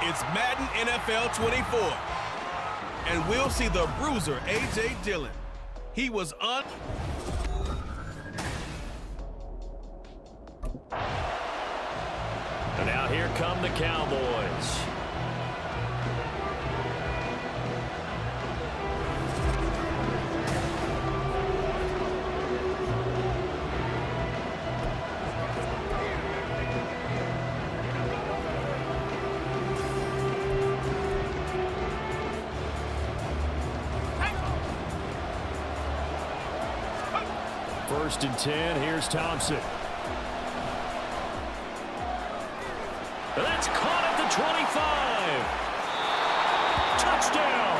It's Madden NFL 24. And we'll see the bruiser, A.J. Dillon. He was And now here come the Cowboys. First and 10, here's Thompson. That's caught at the 25. Touchdown.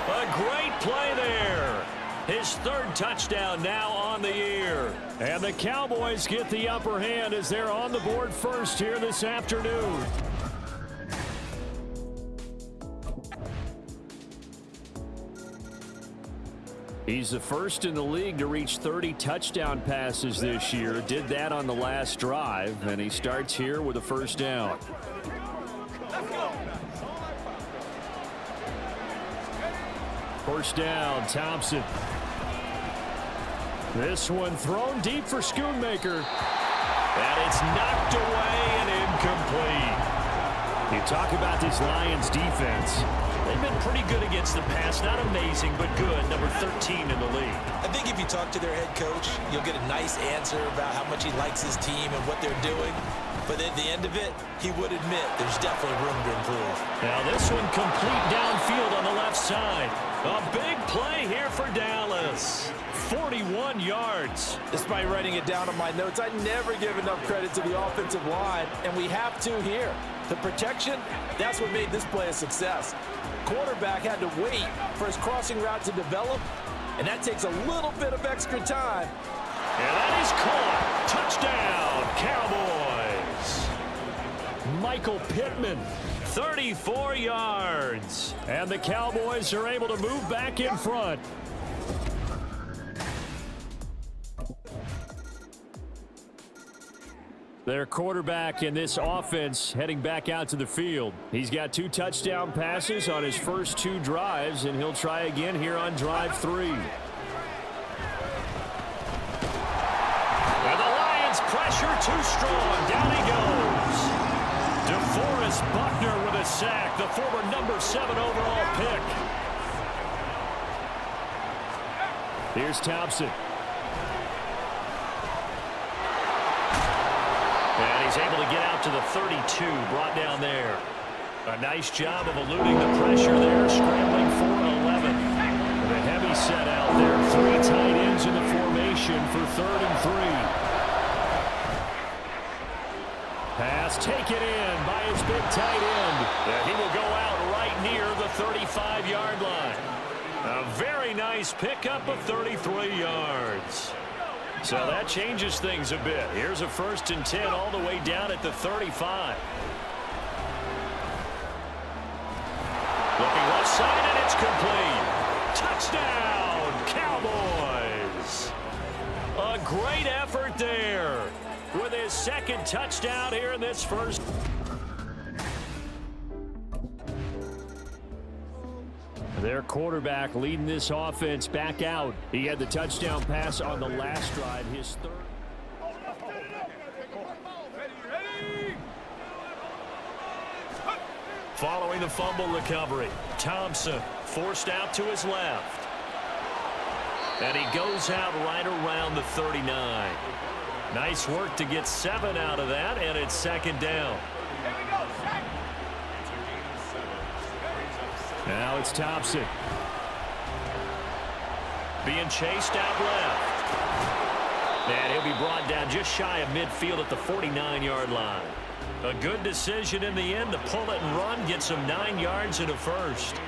A great play there. His third touchdown now on the year. And the Cowboys get the upper hand as they're on the board first here this afternoon. He's the first in the league to reach 30 touchdown passes this year. Did that on the last drive, and he starts here with a first down. First down, Thompson. This one thrown deep for Schoonmaker. And it's knocked away and incomplete. You talk about this Lions defense. They've been pretty good against the pass. Not amazing, but good. Number 13 in the league. I think if you talk to their head coach, you'll get a nice answer about how much he likes his team and what they're doing. But at the end of it, he would admit there's definitely room to improve. Now this one complete downfield on the left side. A big play here for Dallas. 41 yards. Despite writing it down on my notes, I never give enough credit to the offensive line, and we have to here. The protection, that's what made this play a success. Quarterback had to wait for his crossing route to develop, and that takes a little bit of extra time. And that is caught. Touchdown, Cowboys. Michael Pittman, 34 yards. And the Cowboys are able to move back in front. Their quarterback in this offense heading back out to the field. He's got 2 touchdown passes on his first 2 drives, and he'll try again here on drive 3. And the Lions pressure too strong. Down he goes. DeForest Buckner with a sack, the former number 7 overall pick. Here's Thompson. And he's able to get out to the 32, brought down there. A nice job of eluding the pressure there, scrambling for 11. With a heavy set out there, 3 tight ends in the formation for 3rd and 3. Pass taken in by his big tight end. And he will go out right near the 35-yard line. A very nice pickup of 33 yards. So that changes things a bit. Here's a 1st and 10 all the way down at the 35. Looking left side, and it's complete. Touchdown, Cowboys. A great effort there with his 2nd touchdown here in this first. Their quarterback leading this offense back out. He had the touchdown pass on the last drive, his 3rd. Following the fumble recovery, Thompson forced out to his left. And he goes out right around the 39. Nice work to get 7 out of that, and it's 2nd down. Now it's Thompson. Being chased out left. And he'll be brought down just shy of midfield at the 49-yard line. A good decision in the end to pull it and run, get some 9 yards and a first.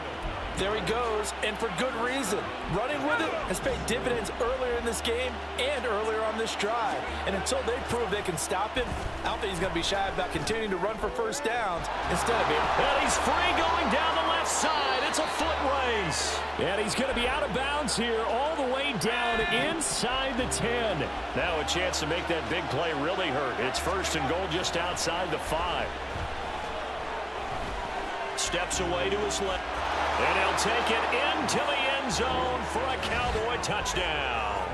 There he goes, and for good reason. Running with it has paid dividends earlier in this game and earlier on this drive. And until they prove they can stop him, I don't think he's going to be shy about continuing to run for first downs instead of being. And he's free going down the left side. It's a foot race. And he's going to be out of bounds here all the way down inside the 10. Now a chance to make that big play really hurt. It's 1st and goal just outside the 5. steps away to his left. And he'll take it into the end zone for a Cowboy touchdown.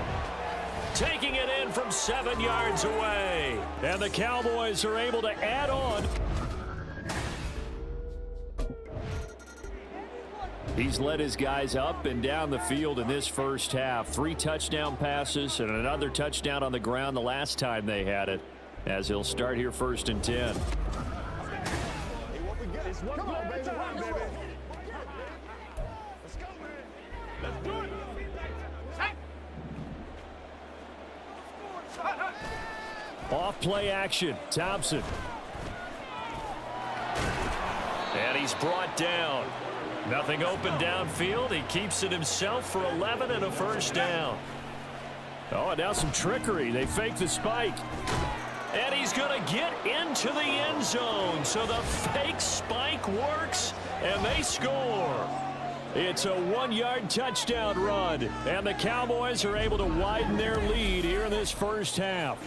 Taking it in from 7 yards away. And the Cowboys are able to add on. He's led his guys up and down the field in this first half. 3 touchdown passes and another touchdown on the ground the last time they had it, as he'll start here 1st and 10. Off play action, Thompson. And he's brought down. Nothing open downfield. He keeps it himself for 11 and a first down. Oh, and now some trickery. They fake the spike. And he's going to get into the end zone. So the fake spike works, and they score. It's a 1-yard touchdown run. And the Cowboys are able to widen their lead here in this first half.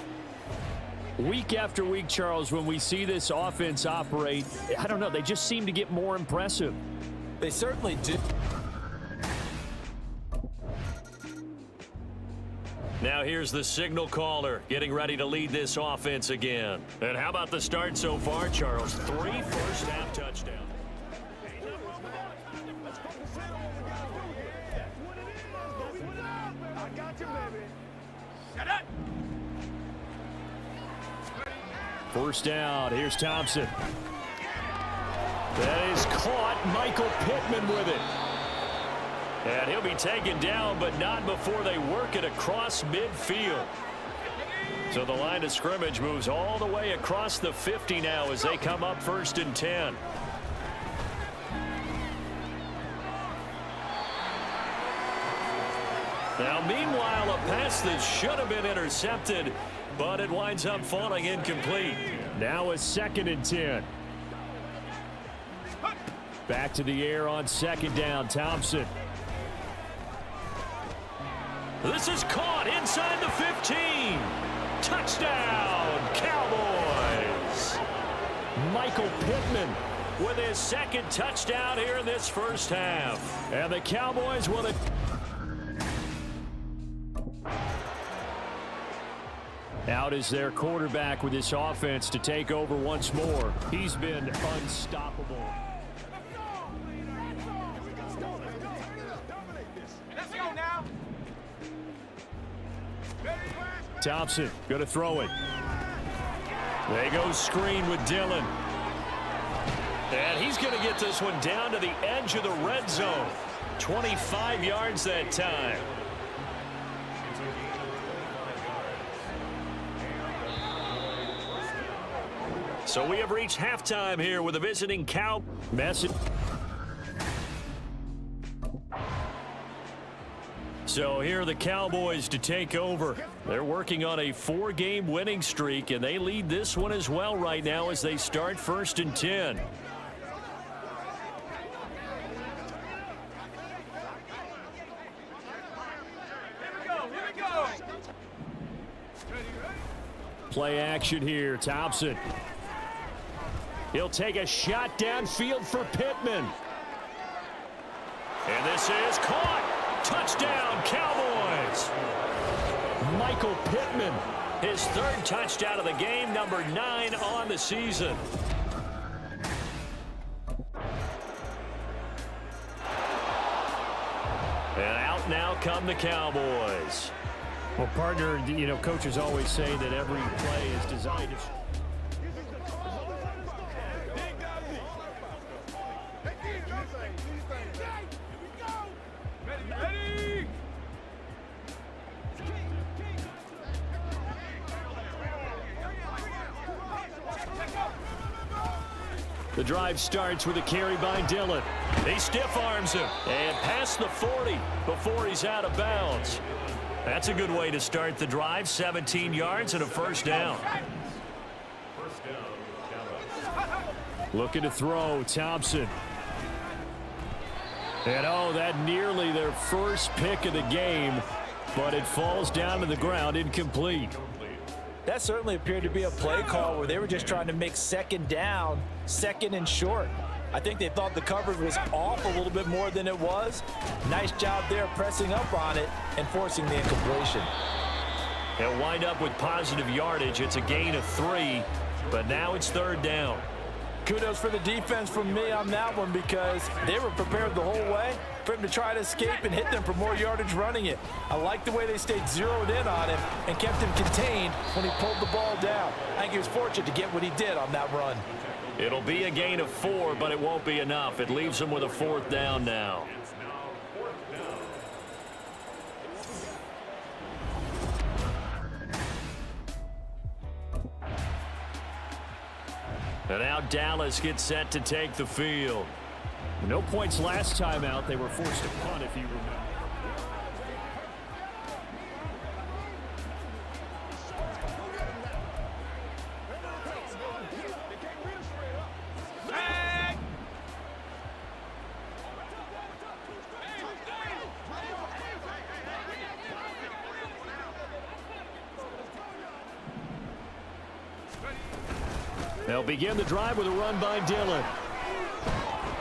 Week after week, Charles, when we see this offense operate, I don't know, they just seem to get more impressive. They certainly do. Now here's the signal caller getting ready to lead this offense again. And how about the start so far, Charles? 3 first-half touchdowns. First down. Here's Thompson. That is caught. Michael Pittman with it. And he'll be taken down, but not before they work it across midfield. So the line of scrimmage moves all the way across the 50 now as they come up 1st and 10. Now, meanwhile, a pass that should have been intercepted, but it winds up falling incomplete. Now a 2nd and 10. Back to the air on 2nd down, Thompson. This is caught inside the 15. Touchdown, Cowboys. Michael Pittman with his 2nd touchdown here in this first half. And the Cowboys will... Out is their quarterback with this offense to take over once more. He's been unstoppable. Thompson going to throw it. They go screen with Dillon. And he's going to get this one down to the edge of the red zone. 25 yards that time. So we have reached halftime here with a visiting Cow message. So here are the Cowboys to take over. They're working on a 4-game winning streak, and they lead this one as well right now as they start 1st and 10. Here we go. Play action here, Thompson. He'll take a shot downfield for Pittman. And this is caught. Touchdown, Cowboys. Michael Pittman, his 3rd touchdown of the game, number 9 on the season. And out now come the Cowboys. Well, partner, you know, coaches always say that every play is designed to... The drive starts with a carry by Dillon. He stiff arms him and past the 40 before he's out of bounds. That's a good way to start the drive. 17 yards and a first down. Looking to throw, Thompson. And oh, that nearly their first pick of the game, but it falls down to the ground incomplete. That certainly appeared to be a play call where they were just trying to make 2nd down, 2nd and short. I think they thought the coverage was off a little bit more than it was. Nice job there pressing up on it and forcing the incompletion. They'll wind up with positive yardage. It's a gain of 3, but now it's 3rd down. Kudos for the defense from me on that one because they were prepared the whole way for him to try to escape and hit them for more yardage running it. I like the way they stayed zeroed in on him and kept him contained when he pulled the ball down. I think he was fortunate to get what he did on that run. It'll be a gain of 4, but it won't be enough. It leaves them with a 4th down now. And now Dallas gets set to take the field. No points last time out. They were forced to punt, if you remember. They'll begin the drive with a run by Dillon.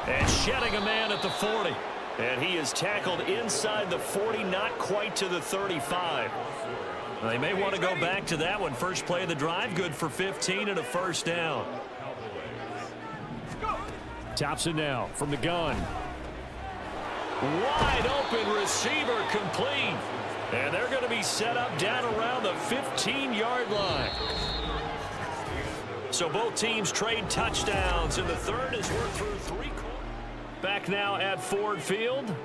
And shedding a man at the 40. And he is tackled inside the 40, not quite to the 35. They may want to go back to that one. First play of the drive, good for 15 and a 1st down. Thompson now from the gun. Wide open receiver complete. And they're going to be set up down around the 15-yard line. So both teams trade touchdowns in the 3rd as we're through 3 quarters. Back now at Ford Field.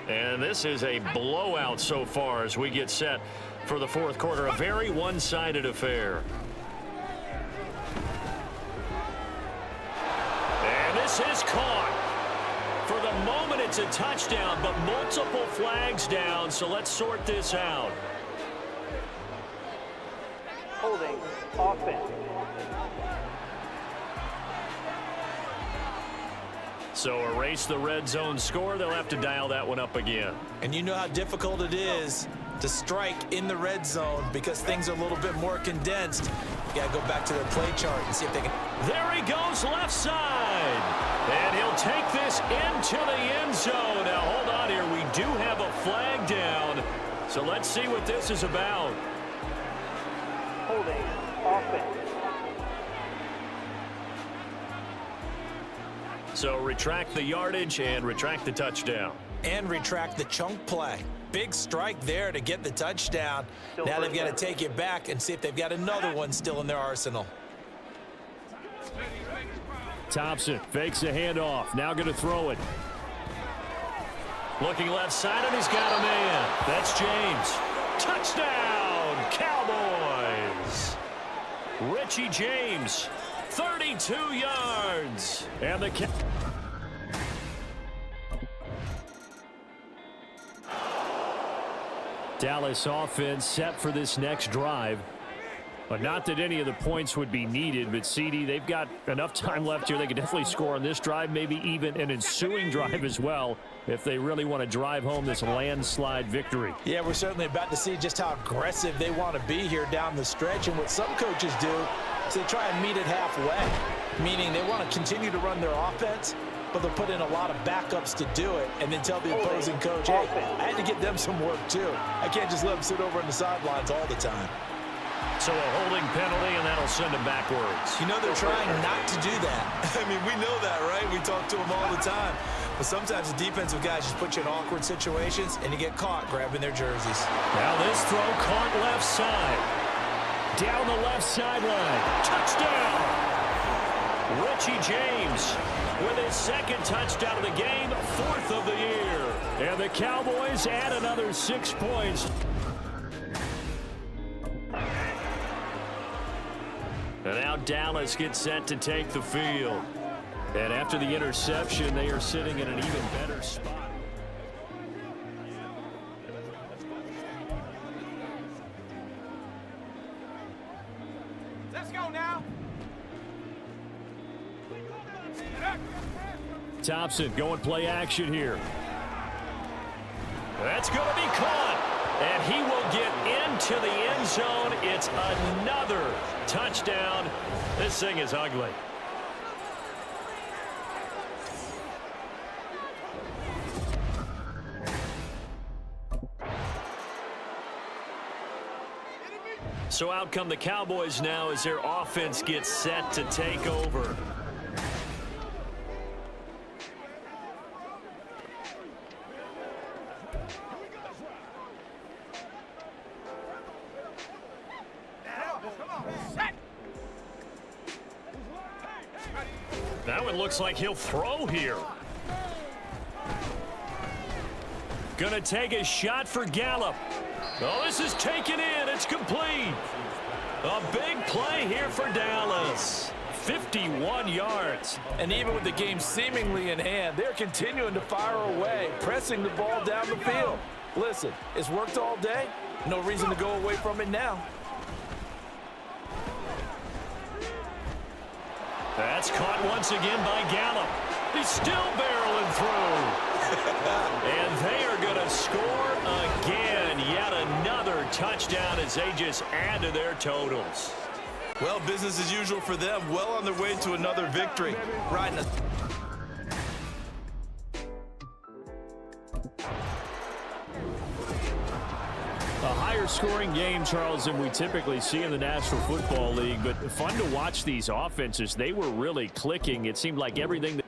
And this is a blowout so far as we get set for the 4th quarter. A very one-sided affair. And this is caught. For the moment, it's a touchdown, but multiple flags down, so let's sort this out. Holding offense. So erase the red zone score. They'll have to dial that one up again. And you know how difficult it is to strike in the red zone because things are a little bit more condensed. You got to go back to their play chart and see if they can. There he goes left side. And he'll take this into the end zone. Now, hold on here. We do have a flag down. So let's see what this is about. Holding offense. So retract the yardage and retract the touchdown. And retract the chunk play. Big strike there to get the touchdown. Now they've got to take it back and see if they've got another one still in their arsenal. Thompson fakes a handoff. Now going to throw it. Looking left side, and he's got a man. That's James. Touchdown, Cowboys. Richie James, 32 yards. And the Dallas offense set for this next drive. But not that any of the points would be needed, but CD, they've got enough time left here. They could definitely score on this drive, maybe even an ensuing drive as well, if they really want to drive home this landslide victory. Yeah, we're certainly about to see just how aggressive they want to be here down the stretch. And what some coaches do is they try and meet it halfway, meaning they want to continue to run their offense, but they'll put in a lot of backups to do it and then tell the opposing coach, hey, I had to get them some work too. I can't just let them sit over on the sidelines all the time. So a holding penalty, and that'll send him backwards. You know, they're trying not to do that. I mean, we know that, right? We talk to them all the time. But sometimes the defensive guys just put you in awkward situations, and you get caught grabbing their jerseys. Now this throw caught left side. Down the left sideline. Touchdown! Richie James with his 2nd touchdown of the game, 4th of the year. And the Cowboys add another 6 points. And now Dallas gets set to take the field. And after the interception, they are sitting in an even better spot. Let's go now. Thompson going play action here. That's going to be caught. And he will get into the end zone. It's another touchdown. This thing is ugly. So out come the Cowboys now as their offense gets set to take over. That one looks like he'll throw here. Gonna take a shot for Gallup. Oh, this is taken in. It's complete. A big play here for Dallas. 51 yards. And even with the game seemingly in hand, they're continuing to fire away, pressing the ball down the field. Listen, it's worked all day. No reason to go away from it now. That's caught once again by Gallup. He's still barreling through. And they are going to score again. Yet another touchdown as they just add to their totals. Well, business as usual for them. Well on their way to another victory. Riding a... A higher scoring game, Charles, than we typically see in the National Football League, but fun to watch these offenses. They were really clicking. It seemed like everything that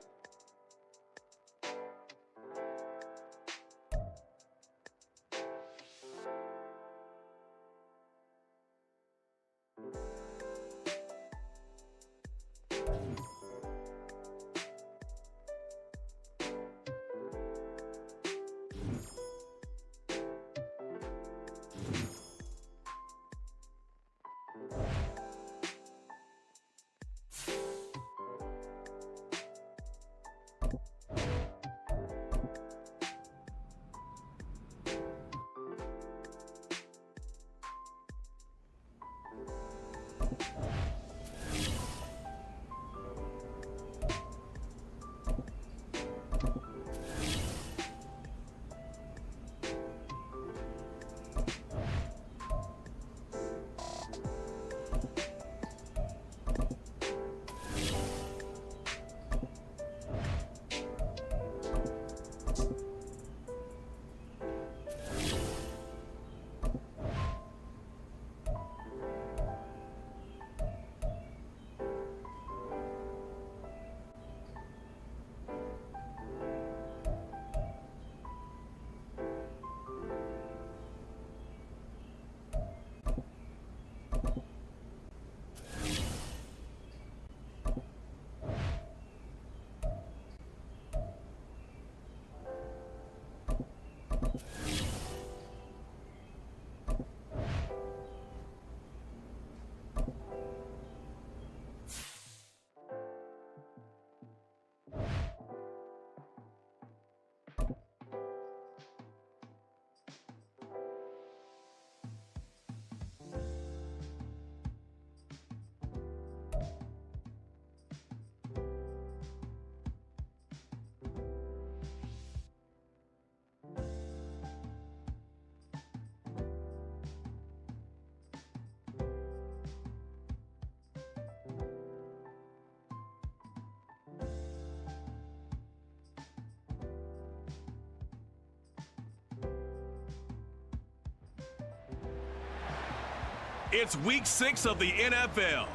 It's week 6 of the NFL,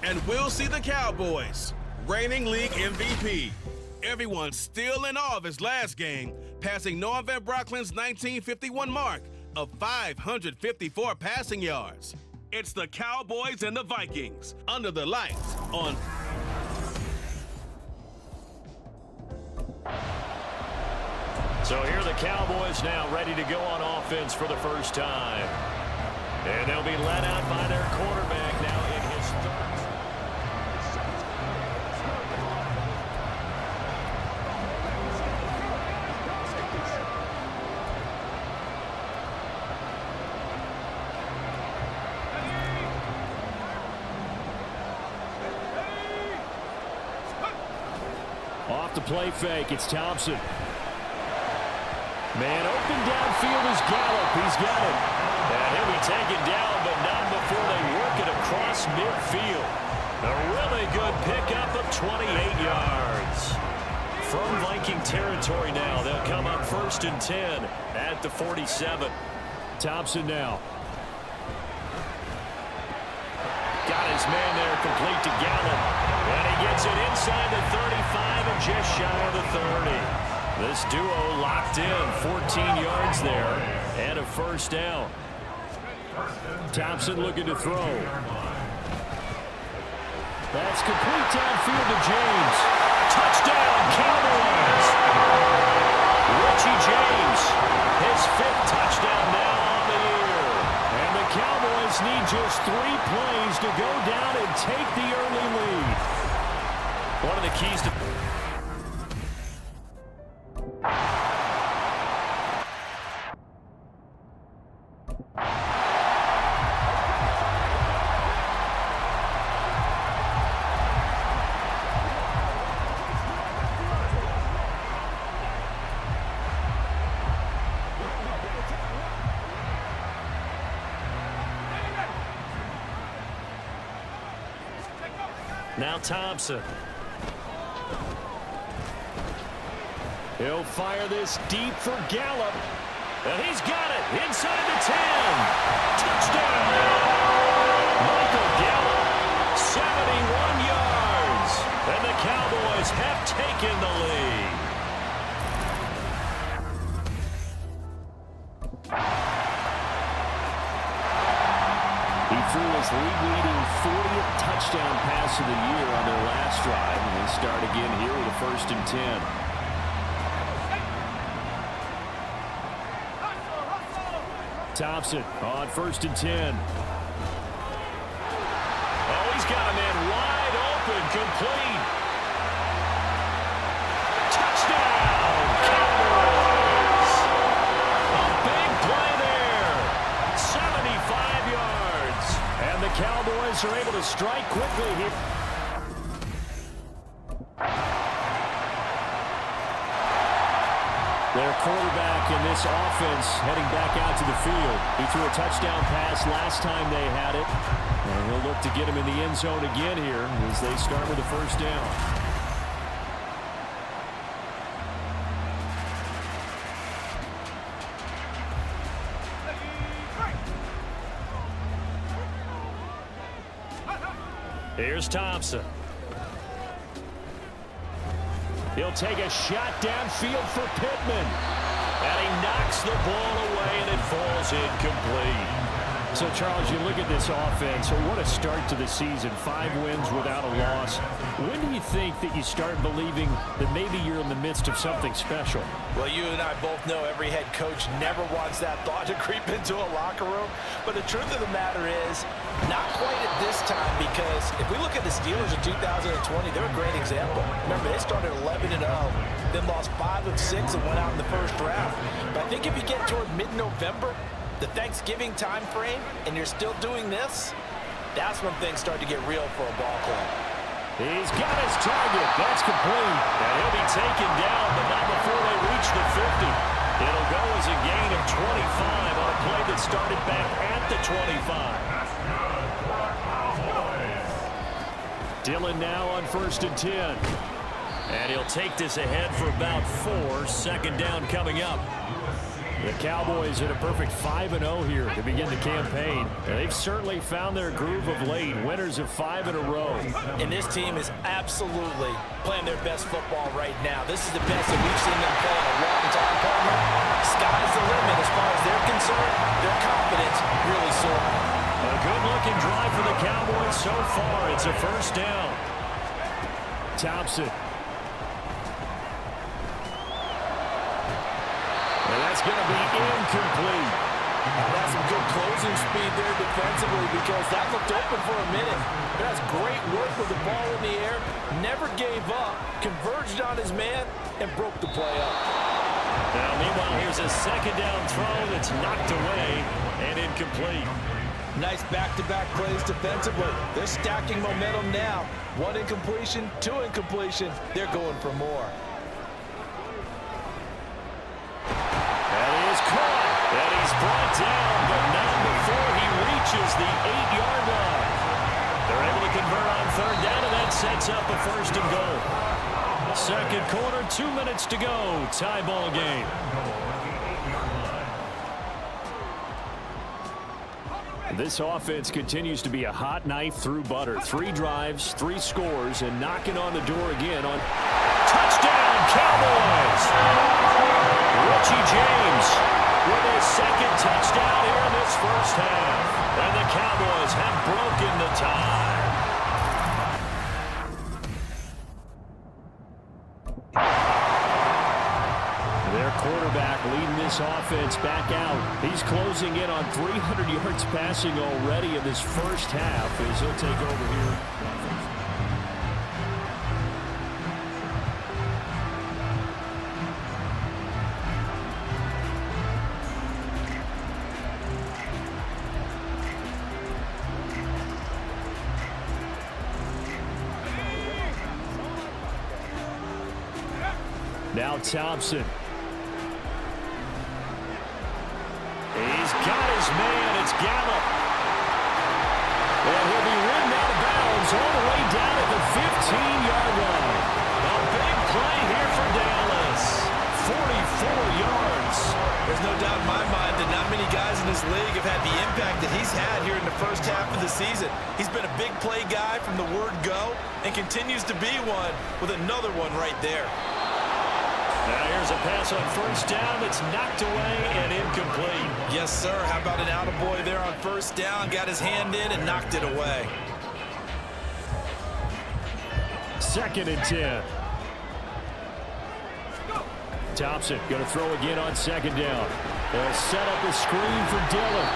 and we'll see the Cowboys, reigning league MVP. Everyone's still in awe of his last game, passing Noah Van Brocklin's 1951 mark of 554 passing yards. It's the Cowboys and the Vikings under the lights on. So here are the Cowboys now ready to go on offense for the first time. And they'll be led out by their quarterback now in his third. off the play fake. It's Thompson. Man, open downfield is Gallup. He's got it. And he'll be taken down, but not before they work it across midfield. A really good pickup of 28 yards. From Viking territory now, they'll come up 1st and 10 at the 47. Thompson now. Got his man there, complete to Gallup. And he gets it inside the 35 and just shy of the 30. This duo locked in, 14 yards there, and a first down. Thompson looking to throw. That's complete downfield to James. Touchdown, Cowboys! Richie James, his 5th touchdown now on the year. And the Cowboys need just 3 plays to go down and take the early lead. One of the keys to... Now Thompson. He'll fire this deep for Gallup. And he's got it inside the 10. Touchdown! Michael Gallup, 71 yards. And the Cowboys have taken the lead. He threw his league-leading 40th touchdown pass of the year on their last drive. And they start again here with a 1st and 10. Thompson on 1st and 10. Oh, he's got a man wide open, complete. Touchdown, Cowboys! A big play there. 75 yards. And the Cowboys are able to strike quickly here. Their quarterback in this offense heading back out to the field. He threw a touchdown pass last time they had it. And he'll look to get him in the end zone again here as they start with a 1st down. Here's Thompson. He'll take a shot downfield for Pittman. And he knocks the ball away, and it falls incomplete. So, Charles, you look at this offense, what a start to the season. 5 wins without a loss. When do you think that you start believing that maybe you're in the midst of something special? Well, you and I both know every head coach never wants that thought to creep into a locker room. But the truth of the matter is, not quite at this time, because if we look at the Steelers in 2020, they're a great example. Remember, they started 11-0, then lost 5 of 6 and went out in the 1st round. But I think if you get toward mid-November, the Thanksgiving time frame, and you're still doing this, that's when things start to get real for a ball club. He's got his target. That's complete. And he'll be taken down, but not before they reach the 50. It'll go as a gain of 25 on a play that started back at the 25. Dillon now on 1st and 10. And he'll take this ahead for about 4. 2nd down coming up. The Cowboys at a perfect 5-0 here to begin the campaign. They've certainly found their groove of late, winners of 5 in a row. And this team is absolutely playing their best football right now. This is the best that we've seen them play in a long time, partner. Sky's the limit as far as they're concerned. Their confidence really soaring. A good-looking drive for the Cowboys so far. It's a 1st down. Thompson. And that's going to be incomplete. That's some good closing speed there defensively, because that looked open for a minute. But that's great work with the ball in the air. Never gave up, converged on his man, and broke the play up. Now, meanwhile, here's a 2nd down throw that's knocked away and incomplete. Nice back-to-back plays defensively. They're stacking momentum now. 1 incompletion, 2 incompletion. They're going for more. And he's brought down, but not before he reaches the 8-yard line. They're able to convert on 3rd down, and that sets up a 1st and goal. 2nd quarter, 2 minutes to go. Tie ball game. This offense continues to be a hot knife through butter. 3 drives, 3 scores, and knocking on the door again on touchdown Cowboys. Richie James with his second touchdown here in this first half. And the Cowboys have broken the tie. Their quarterback leading this offense back out. He's closing in on 300 yards passing already in this first half as he'll take over here. Now Thompson. He's got his man. It's Gallup. And he'll be ridden out of bounds all the way down at the 15-yard line. A big play here for Dallas. 44 yards. There's no doubt in my mind that not many guys in this league have had the impact that he's had here in the first half of the season. He's been a big play guy from the word go and continues to be one with another one right there. Now here's a pass on first down that's knocked away and incomplete. Yes, sir. How about an attaboy there on first down? Got his hand in and knocked it away. 2nd and 10. Thompson going to throw again on 2nd down. They'll set up a screen for Dillon.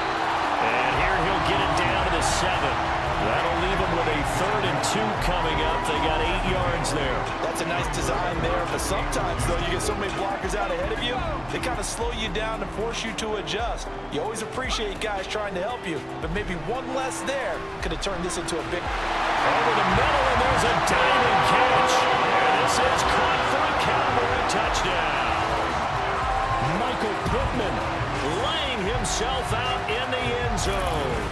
And here he'll get it down to the 7. That'll leave them with a 3rd and 2 coming up. They got 8 yards there. That's a nice design there, but sometimes, though, you get so many blockers out ahead of you, they kind of slow you down and force you to adjust. You always appreciate guys trying to help you, but maybe one less there could have turned this into a big... Over the middle, and there's a diving catch. And this is caught for a Cowboy touchdown. Michael Pittman Laying himself out in the end zone.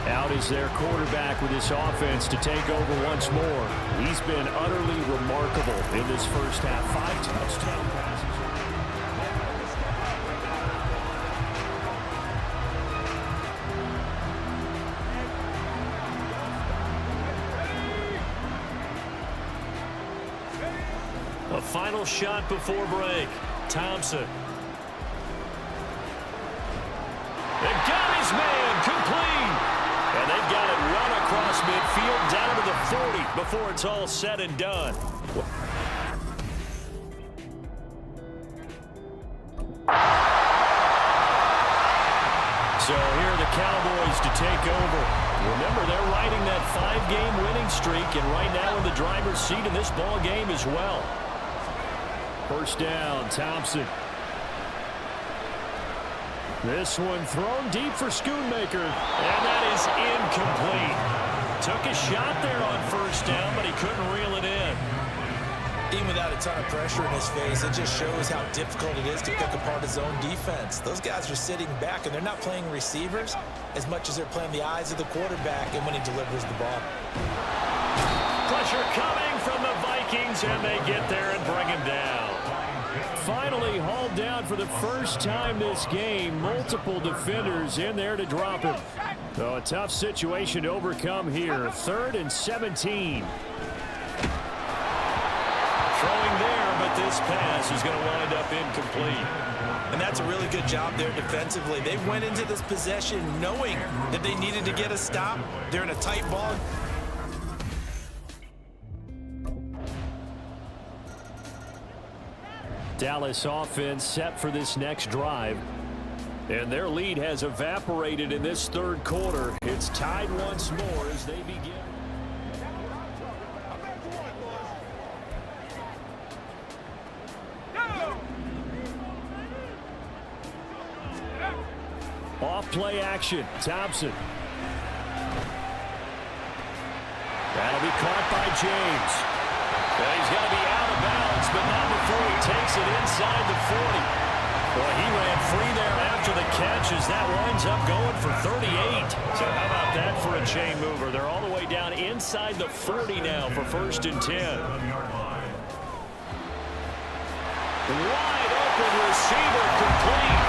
out is their quarterback with this offense to take over once more. He's been utterly remarkable in this first half. 5 touchdown passes. A final shot before break. Thompson. They've got his man complete. And they've got it run across midfield down to the 40 before it's all said and done. So here are the Cowboys to take over. Remember, they're riding that 5-game winning streak, and right now in the driver's seat in this ball game as well. First down, Thompson. This one thrown deep for Schoonmaker. And that is incomplete. Took a shot there on first down, but he couldn't reel it in. Even without a ton of pressure in his face, it just shows how difficult it is to pick apart his own defense. Those guys are sitting back, and they're not playing receivers as much as they're playing the eyes of the quarterback and when he delivers the ball. Pressure coming from the Vikings, and they get there and bring him down. Finally hauled down for the first time this game. Multiple defenders in there to drop him. So a tough situation to overcome here. 3rd and 17. Throwing there, but this pass is going to wind up incomplete. And that's a really good job there defensively. They went into this possession knowing that they needed to get a stop. They're in a tight ball. Dallas offense set for this next drive. And their lead has evaporated in this 3rd quarter. It's tied once more as they begin. Off play action. Thompson. That'll be caught by James. Well, he's got to be out of bounds, but not before he takes it inside the 40. Well, he ran free there after the catch as that winds up going for 38. So how about that for a chain mover? They're all the way down inside the 40 now for 1st and 10. Wide open open receiver complete.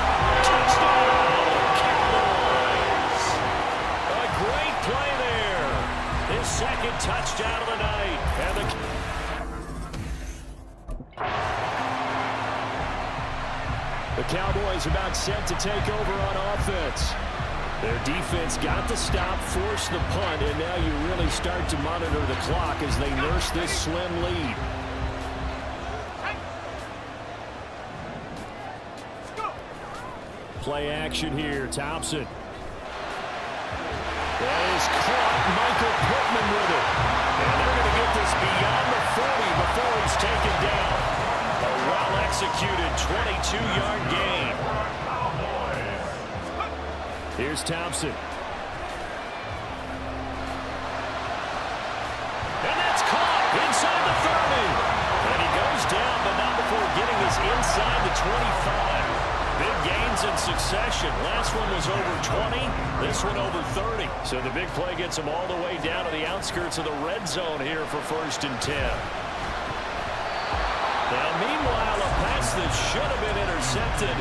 Touchdown, Cowboys. A great play there. His second touchdown of the night. And the Cowboys about set to take over on offense. Their defense got the stop, forced the punt, and now you really start to monitor the clock as they nurse this slim lead. Play action here. Thompson. That is caught. Michael Pittman with it. And they're going to get this beyond the 40 before he's taken down. A well-executed 22-yard gain. Here's Thompson. And that's caught inside the 30. And he goes down, but not before getting us inside the 25. Big gains in succession. Last one was over 20. This one over 30. So the big play gets him all the way down to the outskirts of the red zone here for 1st and 10. Now, meanwhile, a pass that should have been intercepted,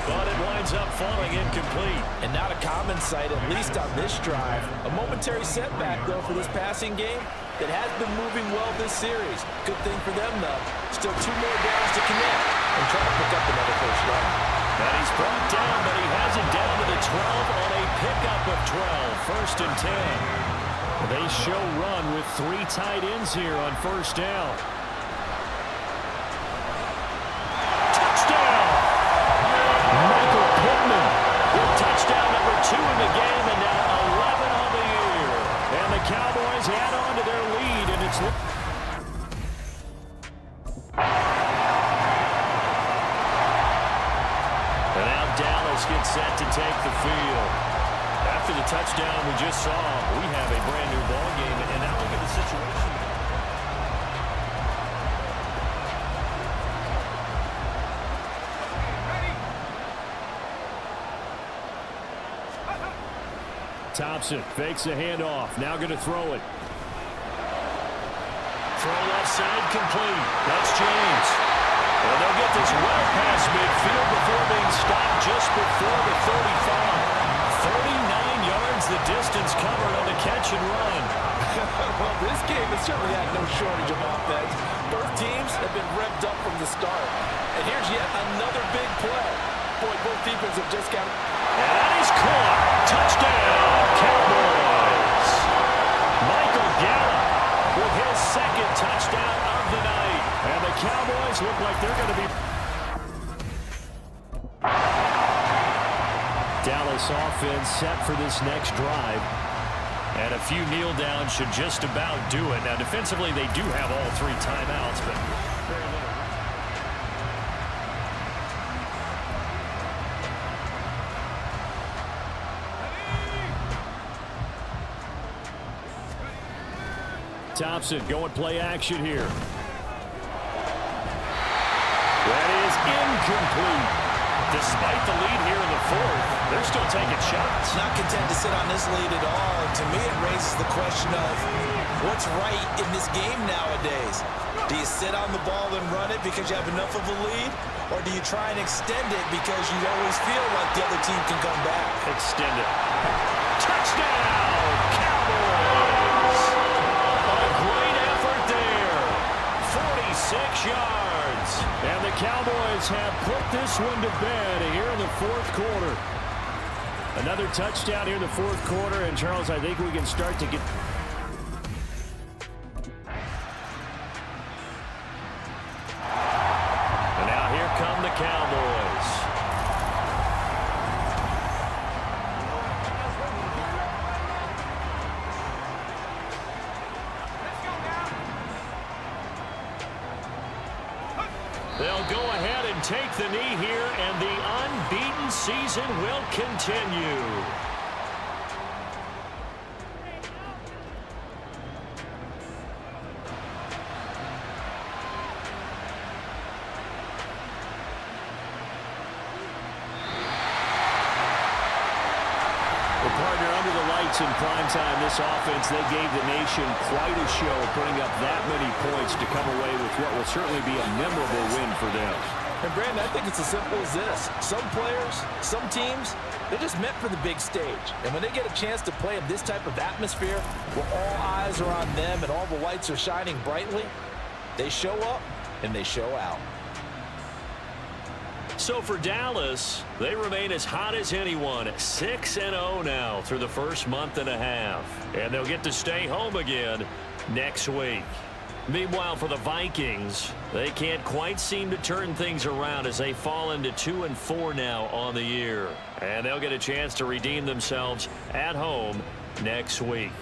but it winds up falling incomplete. And not a common sight, at least on this drive. A momentary setback, though, for this passing game that has been moving well this series. Good thing for them, though. Still 2 more downs to connect and try to pick up another first down. And he's brought down, but he has it down to the 12 on a pickup of 12. 1st and 10. They show run with 3 tight ends here on 1st down. Touchdown! Michael Pittman with touchdown number 2 in the game, and now 11 on the year. And the Cowboys add on to their lead, and it's... Gets set to take the field. After the touchdown we just saw, we have a brand new ball game, and now look at the situation. Thompson fakes a handoff, now going to throw it. Throw left side complete. That's James. And they'll get this well past midfield before being stopped just before the 35. 39 yards the distance covered on the catch and run. Well, this game has certainly had no shortage of offense. Both teams have been revved up from the start. And here's yet another big play. Boy, both defenses have just got... And that is caught. Touchdown, Cowboys. Michael Gallup with his 2nd touchdown of the night. And the Cowboys look like they're going to be... Dallas offense set for this next drive. And a few kneel downs should just about do it. Now, defensively, they do have all 3 timeouts, but very little. Thompson going play action here. That is incomplete. Despite the lead here in the 4th, they're still taking shots. Not content to sit on this lead at all. To me, it raises the question of what's right in this game nowadays. Do you sit on the ball and run it because you have enough of a lead? Or do you try and extend it because you always feel like the other team can come back? Extend it. Touchdown, Cowboys! A great effort there. 46 yards. And the Cowboys have put this one to bed here in the 4th quarter. Another touchdown here in the 4th quarter. And, Charles, I think we can start to get... And now here come the Cowboys. They'll go ahead and take the knee here, and the unbeaten season will continue. Partner, under the lights in primetime, this offense, they gave the nation quite a show, putting up that many points to come away with what will certainly be a memorable win for them. And Brandon, I think it's as simple as this. Some players, some teams, they're just meant for the big stage. And when they get a chance to play in this type of atmosphere where all eyes are on them and all the lights are shining brightly, they show up and they show out. So for Dallas, they remain as hot as anyone, 6-0 now through the first month and a half. And they'll get to stay home again next week. Meanwhile, for the Vikings, they can't quite seem to turn things around as they fall into 2-4 now on the year. And they'll get a chance to redeem themselves at home next week.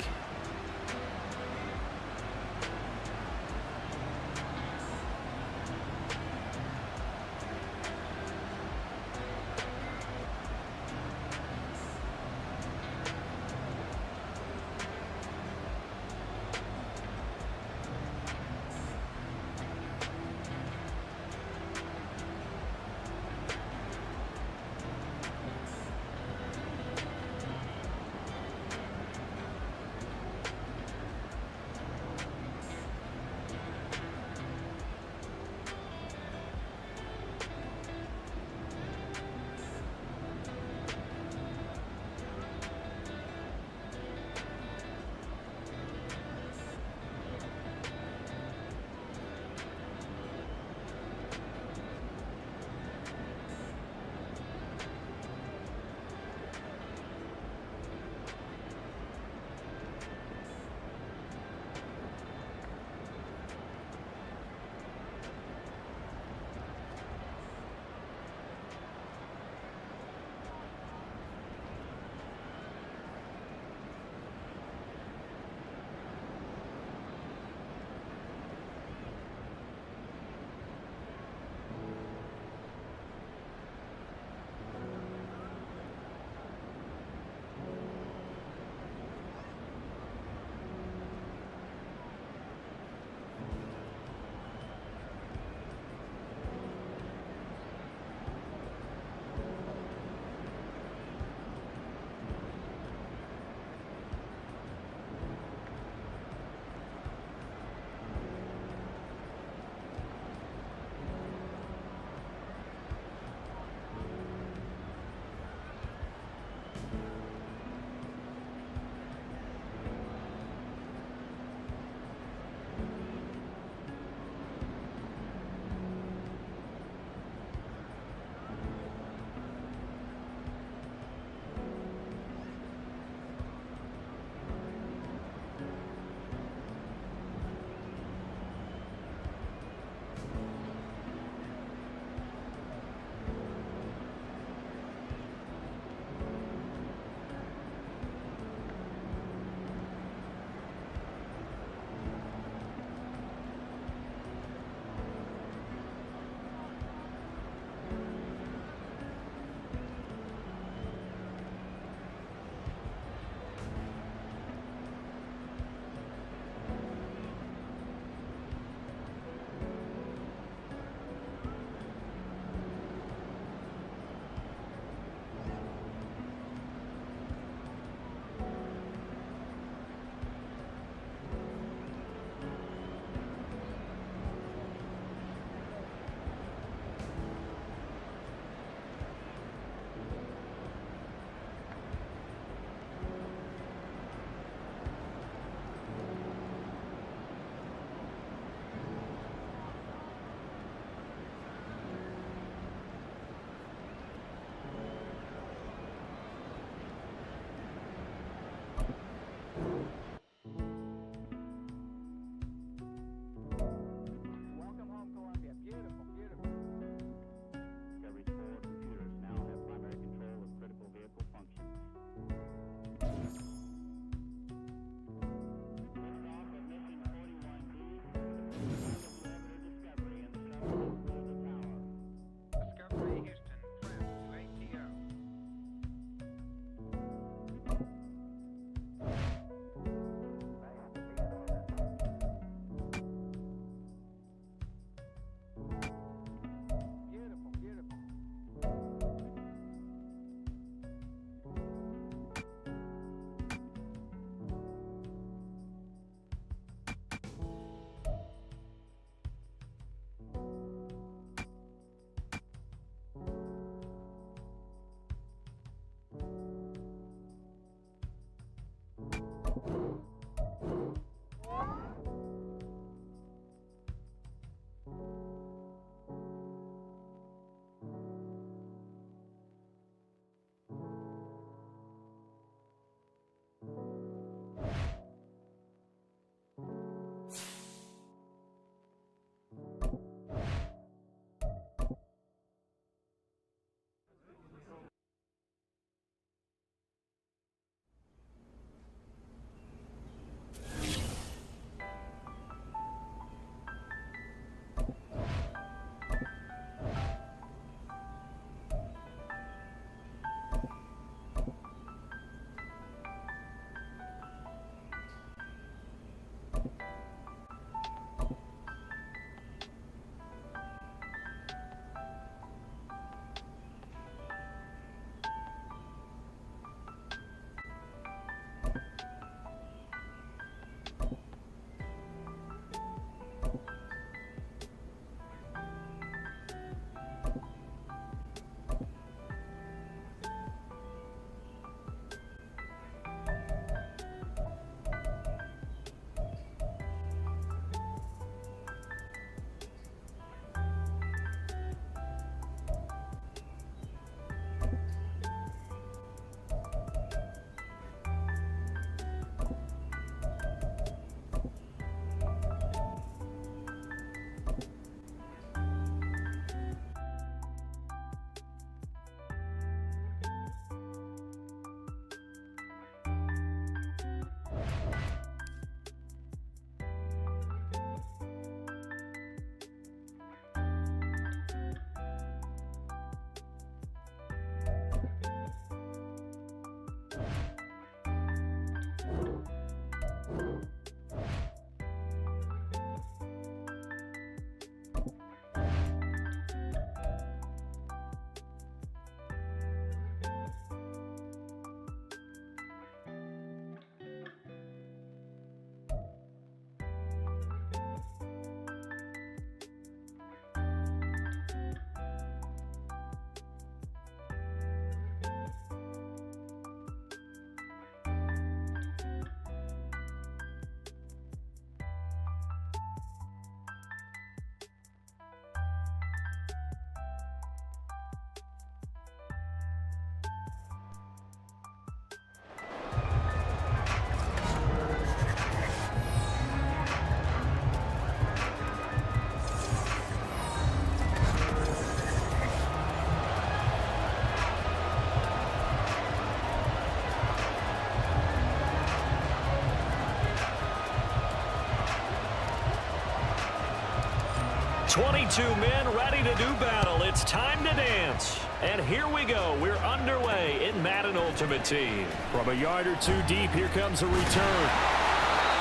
22 men ready to do battle. It's time to dance. And here we go. We're underway in Madden Ultimate Team. From a yard or two deep, here comes a return.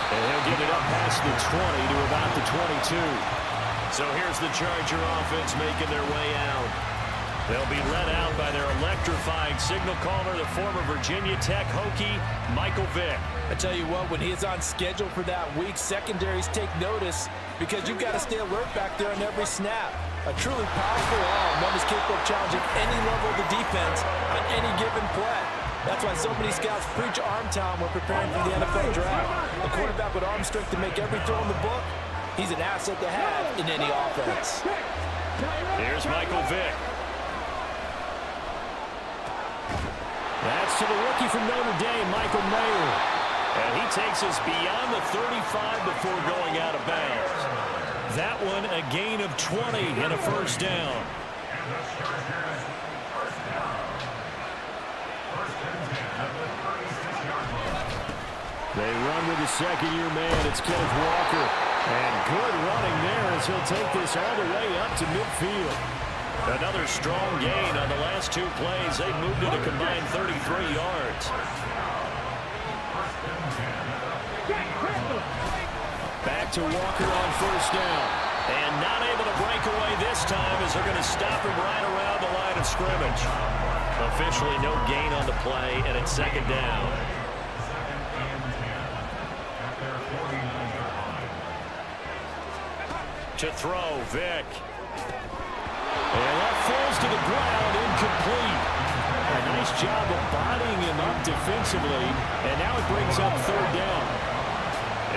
And he'll get it up past the 20 to about the 22. So here's the Charger offense making their way out. They'll be led out by their electrifying signal caller, the former Virginia Tech Hokie, Michael Vick. I tell you what, when he is on schedule for that week, secondaries take notice because you've got to stay alert back there on every snap. A truly powerful arm, one is capable of challenging any level of the defense on any given play. That's why so many scouts preach arm talent when preparing for the NFL draft. A quarterback with arm strength to make every throw in the book, he's an asset to have in any offense. Here's Michael Vick. That's to the rookie from Notre Dame, Michael Mayer. And he takes us beyond the 35 before going out of bounds. That one a gain of 20 and a first down. They run with the second-year man. It's Kenneth Walker. And good running there as he'll take this all the way up to midfield. Another strong gain on the last two plays. They've moved it a combined 33 yards. Back to Walker on first down. And not able to break away this time as they're going to stop him right around the line of scrimmage. Officially no gain on the play, and it's second down. To throw, Vick. And that falls to the ground, incomplete. A nice job of bodying him up defensively, and now it brings up third down.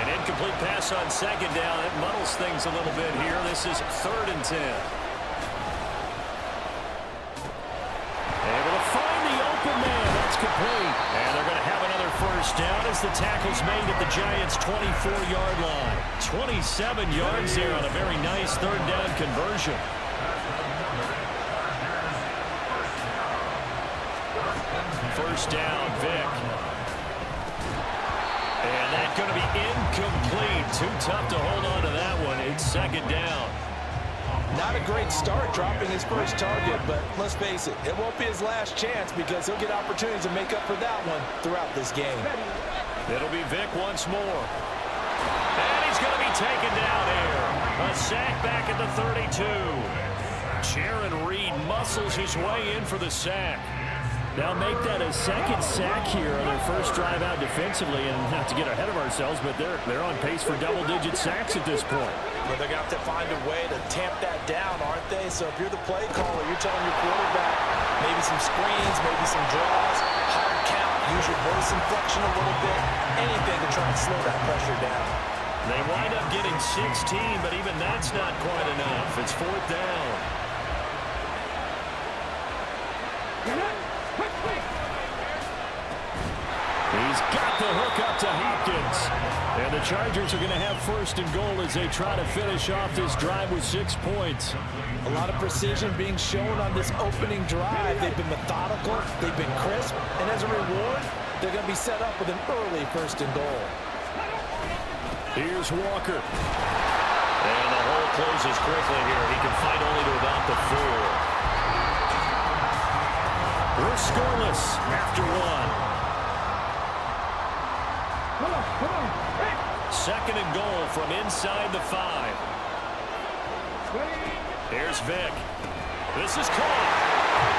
An incomplete pass on second down. It muddles things a little bit here. This is 3rd and 10. Able to find the open man. That's complete. And they're going to have another first down as the tackle's made at the Giants' 24-yard line. 27 yards there on a very nice third down conversion. First down, Vick. And that's going to be incomplete. Too tough to hold on to that one. It's second down. Not a great start dropping his first target, but let's face it, it won't be his last chance because he'll get opportunities to make up for that one throughout this game. It'll be Vick once more. And he's going to be taken down here. A sack back at the 32. Jaron Reed muscles his way in for the sack. They'll make that a second sack here on their first drive out defensively, and not to get ahead of ourselves, but they're on pace for double-digit sacks at this point. But they're going to have to find a way to tamp that down, aren't they? So if you're the play caller, you're telling your quarterback maybe some screens, maybe some draws, hard count, use your voice inflection a little bit, anything to try and slow that pressure down. They wind up getting 16, but even that's not quite enough. It's 4th down. He's got the hook up to Hopkins. And the Chargers are going to have 1st and goal as they try to finish off this drive with 6 points. A lot of precision being shown on this opening drive. They've been methodical, they've been crisp, and as a reward, they're going to be set up with an early 1st and goal. Here's Walker. And the hole closes quickly here. He can fight only to about the 4. We're scoreless after 1. 2nd and goal from inside the 5. Here's Vick. This is caught.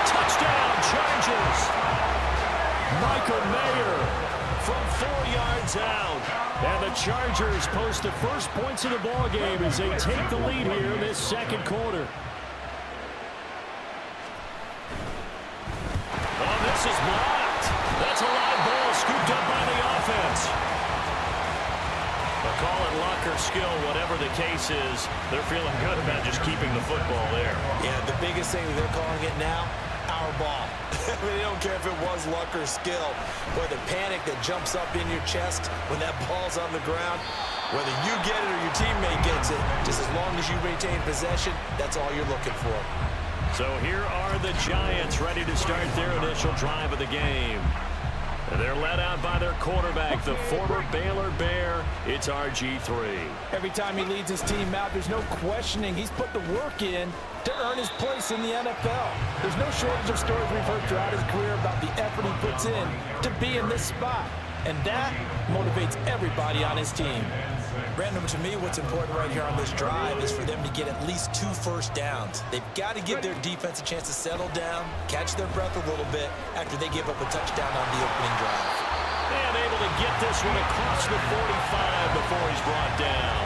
Touchdown, Chargers. Michael Mayer from 4 yards out. And the Chargers post the first points of the ball game as they take the lead here in this second quarter. Oh, this is blocked. That's a live ball scooped up by the offense. Call it luck or skill, whatever the case is, they're feeling good about just keeping the football there. Yeah, the biggest thing that they're calling it now, our ball. I mean, they don't care if it was luck or skill. Boy, the panic that jumps up in your chest when that ball's on the ground, whether you get it or your teammate gets it, just as long as you maintain possession, that's all you're looking for. So here are the Giants ready to start their initial drive of the game. They're led out by their quarterback, the former Baylor Bear. It's RG3. Every time he leads his team out, there's no questioning. He's put the work in to earn his place in the NFL. There's no shortage of stories we've heard throughout his career about the effort he puts in to be in this spot. And that motivates everybody on his team. Brandon, to me, what's important right here on this drive is for them to get at least 2 first downs. They've got to give their defense a chance to settle down, catch their breath a little bit after they give up a touchdown on the opening drive. And able to get this one across the 45 before he's brought down.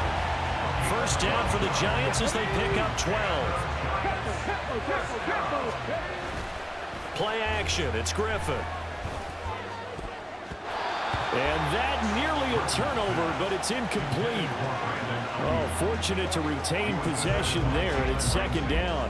First down for the Giants as they pick up 12. Play action. It's Griffin. And that nearly a turnover, but it's incomplete. Oh, fortunate to retain possession there, and it's second down.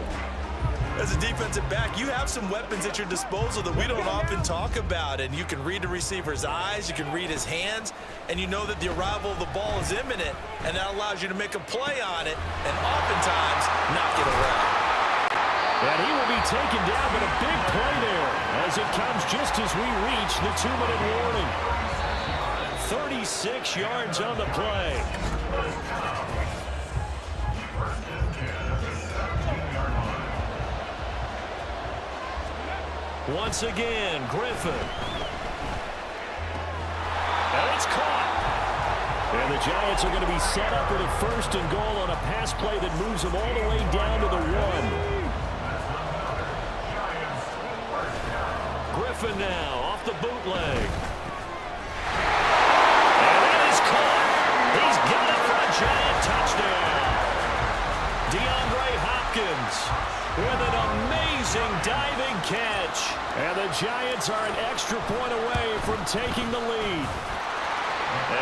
As a defensive back, you have some weapons at your disposal that we don't often talk about, and you can read the receiver's eyes, you can read his hands, and you know that the arrival of the ball is imminent, and that allows you to make a play on it and oftentimes knock it around. And he will be taken down, but a big play there as it comes just as we reach the 2-minute warning. 36 yards on the play. Once again, Griffin. And it's caught. And the Giants are going to be set up with a 1st and goal on a pass play that moves them all the way down to the 1. Griffin now off the bootleg. Giant touchdown. DeAndre Hopkins with an amazing diving catch. And the Giants are an extra point away from taking the lead.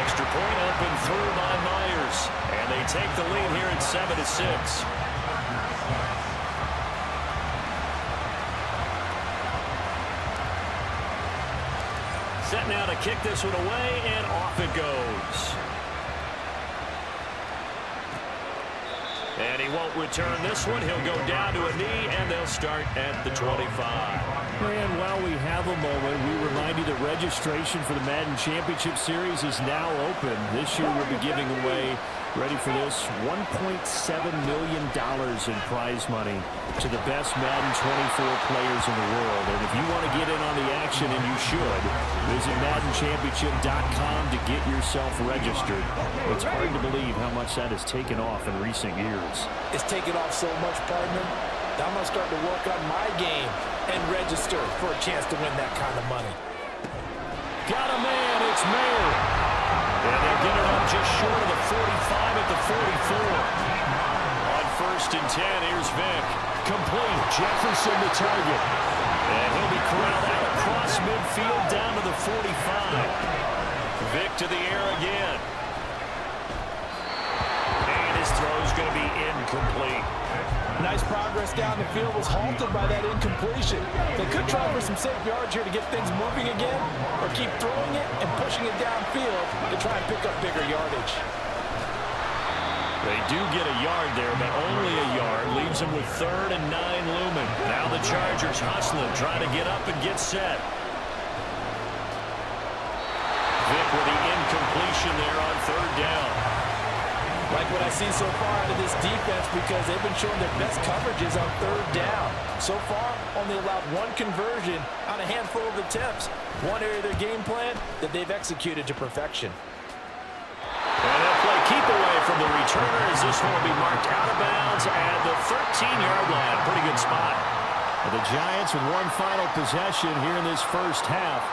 Extra point up and through by Myers. And they take the lead here at 7-6. Set now to kick this one away, and off it goes. And he won't return this one. He'll go down to a knee, and they'll start at the 25. And while we have a moment, we remind you that registration for the Madden Championship Series is now open. This year we'll be giving away, ready for this, $1.7 million in prize money to the best Madden 24 players in the world. And if you want to get in on the action, and you should, visit MaddenChampionship.com to get yourself registered. It's hard to believe how much that has taken off in recent years. It's taken off so much, partner. I'm going to start to work on my game and register for a chance to win that kind of money. Got a man, it's Mayer. And they'll get it up just short of the 45 at the 44. On 1st and 10, here's Vick. Complete. Jefferson the target. And he'll be corralled out across midfield down to the 45. Vick to the air again. And his throw's going to be incomplete. Nice progress down the field was halted by that incompletion. They could try for some safe yards here to get things moving again, or keep throwing it and pushing it downfield to try and pick up bigger yardage. They do get a yard there, but only a yard. Leaves them with 3rd and 9 looming. Now the Chargers hustling, trying to get up and get set. Vick with the incompletion there on 3rd down. Like what I see so far out of this defense, because they've been showing their best coverages on 3rd down. So far, only allowed 1 conversion on a handful of attempts. One area of their game plan that they've executed to perfection. And they'll play keep away from the returner as this one will be marked out of bounds at the 13-yard line. Pretty good spot. And the Giants with one final possession here in this first half.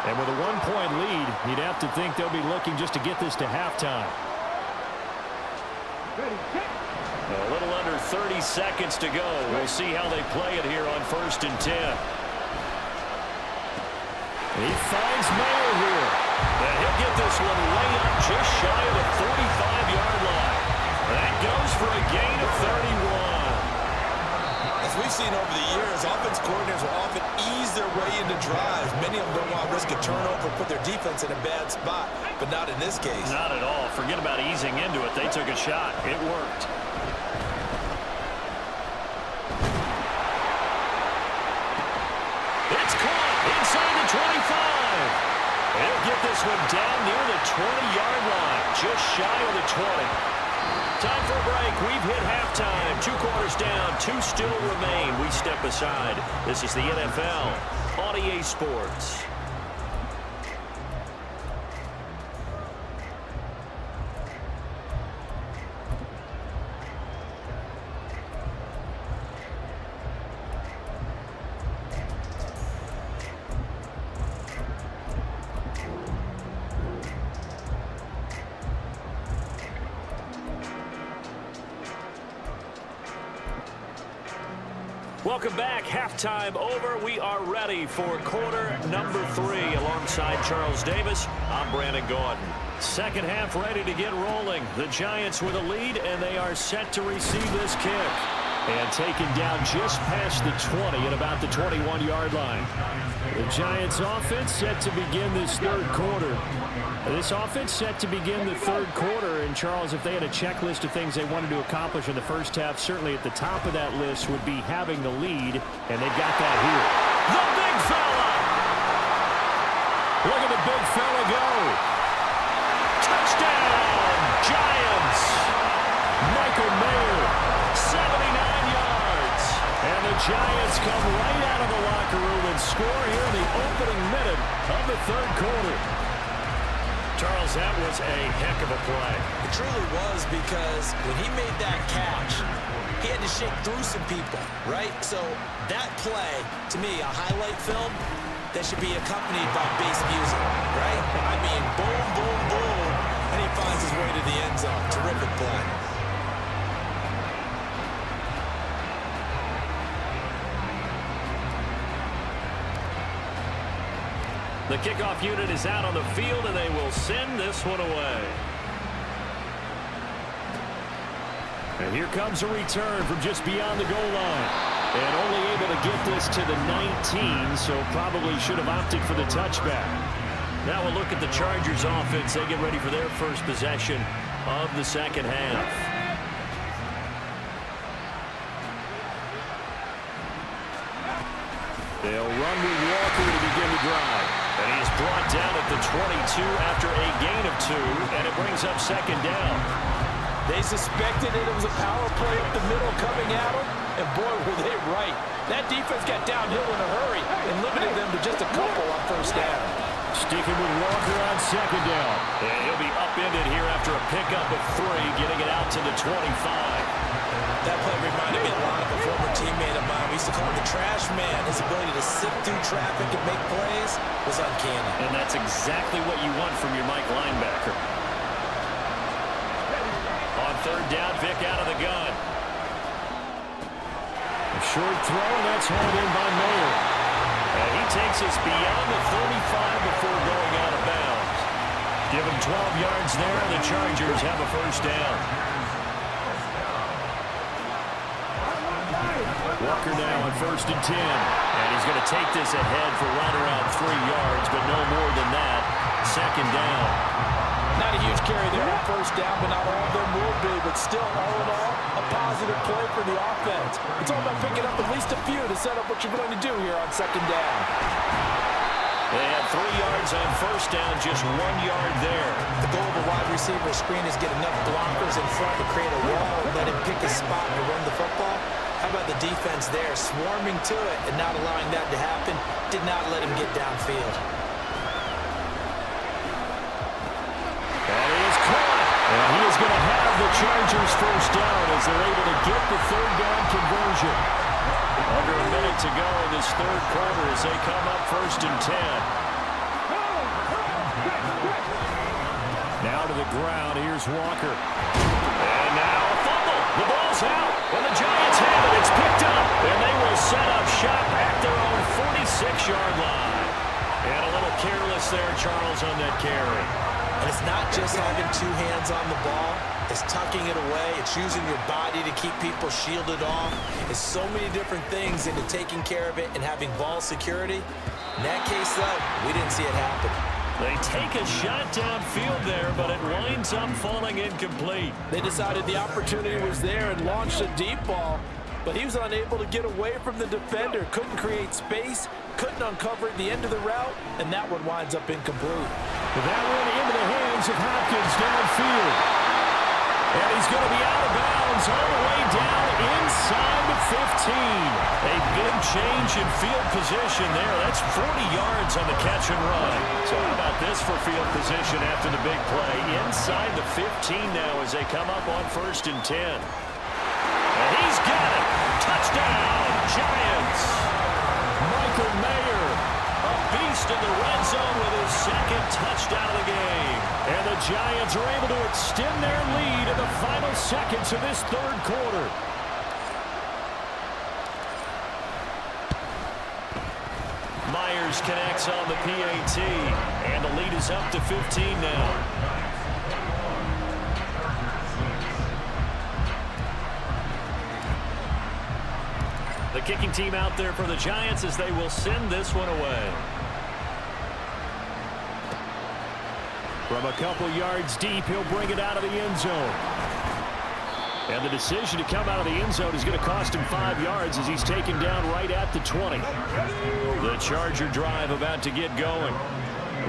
And with a 1-point lead, you'd have to think they'll be looking just to get this to halftime. A little under 30 seconds to go. We'll see how they play it here on 1st and 10. He finds Mayer here. And he'll get this one way up just shy of the 45-yard line. That goes for a gain of 31. As we've seen over the years, offense coordinators will often ease their way into drives. Many of them don't want to risk a turnover, put their defense in a bad spot, but not in this case. Not at all. Forget about easing into it. They took a shot. It worked. It's caught inside the 25. He'll get this one down near the 20-yard line, just shy of the 20. Time for a break. We've hit halftime. 2 quarters down, 2 still remain. We step aside. This is the NFL on EA Sports. Welcome back. Halftime over. We are ready for quarter number 3. Alongside Charles Davis, I'm Brandon Gordon. Second half ready to get rolling. The Giants with a lead, and they are set to receive this kick. And taken down just past the 20 at about the 21-yard line. The Giants offense set to begin this third quarter. This offense set to begin the third quarter. And, Charles, if they had a checklist of things they wanted to accomplish in the first half, certainly at the top of that list would be having the lead, and they've got that here. The big fella! Look at the big fella go. Touchdown, Giants! Michael Mayer, 79 yards. And the Giants come right out of the locker room and score here in the opening minute of the third quarter. Charles, that was a heck of a play. It truly was, because when he made that catch, he had to shake through some people, right? So that play, to me, a highlight film that should be accompanied by bass music, right? I mean, boom, boom, boom, and he finds his way to the end zone. Terrific play. The kickoff unit is out on the field, and they will send this one away. And here comes a return from just beyond the goal line. And only able to get this to the 19, so probably should have opted for the touchback. Now we'll look at the Chargers offense. They get ready for their first possession of the second half. They'll run with Walker to begin the drive. And he's brought down at the 22 after a gain of 2, and it brings up second down. They suspected it was a power play up the middle coming at them, and boy, were they right. That defense got downhill in a hurry and limited them to just a couple on first down. Sticking with Walker on second down. And he'll be upended here after a pickup of 3, getting it out to the 25. That play reminded me a lot of a former teammate of mine. We used to call him the trash man. His ability to sift through traffic and make plays was uncanny. And that's exactly what you want from your Mike linebacker. On third down, Vic out of the gun. A short throw, and that's hauled in by Mayer. And he takes us beyond the 35 before going out of bounds. Give him 12 yards there, and the Chargers have a first down. Walker now on first and 10. And he's going to take this ahead for right around 3 yards, but no more than that. Second down. Not a huge carry there on first down, but not all of them will be. But still, all in all, a positive play for the offense. It's all about picking up at least a few to set up what you're going to do here on second down. They had 3 yards on first down, just 1 yard there. The goal of a wide receiver screen is get enough blockers in front to create a wall and let him pick his spot to run the football. How about the defense there, swarming to it and not allowing that to happen? Did not let him get downfield. That is caught. And he is going to have the Chargers first down as they're able to get the third down conversion. Under a minute to go in this third quarter as they come up first and 10. Now to the ground. Here's Walker. And now a fumble. The ball's out. And the Giants have it. It's picked up. And they will set up shop at their own 46-yard line. And a little careless there, Charles, on that carry. And it's not just having 2 hands on the ball. It's tucking it away. It's using your body to keep people shielded off. It's so many different things into taking care of it and having ball security. In that case, though, we didn't see it happen. They take a shot downfield there, but it winds up falling incomplete. They decided the opportunity was there and launched a deep ball, but he was unable to get away from the defender. Couldn't create space, couldn't uncover at the end of the route, and that one winds up incomplete. That one into the hands of Hopkins downfield. And he's going to be out of bounds all the way down inside the 15. A big change in field position there. That's 40 yards on the catch and run. So how about this for field position after the big play? Inside the 15 now as they come up on 1st and 10. And he's got it. Touchdown, Giants. Michael Mayer, a beast in the red zone with his second touchdown of the game. And the Giants are able to extend their lead in the final seconds of this 3rd quarter. Myers connects on the PAT, and the lead is up to 15 now. The kicking team out there for the Giants as they will send this one away. From a couple yards deep, he'll bring it out of the end zone. And the decision to come out of the end zone is going to cost him 5 yards as he's taken down right at the 20. The Charger drive about to get going.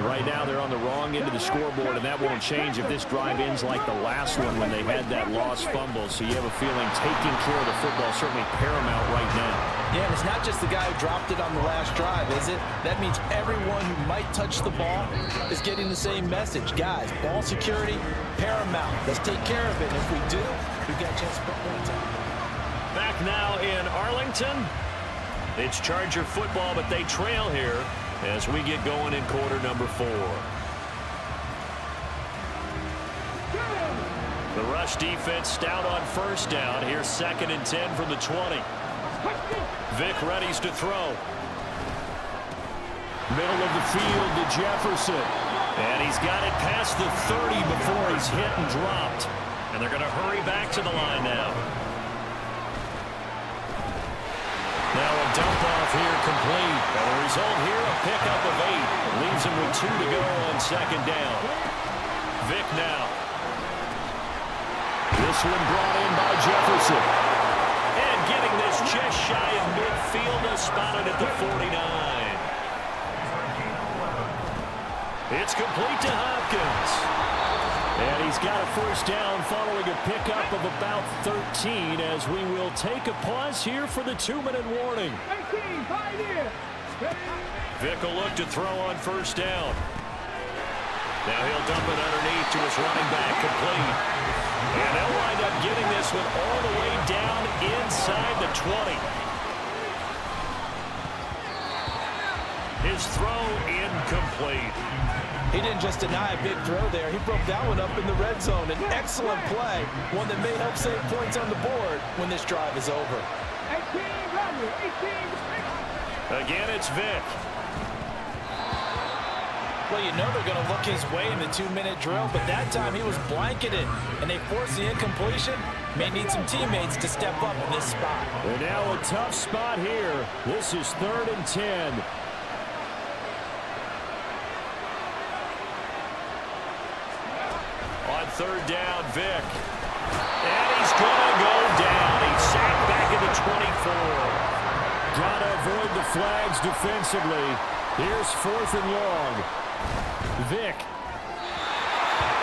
Right now they're on the wrong end of the scoreboard, and that won't change if this drive ends like the last one when they had that lost fumble. So you have a feeling taking care of the football is certainly paramount right now. Yeah, and it's not just the guy who dropped it on the last drive, is it? That means everyone who might touch the ball is getting the same message. Guys, ball security, paramount. Let's take care of it. If we do, we've got a chance to put points on. Back now in Arlington. It's Charger football, but they trail here as we get going in quarter number 4. The rush defense stout on 1st down. Here's 2nd and 10 from the 20. Vick readies to throw. Middle of the field to Jefferson. And he's got it past the 30 before he's hit and dropped. And they're going to hurry back to the line now. Now a dump off here complete. And the result here, a pickup of 8. It leaves him with 2 to go on 2nd down. Vick now. This one brought in by Jefferson. And getting this just shy of midfield, spotted at the 49. It's complete to Hopkins. And he's got a 1st down following a pickup of about 13 as we will take a pause here for the 2-minute warning. Vick will look to throw on 1st down. Now he'll dump it underneath to his running back, complete. And they'll wind up getting this one all the way down inside the 20. His throw incomplete. He didn't just deny a big throw there. He broke that one up in the red zone. An excellent play, one that may help save points on the board when this drive is over. Again, it's Vick. Well, you know they're going to look his way in the 2-minute drill, but that time he was blanketed, and they forced the incompletion. May need some teammates to step up in this spot. And now a tough spot here. This is 3rd and 10. On 3rd down, Vick. And he's going to go down. He's sacked back at the 24. Got to avoid the flags defensively. Here's 4th and long. Vick.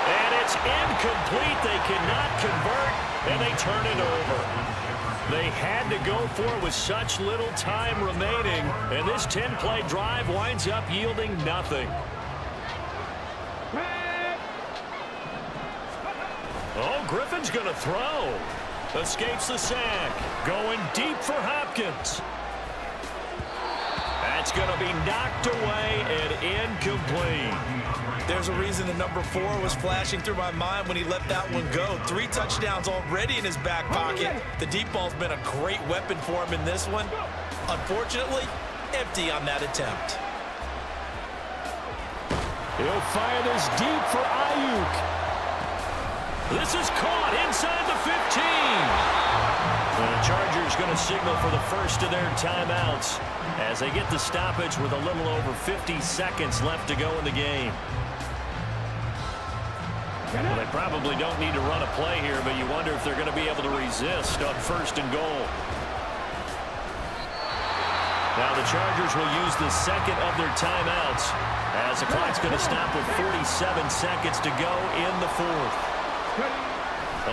And it's incomplete. They cannot convert, and they turn it over. They had to go for it with such little time remaining, and this 10-play drive winds up yielding nothing. Oh, Griffin's going to throw. Escapes the sack. Going deep for Hopkins. That's going to be knocked away and incomplete. There's a reason the number 4 was flashing through my mind when he let that one go. 3 touchdowns already in his back pocket. The deep ball's been a great weapon for him in this one. Unfortunately, empty on that attempt. He'll fire this deep for Ayuk. This is caught inside the 15. The Chargers going to signal for the first of their timeouts as they get the stoppage with a little over 50 seconds left to go in the game. Well, they probably don't need to run a play here, but you wonder if they're going to be able to resist on 1st and goal. Now the Chargers will use the second of their timeouts as the clock's going to stop with 47 seconds to go in the fourth.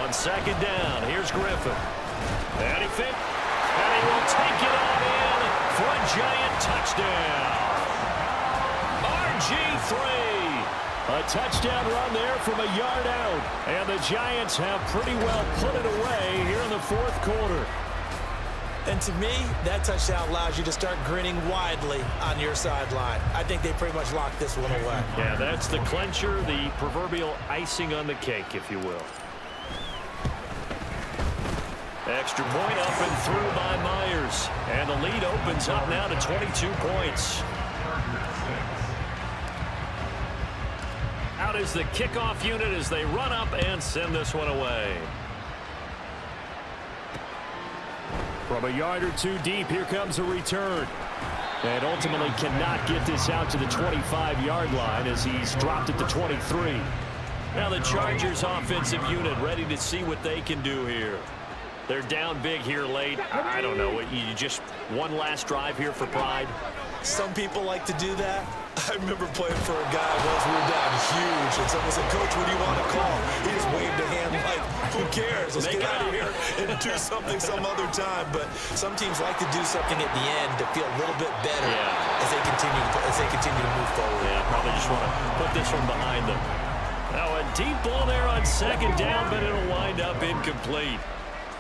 On second down, here's Griffin. And he fit, and he will take it on in for a giant touchdown. RG3. A touchdown run there from a yard out. And the Giants have pretty well put it away here in the fourth quarter. And to me, that touchdown allows you to start grinning widely on your sideline. I think they pretty much locked this one away. Yeah, that's the clincher, the proverbial icing on the cake, if you will. Extra point up and through by Myers. And the lead opens up now to 22 points. Out is the kickoff unit as they run up and send this one away. From a yard or two deep, here comes a return. And ultimately cannot get this out to the 25-yard line as he's dropped at the 23. Now the Chargers offensive unit ready to see what they can do here. They're down big here late. I don't know. You just one last drive here for pride. Some people like to do that. I remember playing for a guy once we were down huge, and someone said, "Coach, what do you want to call?" He just waved a hand like, who cares? Let's get out of here and do something some other time. But some teams like to do something at the end to feel a little bit better as they continue to move forward. Yeah, probably just want to put this one behind them. Now a deep ball there on second down, but it'll wind up incomplete.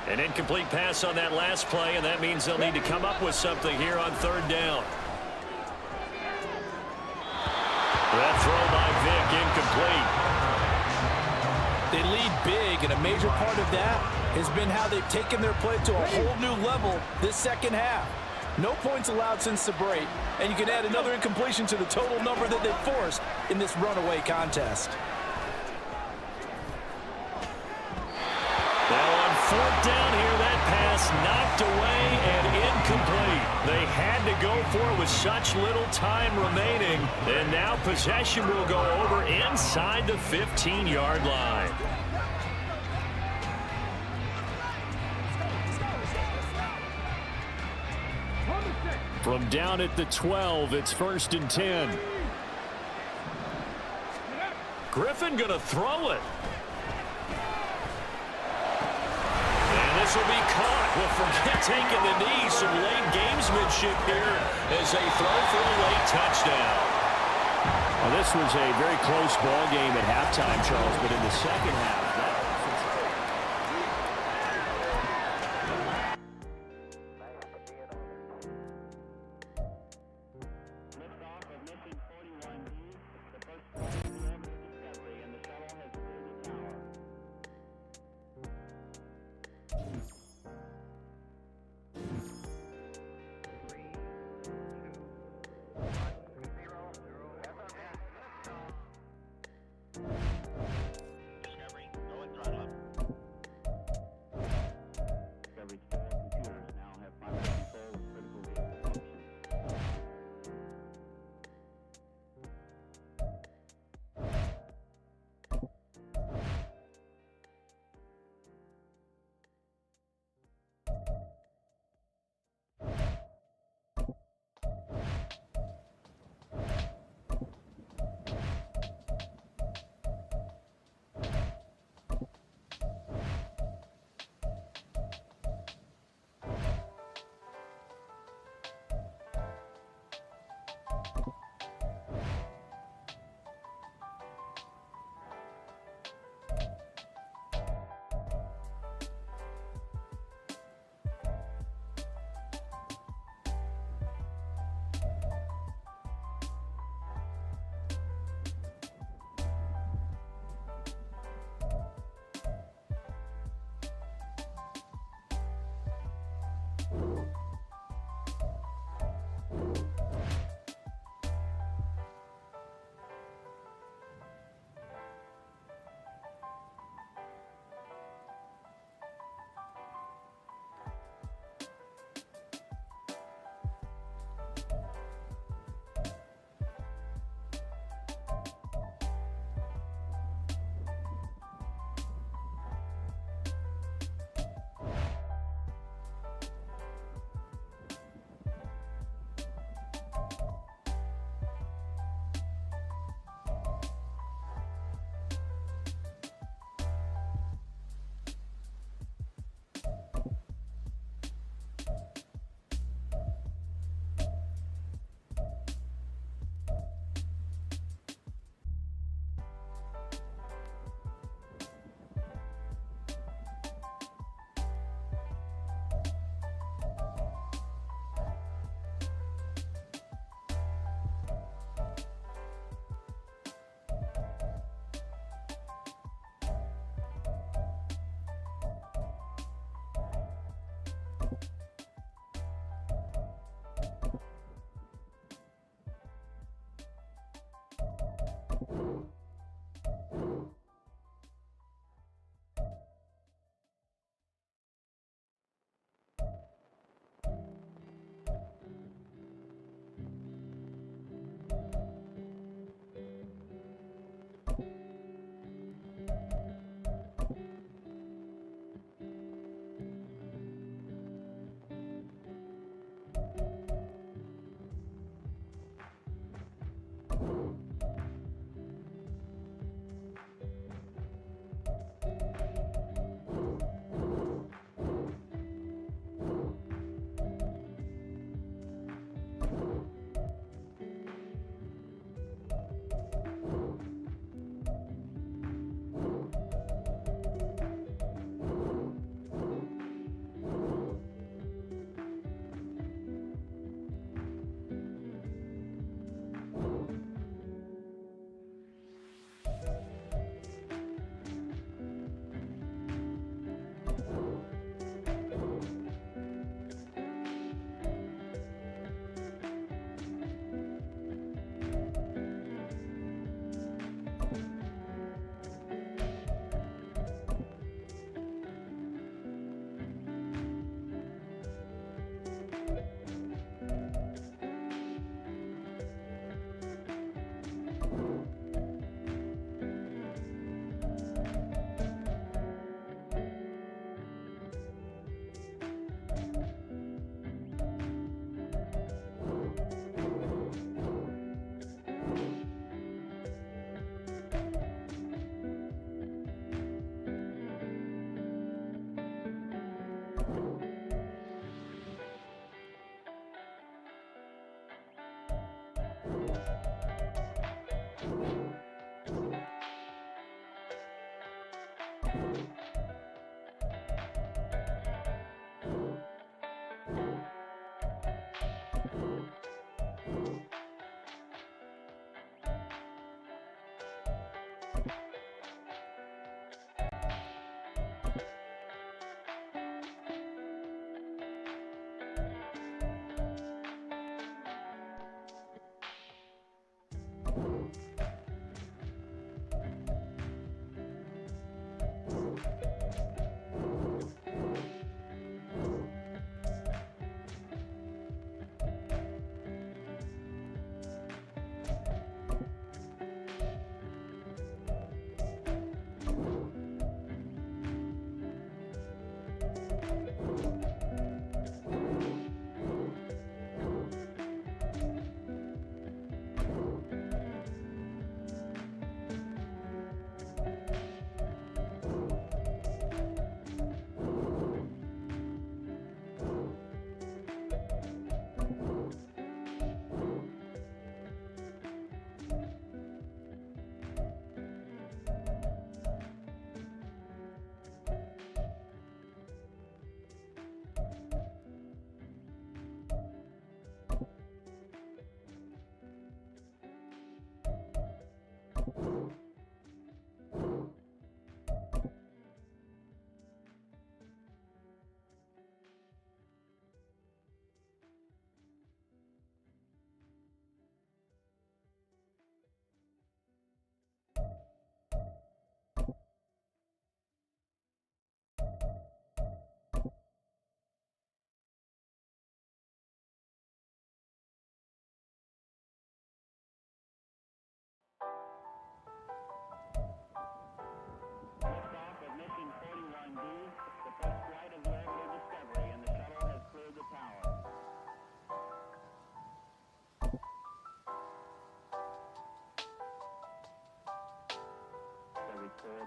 An incomplete pass on that last play, and that means they'll need to come up with something here on third down. That throw by Vick incomplete. They lead big, and a major part of that has been how they've taken their play to a whole new level this second half. No points allowed since the break, and you can add another incompletion to the total number that they've forced in this runaway contest. Now on fourth down here, that pass knocked away and incomplete. They had to go for it with such little time remaining. And now possession will go over inside the 15-yard line. From down at the 12, it's 1st and 10. Griffin going to throw it. This will be caught. Well, forget taking the knee. Some late gamesmanship here as they throw for a late touchdown. Well, this was a very close ball game at halftime, Charles, but in the second half,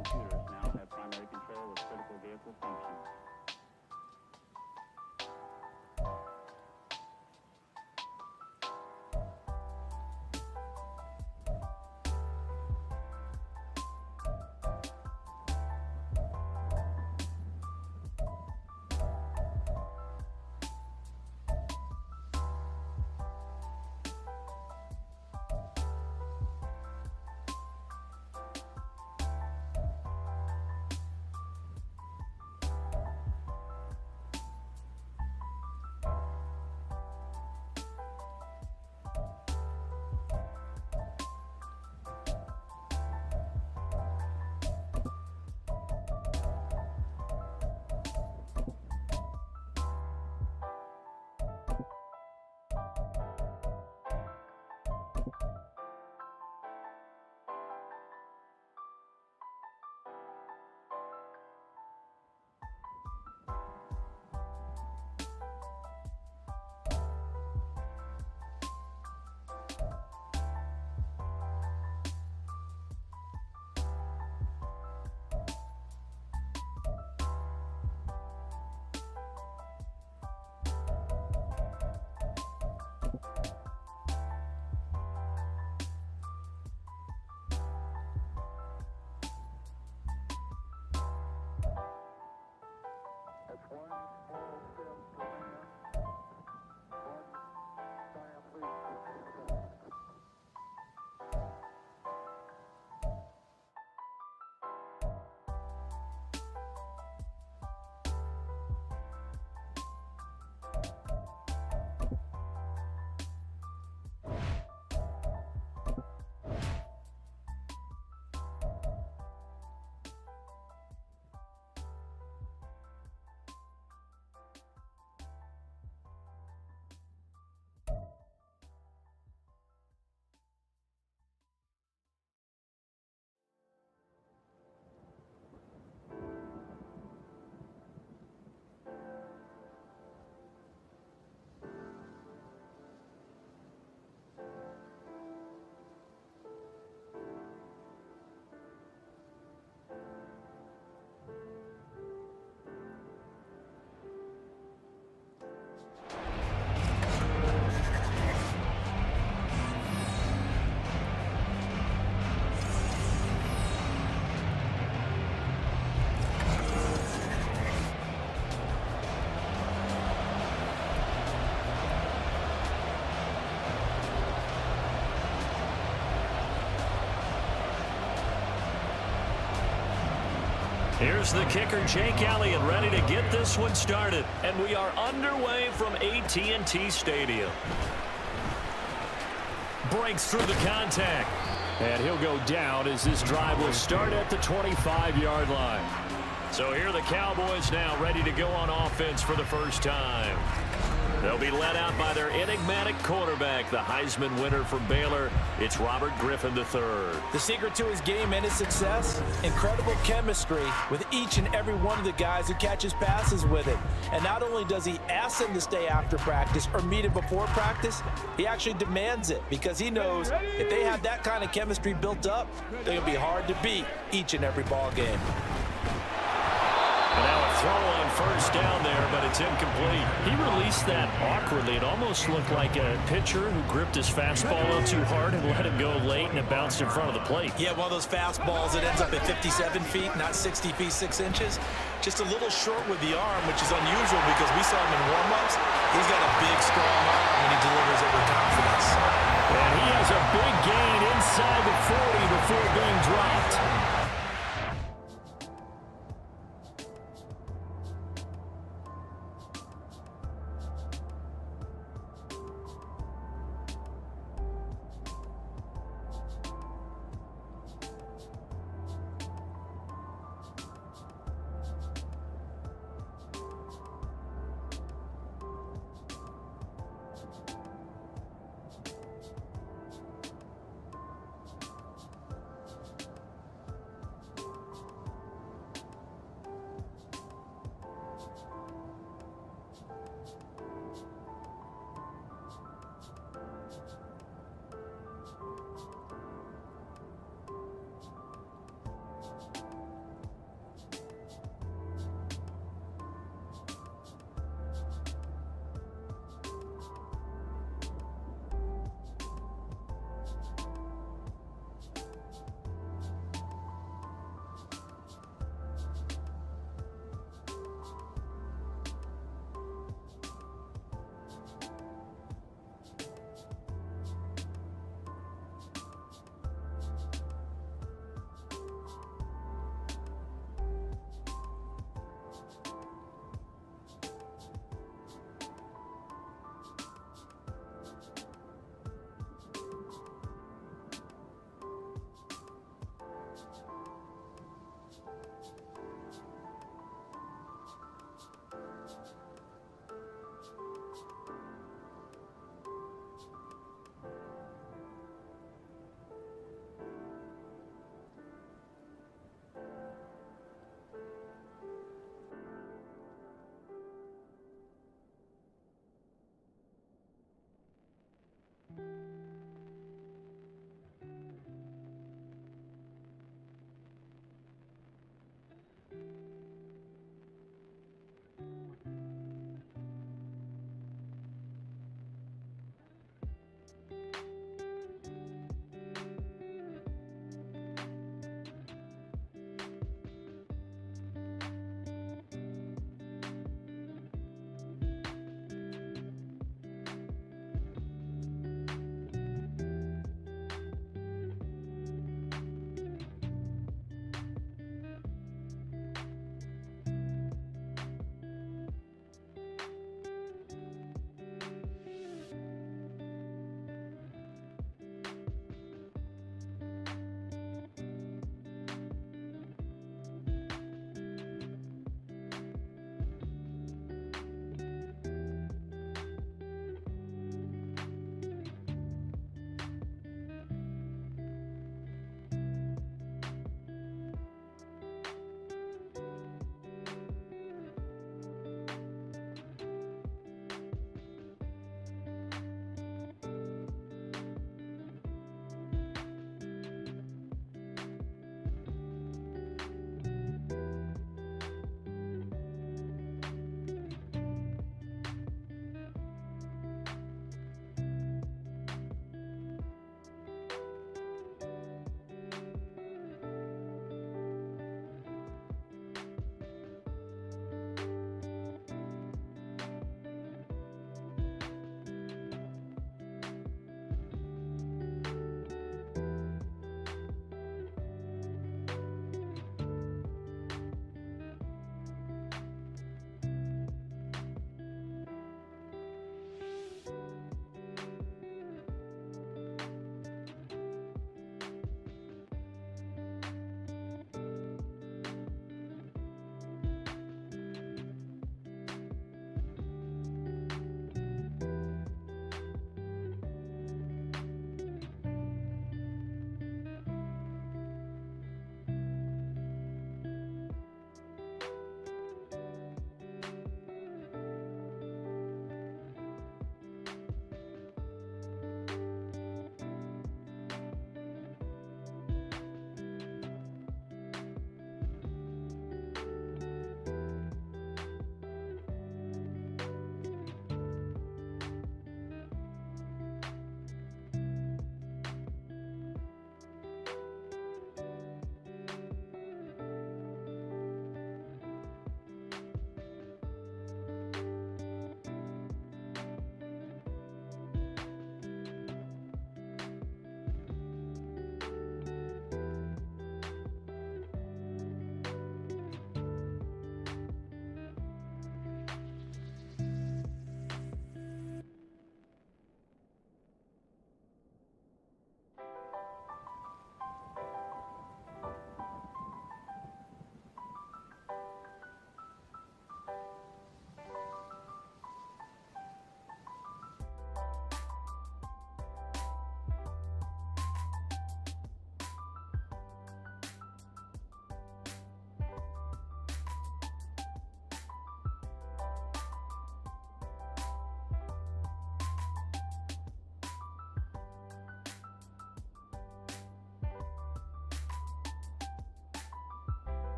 computers now have primary control of critical vehicle functions. Here's the kicker, Jake Elliott, ready to get this one started. And we are underway from AT&T Stadium. Breaks through the contact. And he'll go down as this drive will start at the 25-yard line. So here are the Cowboys now ready to go on offense for the first time. They'll be led out by their enigmatic quarterback, the Heisman winner from Baylor. It's Robert Griffin III. The secret to his game and his success, incredible chemistry with each and every one of the guys who catches passes with him. And not only does he ask them to stay after practice or meet him before practice, he actually demands it because he knows if they have that kind of chemistry built up, they're going to be hard to beat each and every ball game. And now a throw on first down there, but it's incomplete. He released that awkwardly. It almost looked like a pitcher who gripped his fastball a little too hard and let him go late, and it bounced in front of the plate. Yeah, one of those fastballs that ends up at 57 feet, not 60 feet, 6 inches. Just a little short with the arm, which is unusual because we saw him in warm-ups. He's got a big, strong arm when he delivers it with confidence. And he has a big gain inside the 40 before being dropped.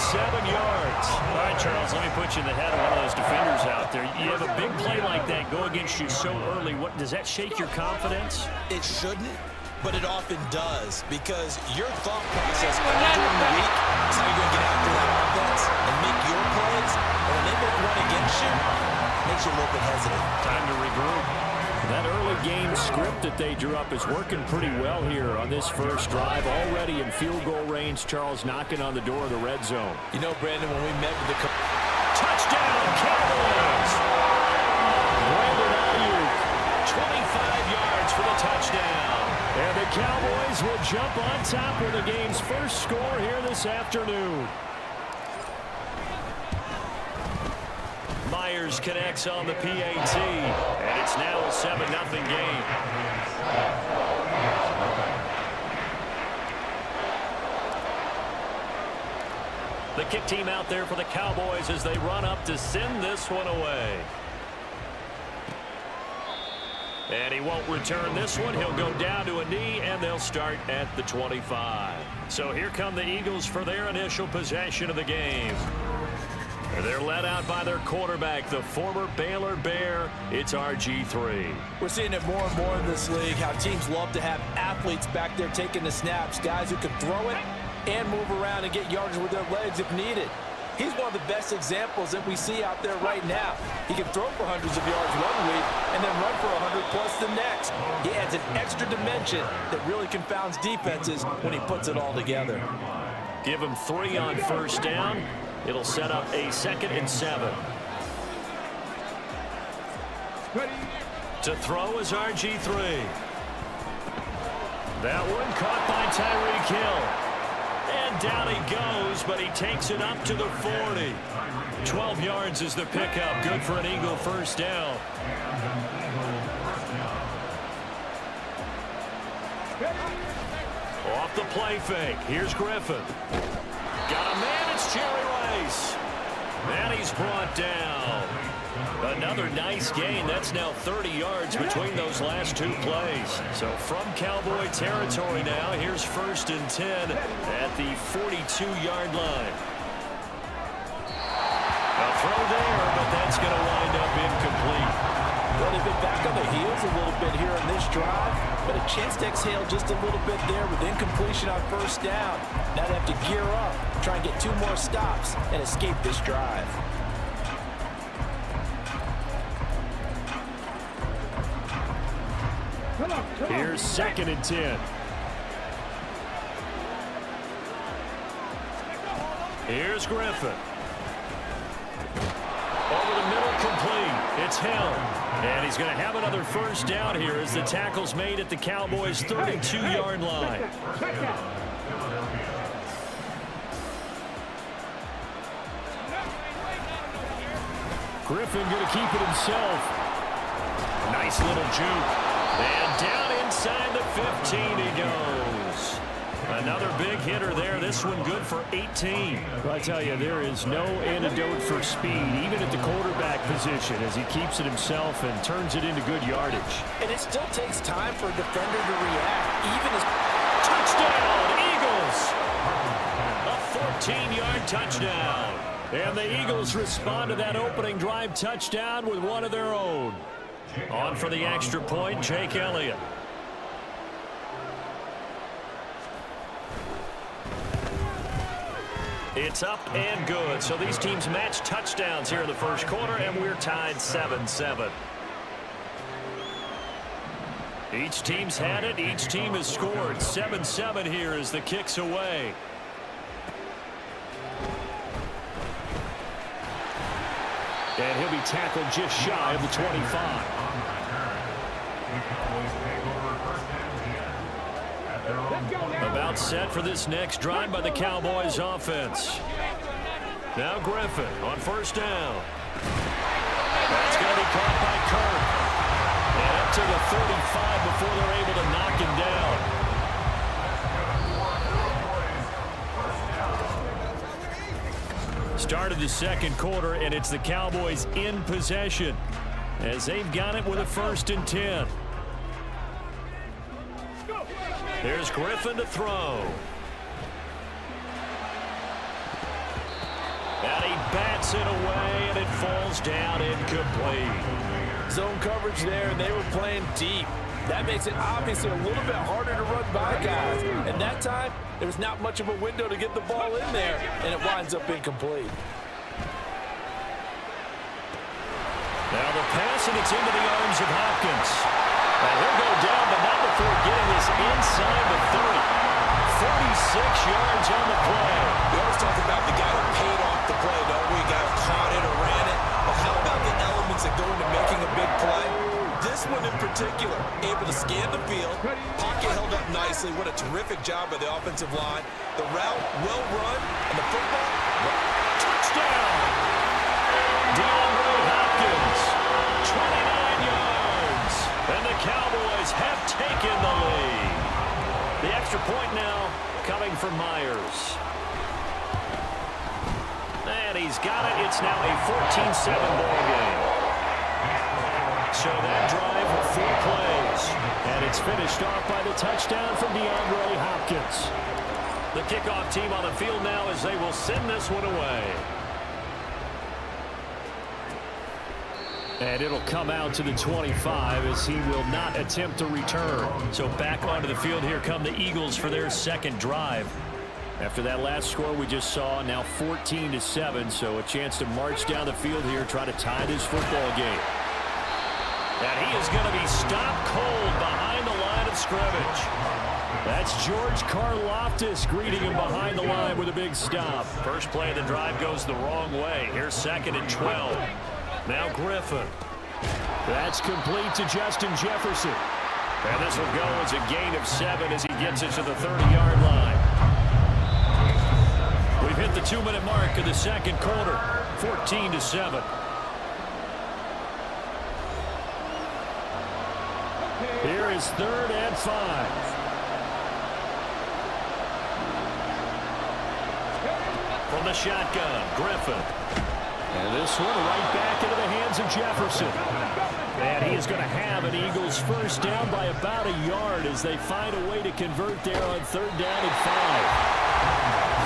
yards. All right, Charles, let me put you in the head of one of those defenders out there. You have a big play like that go against you so early. Does that shake your confidence? It shouldn't, but it often does, because your thought process all during the week is how you're going to get after that offense and make your plays. And when they make one against you, it makes you a little bit hesitant. Time to regroup. That early game script that they drew up is working pretty well here on this first drive. Already in field goal range, Charles knocking on the door of the red zone. You know, Brandon, when we met with the Touchdown, Cowboys! Brandon Ayuk, 25 yards for the touchdown. and the Cowboys will jump on top with the game's first score here this afternoon. Myers connects on the PAT, and it's now a 7-0 game. The kick team out there for the Cowboys as they run up to send this one away. And he won't return this one. He'll go down to a knee, and they'll start at the 25. So here come the Eagles for their initial possession of the game. They're led out by their quarterback, the former Baylor Bear. It's RG3. We're seeing it more and more in this league, how teams love to have athletes back there taking the snaps, guys who can throw it and move around and get yardage with their legs if needed. He's one of the best examples that we see out there right now. He can throw for hundreds of yards one week and then run for 100+ the next. He adds an extra dimension that really confounds defenses when he puts it all together. Give him 3 on first down. It'll set up a 2nd and 7. To throw is RG3. That one caught by Tyreek Hill. And down he goes, but he takes it up to the 40. 12 yards is the pickup. Good for an Eagle first down. Off the play fake. Here's Griffin. Got a man. It's Jerry Rice. And he's brought down. Another nice gain. That's now 30 yards between those last 2 plays. So from Cowboy territory now, here's 1st and 10 at the 42-yard line. A throw there, but that's going to wind up incomplete. Well, they've been back on the heels a little bit here in this drive, but a chance to exhale just a little bit there with incompletion on first down. Now they have to gear up, try and get 2 more stops, and escape this drive. Here's 2nd and 10. Here's Griffin. Over the middle, complete. It's Hill. And he's going to have another first down here as the tackle's made at the Cowboys' 32-yard line. Griffin going to keep it himself. Nice little juke. And down inside the 15 he goes. Another big hitter there. This one good for 18. Well, I tell you, there is no antidote for speed, even at the quarterback position, as he keeps it himself and turns it into good yardage. And it still takes time for a defender to react, even as... Touchdown, Eagles! A 14-yard touchdown. And the Eagles respond to that opening drive touchdown with one of their own. On for the extra point, Jake Elliott. It's up and good. So these teams match touchdowns here in the first quarter, and we're tied 7-7. Each team's had it. Each team has scored. 7-7 here as the kick's away. And he'll be tackled just shy of the 25. About set for this next drive by the Cowboys offense. Now Griffin on first down. That's going to be caught by Kirk. And up to the 35 before they're able to knock him down. Start of the second quarter, and it's the Cowboys in possession as they've got it with a 1st and 10. There's Griffin to throw. And he bats it away, and it falls down incomplete. Zone coverage there, and they were playing deep. That makes it obviously a little bit harder to run by guys. And that time, there was not much of a window to get the ball in there, and it winds up incomplete. Now the pass, and it's into the arms of Hopkins. And he'll go down, but not before getting this inside the 30. 46 yards on the play. We always talk about the guy who paid off the play, don't we? Guy who caught it or ran it. But how about the elements that go into making a big play? This one in particular, able to scan the field, pocket held up nicely. What a terrific job by the offensive line. The route, well run, and the football, touchdown! DeAndre Hopkins, 29 yards, and the Cowboys have taken the lead. The extra point now coming from Myers. And he's got it. It's now a 14-7 ball game. So that drive with 4 plays. And it's finished off by the touchdown from DeAndre Hopkins. The kickoff team on the field now as they will send this one away. And it'll come out to the 25 as he will not attempt to return. So back onto the field here come the Eagles for their second drive. After that last score we just saw, now 14-7. So a chance to march down the field here, try to tie this football game. And he is going to be stopped cold behind the line of scrimmage. That's George Karlaftis greeting him behind the line with a big stop. First play of the drive goes the wrong way. Here's 2nd and 12. Now Griffin. That's complete to Justin Jefferson. And this will go as a gain of 7 as he gets it to the 30-yard line. We've hit the 2-minute mark of the second quarter. 14-7. Here is 3rd and 5. From the shotgun, Griffin. And this one right back into the hands of Jefferson. And he is going to have an Eagles first down by about a yard as they find a way to convert there on 3rd down and 5.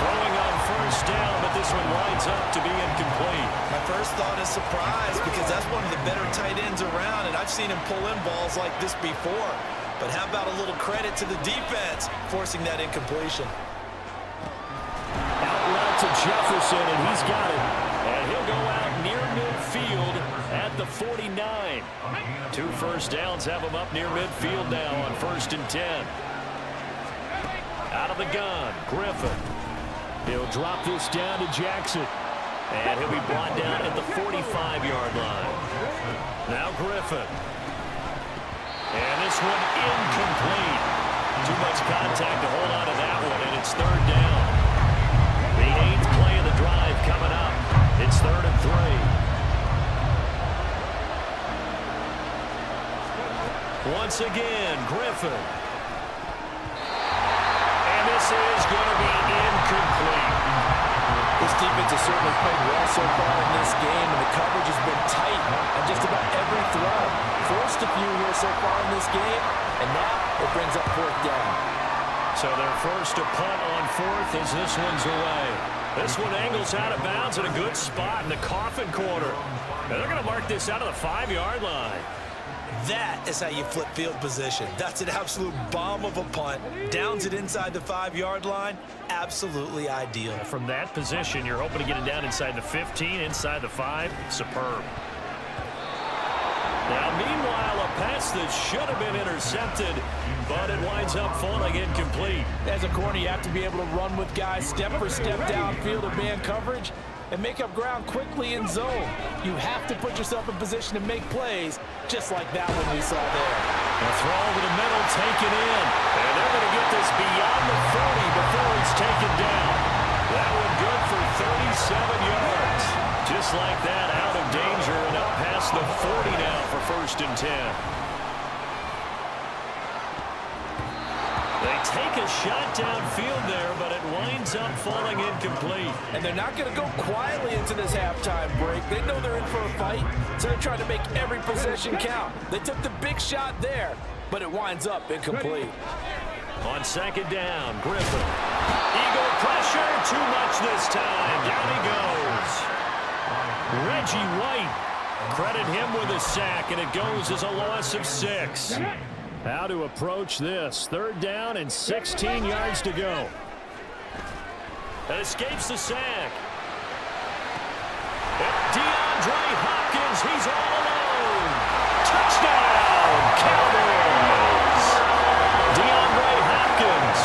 Throwing on first down, but this one winds up to be incomplete. My first thought is surprise because that's one of the better tight ends around, and I've seen him pull in balls like this before. But how about a little credit to the defense forcing that incompletion? Out route to Jefferson, and he's got it. And he'll go out near midfield at the 49. 2 first downs have him up near midfield now on 1st and 10. Out of the gun, Griffin. He'll drop this down to Jackson. And he'll be brought down at the 45-yard line. Now Griffin. And this one incomplete. Too much contact to hold on to that one, and it's 3rd down. The 8th play of the drive coming up. It's 3rd and 3. Once again, Griffin. And this is going to be incomplete. This defense has certainly played well so far in this game, and the coverage has been tight on just about every throw. Forced a few here so far in this game, and now it brings up 4th down. So they're forced to punt on 4th as this one's away. This one angles out of bounds at a good spot in the coffin corner. And they're going to mark this out of the 5-yard line. That is how you flip field position. That's an absolute bomb of a punt. Downs it inside the 5-yard line. Absolutely ideal. From that position, you're hoping to get it down inside the 15, inside the 5. Superb. Now, meanwhile, a pass that should have been intercepted, but it winds up falling incomplete. As a corner, you have to be able to run with guys step for step downfield of man coverage and make up ground quickly in zone. You have to put yourself in position to make plays, just like that one we saw there. A throw over the middle, taken in. And they're going to get this beyond the 40 before it's taken down. That one good for 37 yards. Just like that, out of danger and up past the 40 now for 1st and 10. They take a shot downfield there, but it winds up falling incomplete. And they're not going to go quietly into this halftime break. They know they're in for a fight, so they're trying to make every possession count. They took the big shot there, but it winds up incomplete. On second down, Griffin. Eagle pressure, too much this time. Down he goes. Reggie White. Credit him with a sack, and it goes as a loss of 6. How to approach this. 3rd down and 16 yards to go. And escapes the sack. DeAndre Hopkins, he's all alone. Touchdown, Cowboys. DeAndre Hopkins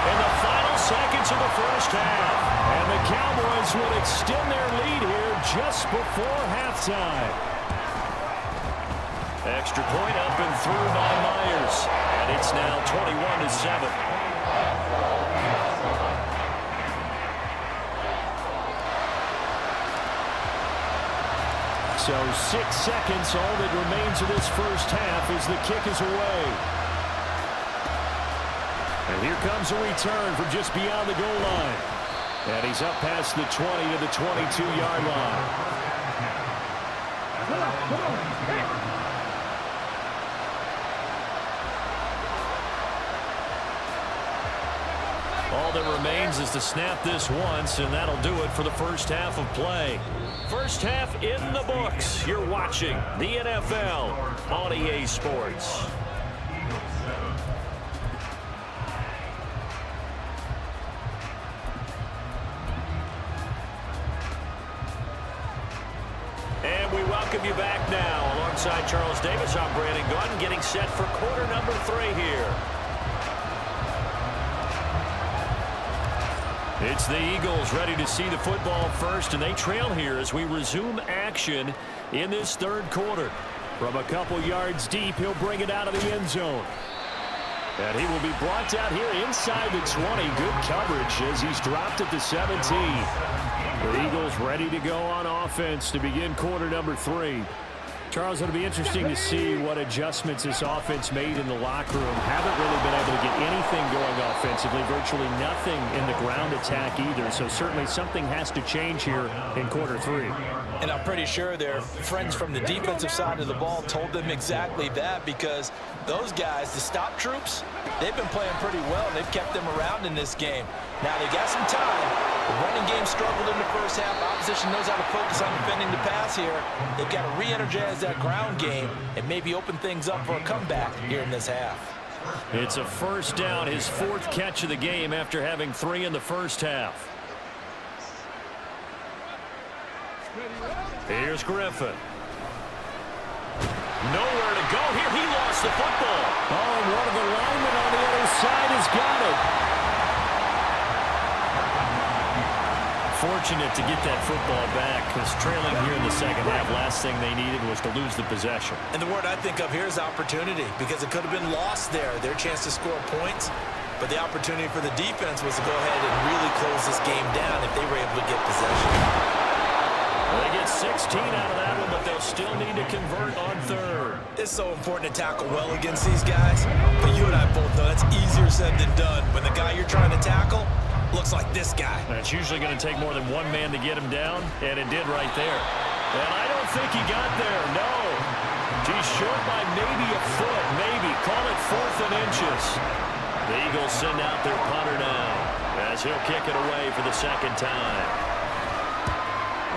in the final seconds of the first half. And the Cowboys will extend their lead here just before halftime. Extra point up and through by Myers. And it's now 21-7. So 6 seconds, all that remains of this first half as the kick is away. And here comes a return from just beyond the goal line. And he's up past the 20 to the 22-yard line. All that remains is to snap this once, and that'll do it for the first half of play. First half in the books. You're watching the NFL on EA Sports. And we welcome you back now. Alongside Charles Davis, I'm Brandon Gunn, getting set for quarter number 3 here. It's the Eagles ready to see the football first, and they trail here as we resume action in this 3rd quarter. From a couple yards deep, he'll bring it out of the end zone. And he will be brought down here inside the 20. Good coverage as he's dropped at the 17. The Eagles ready to go on offense to begin quarter number 3. Charles, it'll be interesting to see what adjustments this offense made in the locker room. Haven't really been able to get anything going offensively, virtually nothing in the ground attack either. So certainly something has to change here in quarter 3. And I'm pretty sure their friends from the defensive side of the ball told them exactly that, because those guys, the stop troops, they've been playing pretty well. They've kept them around in this game. Now they got some time. The running game struggled in the first half. Opposition knows how to focus on defending the pass here. They've got to re-energize that ground game and maybe open things up for a comeback here in this half. It's a first down, his 4th catch of the game after having 3 in the first half. Here's Griffin. Nowhere to go here. He lost the football. Oh, and one of the linemen on the other side has got it. Fortunate to get that football back, because trailing here in the second half, last thing they needed was to lose the possession. And the word I think of here is opportunity, because it could have been lost there, their chance to score points. But the opportunity for the defense was to go ahead and really close this game down if they were able to get possession. Well, they get 16 out of that one, but they'll still need to convert on 3rd. It's so important to tackle well against these guys. But you and I both know that's easier said than done. When the guy you're trying to tackle looks like this guy. And it's usually going to take more than one man to get him down, and it did right there. And I don't think he got there, no. He's short by maybe a foot, maybe. Call it 4th and inches. The Eagles send out their punter now as he'll kick it away for the 2nd time.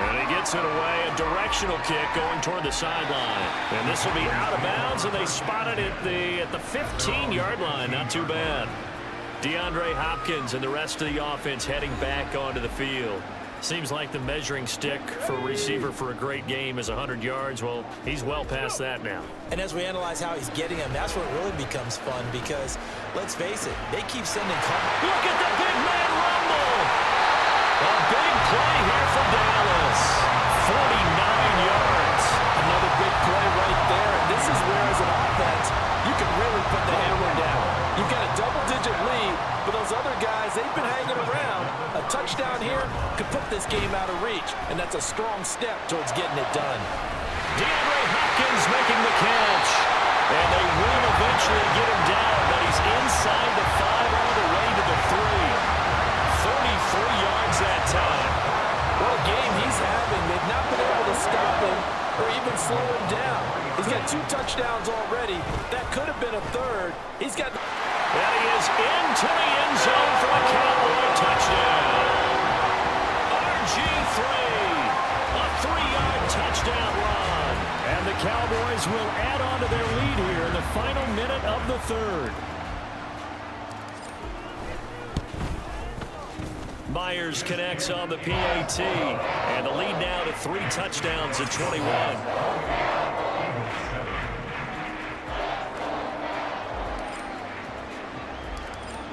And he gets it away, a directional kick going toward the sideline. And this will be out of bounds, and they spot it at the 15-yard line. Not too bad. DeAndre Hopkins and the rest of the offense heading back onto the field. Seems like the measuring stick for a receiver for a great game is 100 yards. Well, he's well past that now. And as we analyze how he's getting them, that's where it really becomes fun, because, let's face it, they keep sending coverage. Look at the big man rumble! A big play here for Dallas. 49 yards. Another big play right there. And this is where, as an offense, you can really put the hammer down. You've got a double-digit lead, but those other guys, they've been hanging around. A touchdown here could put this game out of reach, and that's a strong step towards getting it done. DeAndre Hopkins making the catch. And they will eventually get him down, but he's inside the 5 all the way to the 3. 33 yards that time. What a game he's having. They've not been able to stop him or even slow him down. He's got 2 touchdowns already. That could have been been a third. He's got... And he is into the end zone for a Cowboy touchdown. RG3, a 3-yard touchdown run. And the Cowboys will add on to their lead here in the final minute of the third. Myers connects on the PAT, and the lead now to 3 touchdowns at 21.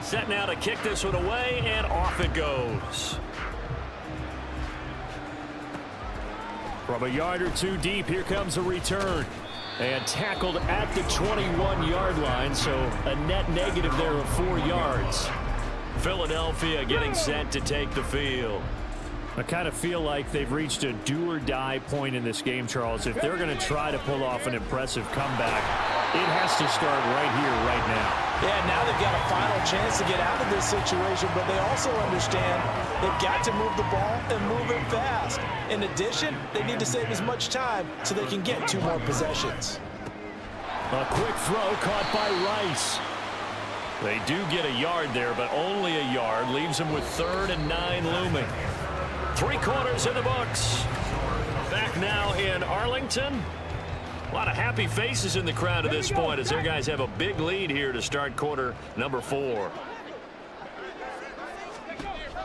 Set now to kick this one away, and off it goes. From a yard or two deep, here comes a return. And tackled at the 21-yard line, so a net negative there of 4 yards. Philadelphia getting set to take the field. I kind of feel like they've reached a do-or-die point in this game, Charles. If they're going to try to pull off an impressive comeback, it has to start right here, right now. Yeah, now they've got a final chance to get out of this situation, but they also understand they've got to move the ball and move it fast. In addition, they need to save as much time so they can get 2 more possessions. A quick throw caught by Rice. They do get a yard there, but only a yard. Leaves them with 3rd and 9 looming. 3 quarters in the books. Back now in Arlington. A lot of happy faces in the crowd at this point as their guys have a big lead here to start quarter number 4.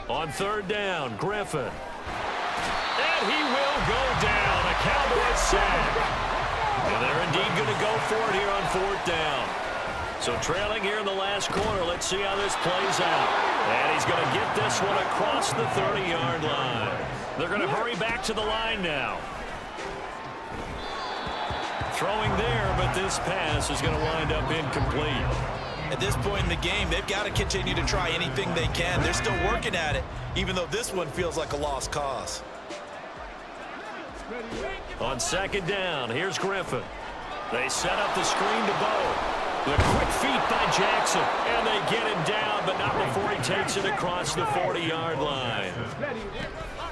On 3rd down, Griffin. And he will go down. A Cowboys sack. And they're indeed going to go for it here on 4th down. So trailing here in the last quarter. Let's see how this plays out. And he's going to get this one across the 30-yard line. They're going to hurry back to the line now. Throwing there, but this pass is going to wind up incomplete. At this point in the game, they've got to continue to try anything they can. They're still working at it, even though this one feels like a lost cause. On 2nd down, here's Griffin. They set up the screen to Bo. The quick feet by Jackson, and they get him down, but not before he takes it across the 40-yard line.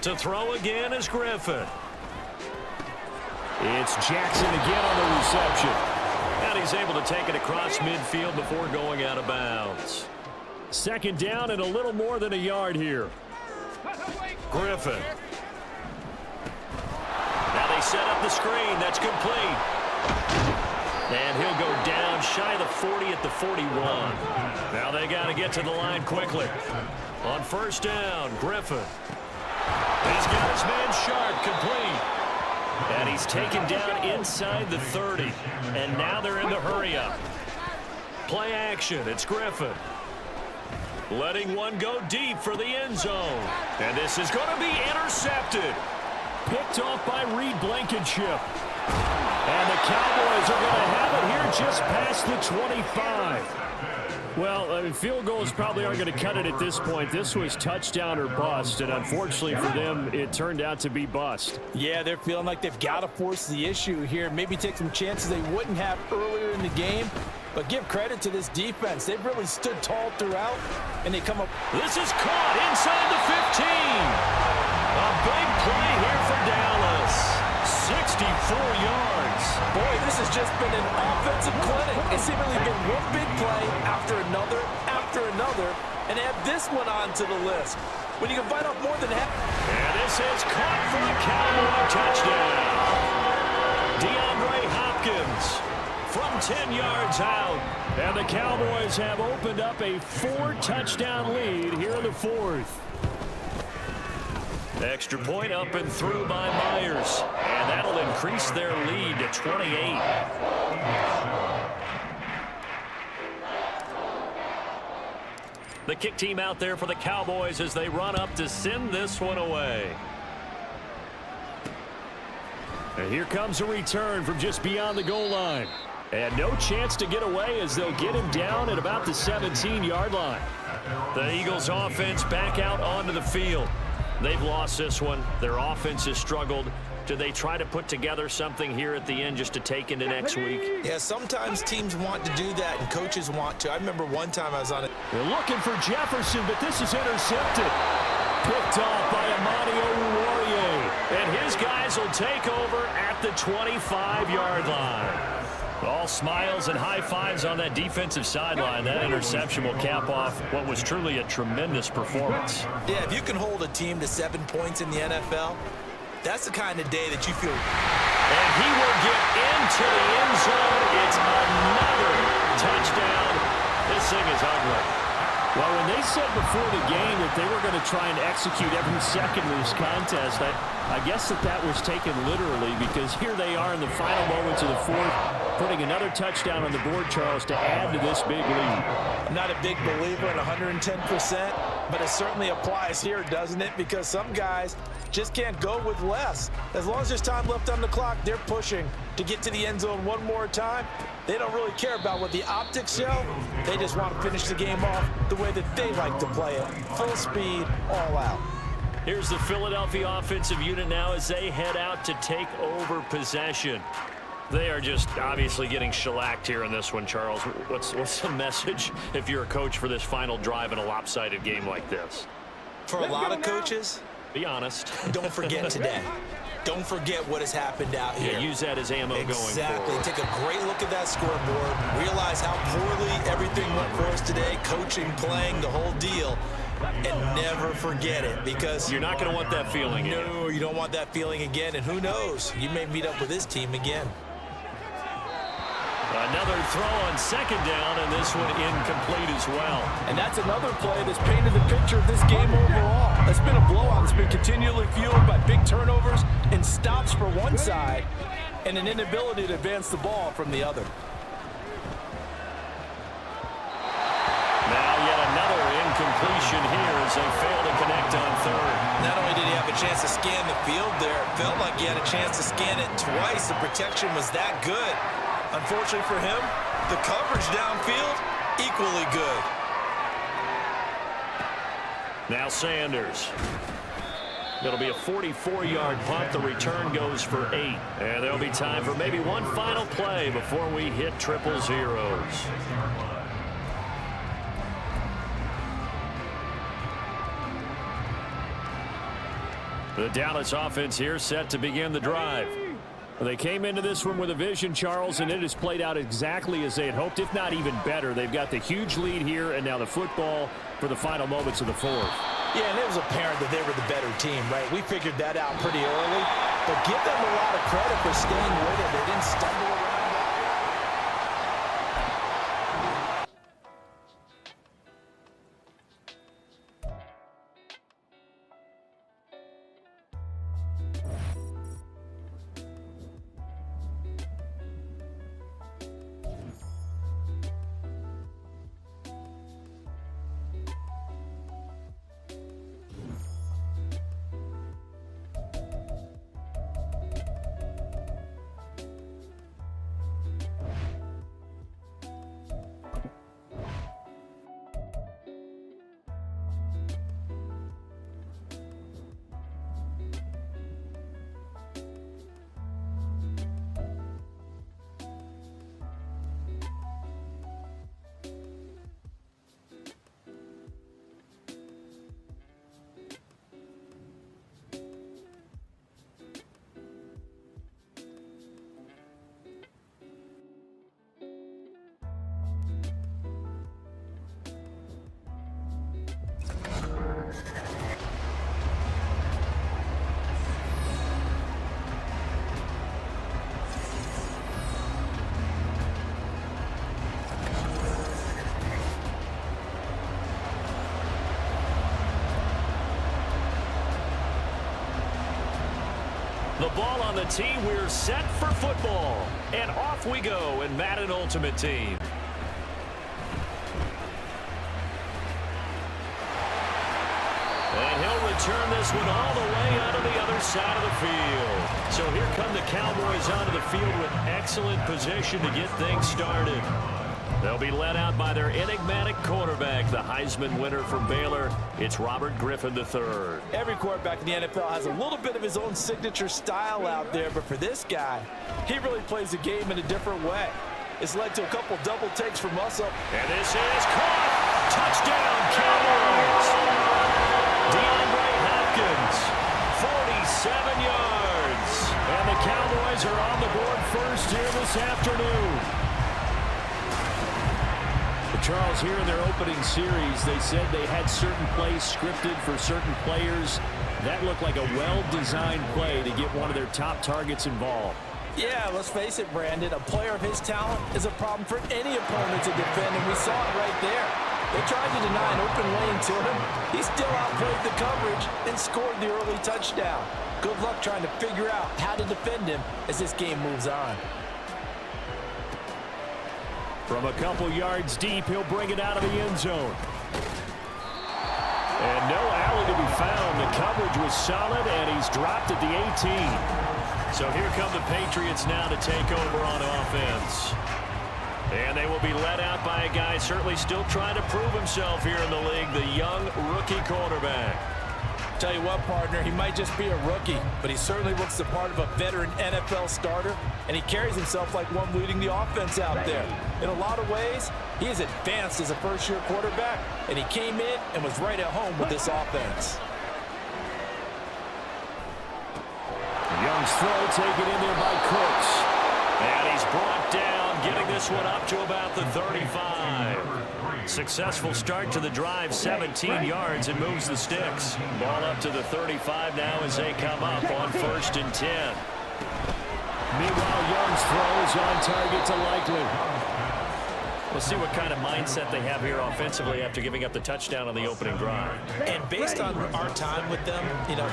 To throw again is Griffin. It's Jackson again on the reception. And he's able to take it across midfield before going out of bounds. 2nd down and a little more than a yard here. Griffin. Now they set up the screen. That's complete. And he'll go down shy of the 40 at the 41. Now they got to get to the line quickly. On 1st down, Griffin. He's got his man Sharp complete. And he's taken down inside the 30. And now they're in the hurry-up. Play action. It's Griffin. Letting one go deep for the end zone. And this is going to be intercepted. Picked off by Reed Blankenship. And the Cowboys are going to have it here just past the 25. Well, field goals probably aren't going to cut it at this point. This was touchdown or bust, and unfortunately for them, it turned out to be bust. Yeah, they're feeling like they've got to force the issue here. Maybe take some chances they wouldn't have earlier in the game. But give credit to this defense. They've really stood tall throughout, and they come up. This is caught inside the 15. A big play here for Dallas. 64 yards. Boy, this has just been an offensive clinic. It's seemingly been one big play after another, and add this one onto the list. When you can bite off more than half. And this is caught for a Cowboy touchdown. DeAndre Hopkins from 10 yards out. And the Cowboys have opened up a 4-touchdown lead here in the 4th. Extra point up and through by Myers. And that'll increase their lead to 28. The kick team out there for the Cowboys as they run up to send this one away. And here comes a return from just beyond the goal line. And no chance to get away as they'll get him down at about the 17-yard line. The Eagles offense back out onto the field. They've lost this one. Their offense has struggled. Do they try to put together something here at the end just to take into next week? Yeah, sometimes teams want to do that and coaches want to. I remember one time I was on it. They're looking for Jefferson, but this is intercepted. Picked off by Amani Oruwariye. And his guys will take over at the 25-yard line. All smiles and high fives on that defensive sideline. That interception will cap off what was truly a tremendous performance. Yeah, if you can hold a team to 7 points in the NFL, that's the kind of day that you feel. And he will get into the end zone. It's another touchdown. This thing is ugly. Well, when they said before the game that they were going to try and execute every second of this contest, I guess that was taken literally, because here they are in the final moments of the fourth, putting another touchdown on the board, Charles, to add to this big lead. I'm not a big believer in 110%, but it certainly applies here, doesn't it? Because some guys just can't go with less. As long as there's time left on the clock, they're pushing to get to the end zone one more time. They don't really care about what the optics show. They just want to finish the game off the way that they like to play it. Full speed, all out. Here's the Philadelphia offensive unit now as they head out to take over possession. They are just obviously getting shellacked here in this one, Charles. What's the message if you're a coach for this final drive in a lopsided game like this? For a lot of coaches, be honest. Don't forget today. Don't forget what has happened out here. Yeah, use that as ammo going forward. Exactly. Take a great look at that scoreboard. Realize how poorly everything went for us today. Coaching, playing, the whole deal. And never forget it, because you're not going to want that feeling again. No, you don't want that feeling again. And who knows? You may meet up with this team again. Another throw on second down, and this one incomplete as well. And that's another play that's painted the picture of this game overall. It's been a blowout that's been continually fueled by big turnovers and stops for one side and an inability to advance the ball from the other. Now yet another incompletion here as they fail to connect on third. Not only did he have a chance to scan the field there, it felt like he had a chance to scan it twice. The protection was that good. Unfortunately for him, the coverage downfield, equally good. Now Sanders. It'll be a 44-yard punt. The return goes for 8. And there'll be time for maybe one final play before we hit triple zeros. The Dallas offense here set to begin the drive. They came into this one with a vision, Charles, and it has played out exactly as they had hoped, if not even better. They've got the huge lead here, and now the football for the final moments of the fourth. Yeah, and it was apparent that they were the better team, right? We figured that out pretty early, but give them a lot of credit for staying with it. They didn't stumble around. The ball on the tee. We're set for football. And off we go in Madden Ultimate Team. And he'll return this one all the way onto the other side of the field. So here come the Cowboys onto the field with excellent position to get things started. They'll be led out by their enigmatic quarterback, the Heisman winner from Baylor. It's Robert Griffin III. Every quarterback in the NFL has a little bit of his own signature style out there, but for this guy, he really plays the game in a different way. It's led to a couple double takes from us up. And this is caught. Touchdown, Cowboys. DeAndre Hopkins, 47 yards. And the Cowboys are on the board first here this afternoon. Charles, here in their opening series, they said they had certain plays scripted for certain players. That looked like a well-designed play to get one of their top targets involved. Yeah, let's face it, Brandon. A player of his talent is a problem for any opponent to defend, and we saw it right there. They tried to deny an open lane to him. He still outplayed the coverage and scored the early touchdown. Good luck trying to figure out how to defend him as this game moves on. From a couple yards deep, he'll bring it out of the end zone. And no alley to be found. The coverage was solid, and he's dropped at the 18. So here come the Patriots now to take over on offense. And they will be led out by a guy certainly still trying to prove himself here in the league, the young rookie quarterback. Tell you what, partner, he might just be a rookie, but he certainly looks the part of a veteran NFL starter, and he carries himself like one leading the offense out there. In a lot of ways, he is advanced as a first-year quarterback, and he came in and was right at home with this offense. Young's throw taken in there by Cooks. And he's brought down, getting this one up to about the 35. Successful start to the drive, 17 yards, and moves the sticks. Ball up to the 35 now as they come up on 1st and 10. Meanwhile, Young's throw is on target to Likely. We'll see what kind of mindset they have here offensively after giving up the touchdown on the opening drive. And based on our time with them,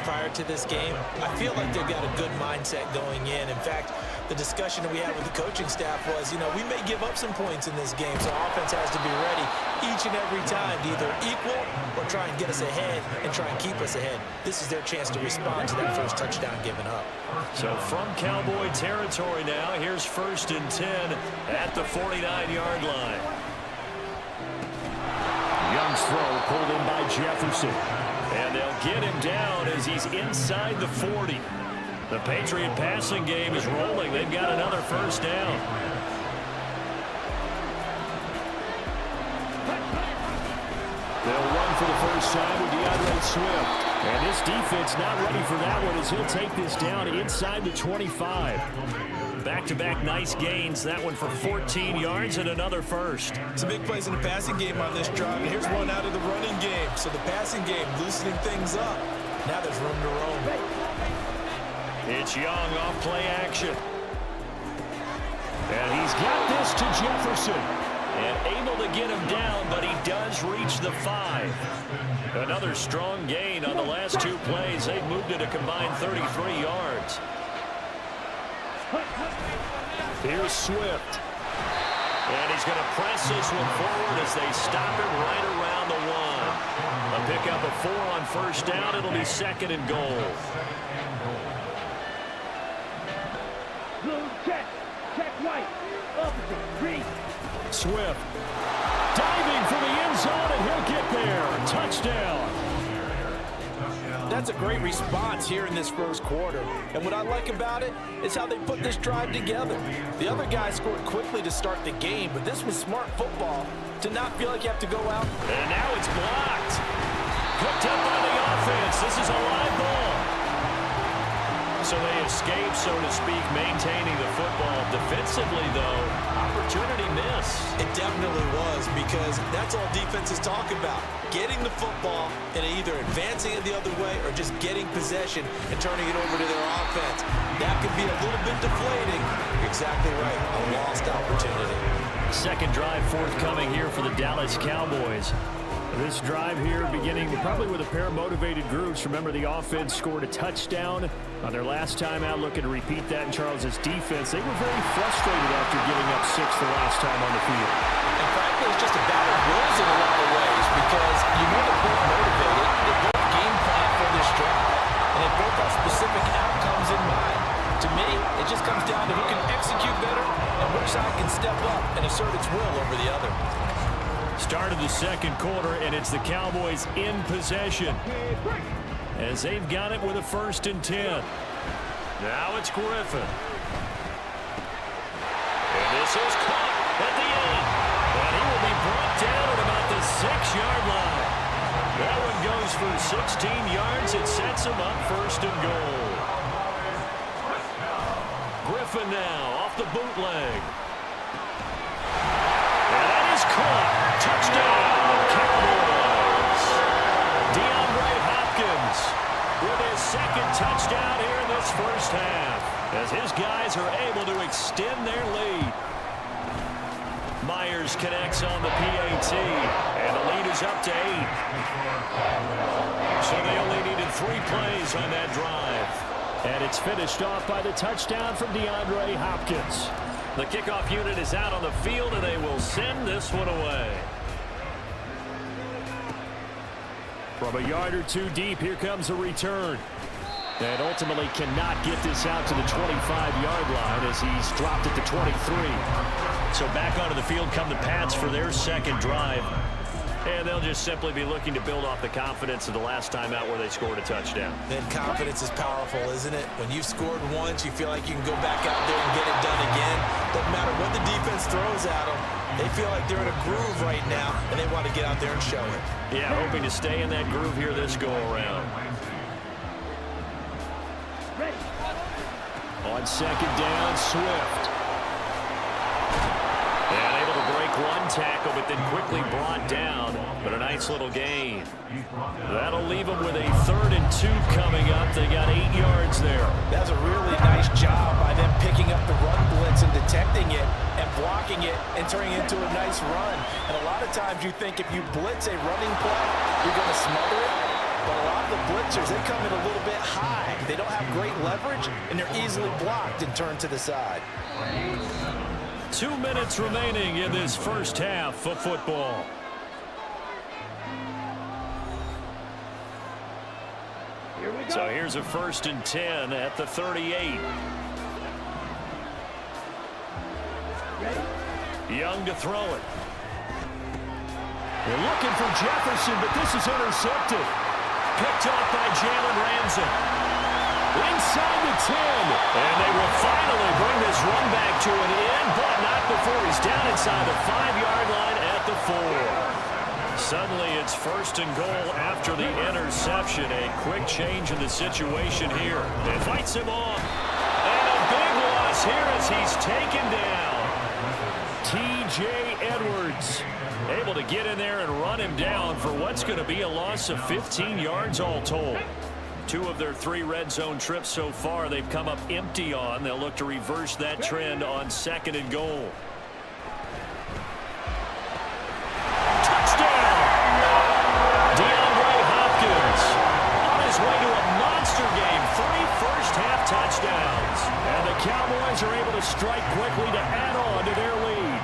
prior to this game, I feel like they've got a good mindset going in. In fact, the discussion that we had with the coaching staff was, we may give up some points in this game, so offense has to be ready each and every time to either equal or try and get us ahead and try and keep us ahead. This is their chance to respond to that first touchdown given up. So from Cowboy territory now, here's 1st and 10 at the 49-yard line. Young's throw pulled in by Jefferson. And they'll get him down as he's inside the 40. The Patriot passing game is rolling. They've got another first down. They'll run for the first time with DeAndre Swift. And this defense not ready for that one as he'll take this down inside the 25. Back-to-back nice gains. That one for 14 yards and another first. Some big plays in the passing game on this drive. And here's one out of the running game. So the passing game loosening things up. Now there's room to roam. It's Young off play action. And he's got this to Jefferson. And able to get him down, but he does reach the 5. Another strong gain on the last 2 plays. They've moved it a combined 33 yards. Here's Swift. And he's going to press this one forward as they stop it right around the 1. A pickup of 4 on first down. It'll be 2nd and goal. Check white. Opposite. Green. Swift diving for the end zone, and he'll get there. Touchdown. That's a great response here in this first quarter. And what I like about it is how they put this drive together. The other guys scored quickly to start the game, but this was smart football to not feel like you have to go out. And now it's blocked. Picked up by the offense. This is a live ball. So they escape, so to speak, maintaining the football. Defensively, though, opportunity miss. It definitely was, because that's all defenses talk about. Getting the football and either advancing it the other way or just getting possession and turning it over to their offense. That could be a little bit deflating. You're exactly right. A lost opportunity. Second drive forthcoming here for the Dallas Cowboys. This drive here beginning probably with a pair of motivated groups. Remember, the offense scored a touchdown on their last time out, looking to repeat that in Charles' defense. They were very frustrated after giving up 6 the last time on the field. And frankly, it's just a battle of wills in a lot of ways, because they're both motivated. They both game plan for this drive, and they both have specific outcomes in mind. To me, it just comes down to who can execute better and which side can step up and assert its will over the other. Start of the second quarter, and it's the Cowboys in possession as they've got it with a 1st and 10. Now it's Griffin. And this is caught at the end. And he will be brought down at about the 6-yard line. That one goes for 16 yards. It sets him up 1st and goal. Griffin now off the bootleg. And that is caught. guys are able to extend their lead. Myers connects on the PAT, and the lead is up to 8. So they only needed 3 plays on that drive. And it's finished off by the touchdown from DeAndre Hopkins. The kickoff unit is out on the field, and they will send this one away. From a yard or 2 deep, here comes a return. And ultimately cannot get this out to the 25-yard line as he's dropped it to 23. So back onto the field come the Pats for their second drive. And they'll just simply be looking to build off the confidence of the last time out where they scored a touchdown. Then confidence is powerful, isn't it? When you've scored once, you feel like you can go back out there and get it done again. Doesn't matter what the defense throws at them. They feel like they're in a groove right now, and they want to get out there and show it. Yeah, hoping to stay in that groove here this go-around. On second down, Swift. And able to break one tackle, but then quickly brought down. But a nice little gain. That'll leave them with a 3rd and 2 coming up. They got 8 yards there. That's a really nice job by them picking up the run blitz and detecting it and blocking it and turning it into a nice run. And a lot of times you think if you blitz a running play, you're going to smother it. But a lot of the blitzers, they come in a little bit high. They don't have great leverage, and they're easily blocked and turned to the side. 2 minutes remaining in this first half of football. Here we go. So here's a 1st and 10 at the 38. Young to throw it. They're looking for Jefferson, but this is intercepted. Picked off by Jalen Ramsey. Inside the 10. And they will finally bring this run back to an end, but not before he's down inside the 5-yard line at the 4. Suddenly it's 1st and goal after the interception. A quick change in the situation here. It fights him off. And a big loss here as he's taken down. T.J. Edwards able to get in there and run him down for what's going to be a loss of 15 yards all told. 2 of their 3 red zone trips so far they've come up empty on. They'll look to reverse that trend on 2nd and goal. Touchdown! DeAndre Hopkins on his way to a monster game. 3 first-half touchdowns. And the Cowboys are able to strike quickly to add on to their lead.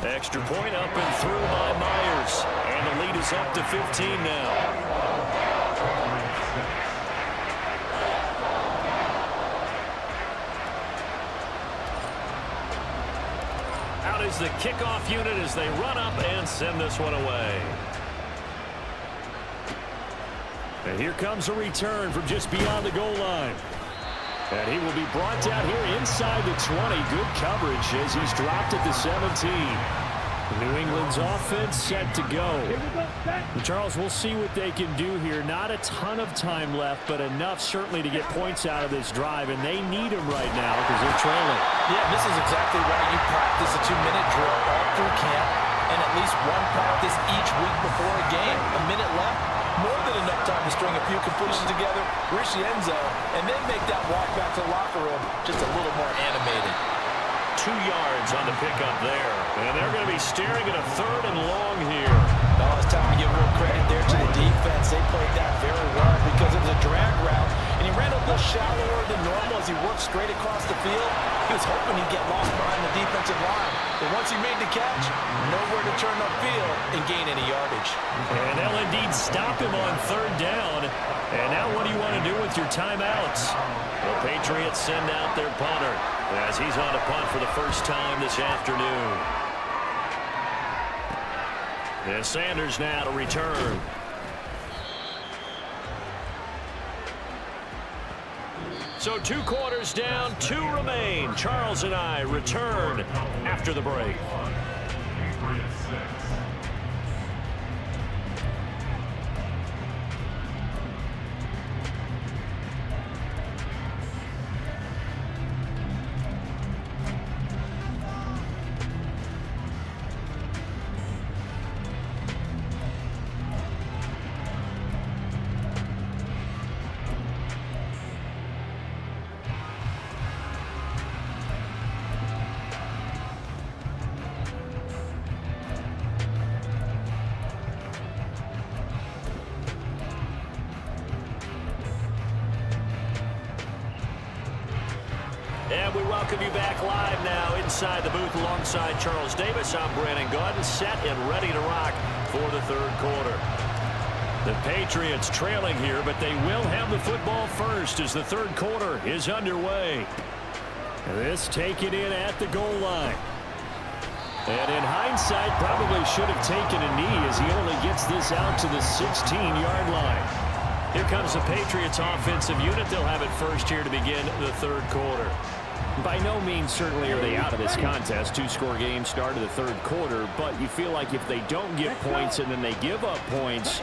Extra point up and through by Myers. And the lead is up to 15 now. Out is the kickoff unit as they run up and send this one away. And here comes a return from just beyond the goal line. And he will be brought down here inside the 20. Good coverage as he's dropped at the 17. New England's offense set to go. And Charles, we'll see what they can do here. Not a ton of time left, but enough certainly to get points out of this drive. And they need them right now because they're trailing. Yeah, this is exactly why you practice a 2-minute drill all through camp and at least one practice each week before a game. A minute left, more than enough time to string a few completions together, reach the end zone, and then make that walk back to the locker room just a little more animated. 2 yards on the pickup there. And they're going to be staring at a 3rd and long here. Well, it's time to give real credit there to the defense. They played that very well because it was a drag route, and he ran a little shallower than normal as he worked straight across the field. He was hoping he'd get lost behind the defensive line. But once he made the catch, nowhere to turn upfield and gain any yardage. And they'll indeed stop him on 3rd down. And now what do you want to do with your timeouts? The Patriots send out their punter as he's on a punt for the first time this afternoon. And Sanders now to return. So 2 quarters down, 2 remain. Charles and I return after the break. welcome you back live now inside the booth alongside Charles Davis. I'm Brandon Gordon, set and ready to rock for the third quarter. The Patriots trailing here, but they will have the football first as the third quarter is underway. This taken in at the goal line. And in hindsight, probably should have taken a knee as he only gets this out to the 16-yard line. Here comes the Patriots offensive unit. They'll have it first here to begin the third quarter. By no means certainly are they out of this contest. Two-score game start of the third quarter, but you feel like if they don't get points and then they give up points,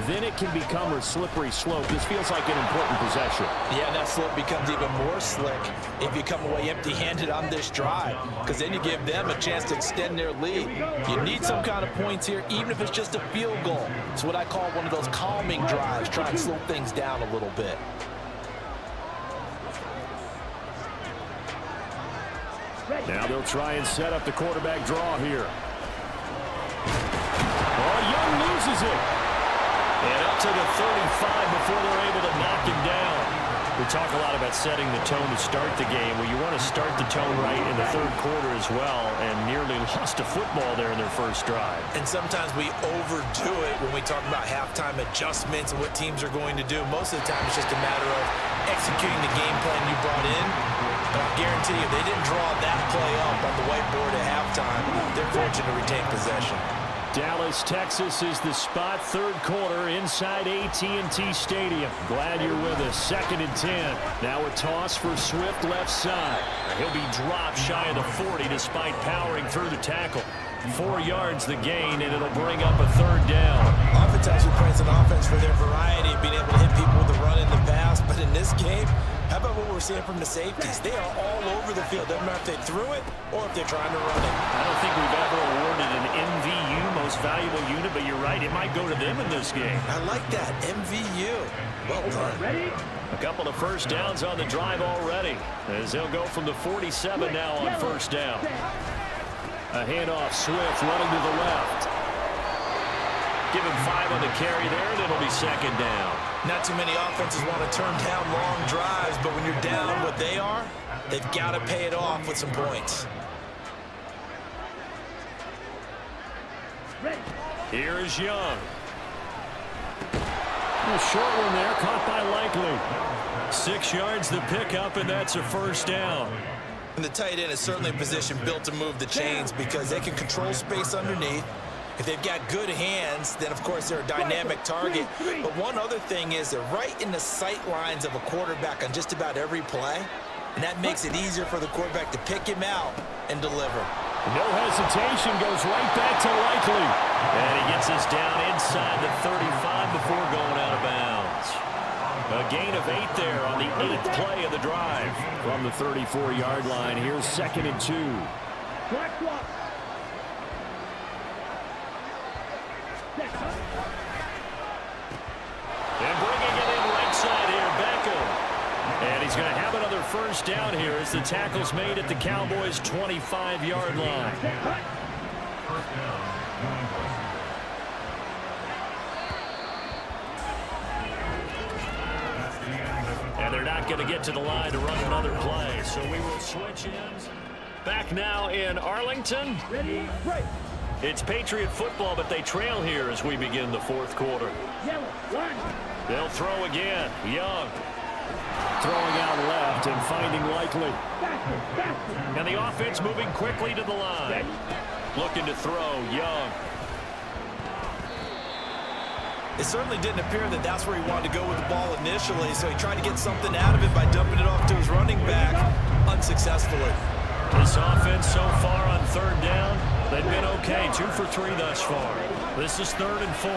then it can become a slippery slope. This feels like an important possession. Yeah, and that slope becomes even more slick if you come away empty-handed on this drive, because then you give them a chance to extend their lead. You need some kind of points here, even if it's just a field goal. It's what I call one of those calming drives, try and slow things down a little bit. Now they'll try and set up the quarterback draw here. Oh, Young loses it. And up to the 35 before they're able to knock him down. We talk a lot about setting the tone to start the game. Well, you want to start the tone right in the third quarter as well, and nearly lost a football there in their first drive. And sometimes we overdo it when we talk about halftime adjustments and what teams are going to do. Most of the time it's just a matter of executing the game plan you brought in. But I guarantee you, they didn't draw that play up on the whiteboard at halftime. They're fortunate to retain possession. Dallas, Texas is the spot, third quarter inside AT&T Stadium. Glad you're with us. 2nd and 10. Now a toss for Swift left side. He'll be dropped shy of the 40 despite powering through the tackle. 4 yards the gain, and it'll bring up a third down. Oftentimes we praise an offense for their variety of being able to hit people with the run in the pass, but in this game, how about what we're seeing from the safeties? They are all over the field. Doesn't matter if they threw it or if they're trying to run it. I don't think we've ever awarded an MVU, most valuable unit, but you're right, it might go to them in this game. I like that, MVU. Well done. A couple of first downs on the drive already, as they'll go from the 47 now on first down. A handoff, Swift running to the left. Give him 5 on the carry there, and it'll be 2nd down. Not too many offenses want to turn down long drives, but when you're down what they are, they've got to pay it off with some points. Here is Young. A short one there, caught by Likely. 6 yards the pickup, and that's a first down. And the tight end is certainly a position built to move the chains because they can control space underneath. If they've got good hands, then of course they're a dynamic target. But one other thing is they're right in the sight lines of a quarterback on just about every play. And that makes it easier for the quarterback to pick him out and deliver. No hesitation, goes right back to Likely. And he gets us down inside the 35 before going out of bounds. A gain of 8 there on the 8th play of the drive. From the 34-yard line, here's 2nd and 2. And bringing it in right side here, Beckham. And he's going to have another first down here as the tackle's made at the Cowboys' 25-yard line. And they're not going to get to the line to run another play, so we will switch ends. Back now in Arlington. Ready, right. It's Patriot football, but they trail here as we begin the fourth quarter. Yellow, line. They'll throw again. Young. Throwing out left and finding Likely. Faster, faster. And the offense moving quickly to the line. Looking to throw. Young. It certainly didn't appear that that's where he wanted to go with the ball initially, so he tried to get something out of it by dumping it off to his running back unsuccessfully. This offense so far on third down, they've been okay. 2 for 3 thus far. This is 3rd and 4.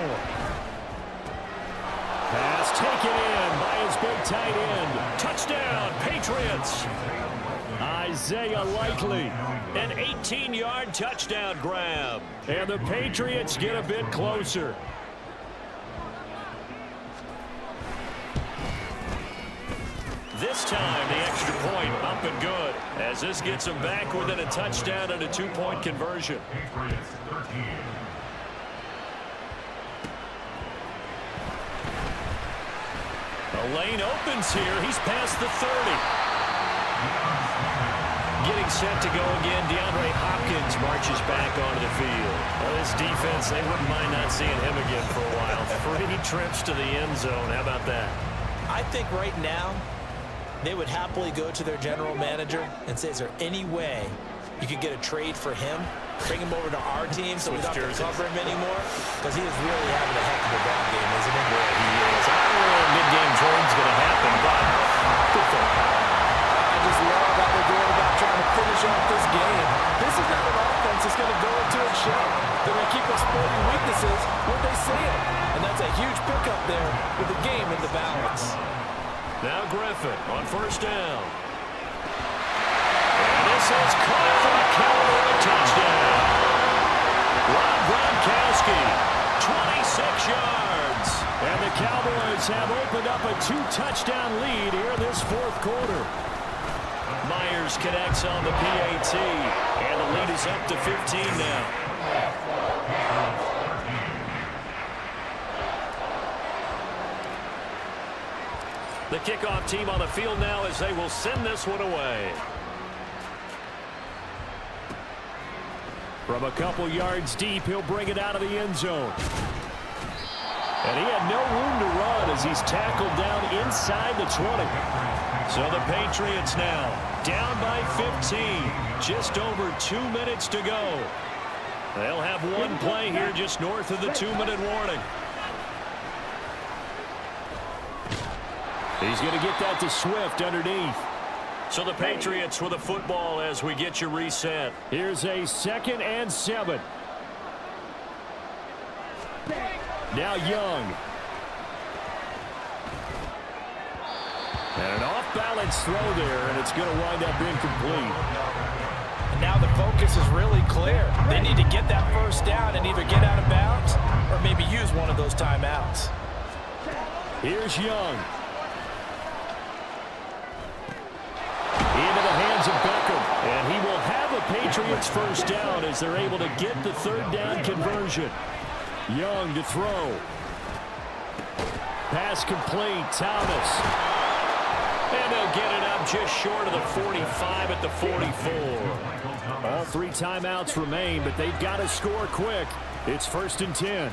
Pass taken in by his big tight end. Touchdown, Patriots. Isaiah Likely. An 18-yard touchdown grab. And the Patriots get a bit closer. This time, the extra point up and good, as this gets them back within a touchdown and a 2-point conversion. A lane opens here. He's past the 30. Getting set to go again, DeAndre Hopkins marches back onto the field. Well, this defense, they wouldn't mind not seeing him again for a while. 3 trips to the end zone. How about that? I think right now they would happily go to their general manager and say, is there any way you could get a trade for him? Bring him over to our team so we don't have to cover him anymore? Because he is really having a heck of a ball game, isn't he? Yeah, he is. I don't know if mid-game trade's going to happen, but good for him. I just love how they're going about trying to finish off this game. This is not an offense that's going to go into its shell. They're going to keep exploiting weaknesses when they see it. And that's a huge pickup there with the game in the balance. Now Griffin on first down. And this is caught for a Cowboy touchdown. Rob Gronkowski, 26 yards. And the Cowboys have opened up a 2-touchdown lead here in this fourth quarter. Myers connects on the PAT, and the lead is up to 15 now. The kickoff team on the field now as they will send this one away. From a couple yards deep, he'll bring it out of the end zone. And he had no room to run as he's tackled down inside the 20. So the Patriots now down by 15. Just over 2 minutes to go. They'll have one play here just north of the 2-minute warning. He's going to get that to Swift underneath. So the Patriots with a football as we get you reset. Here's a 2nd and 7. Now Young. And an off-balance throw there, and it's going to wind up incomplete. And now the focus is really clear. They need to get that first down and either get out of bounds or maybe use one of those timeouts. Here's Young. Into the hands of Beckham. And he will have a Patriots first down as they're able to get the 3rd down conversion. Young to throw. Pass complete. Thomas. And they'll get it up just short of the 45 at the 44. All 3 timeouts remain, but they've got to score quick. It's 1st and 10.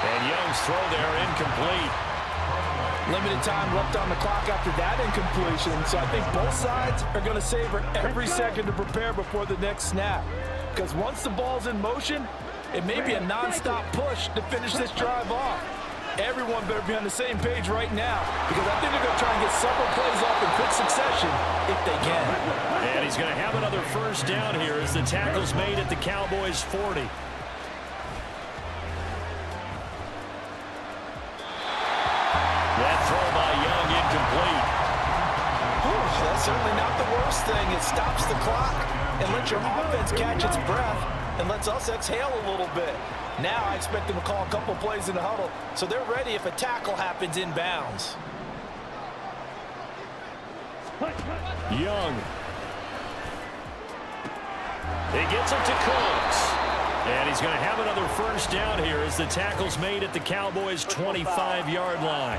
And Young's throw there incomplete. Limited time left on the clock after that incompletion, so I think both sides are going to savor every second to prepare before the next snap. Because once the ball's in motion, it may be a non-stop push to finish this drive off. Everyone better be on the same page right now, because I think they're going to try and get several plays off in quick succession if they can. And he's going to have another first down here as the tackle's made at the Cowboys' 40. That throw by Young incomplete. That's certainly not the worst thing. It stops the clock and lets your offense catch its breath and lets us exhale a little bit. Now I expect them to call a couple plays in the huddle so they're ready if a tackle happens inbounds. Young. He gets it to Cooks. And he's going to have another first down here as the tackle's made at the Cowboys' 25-yard line.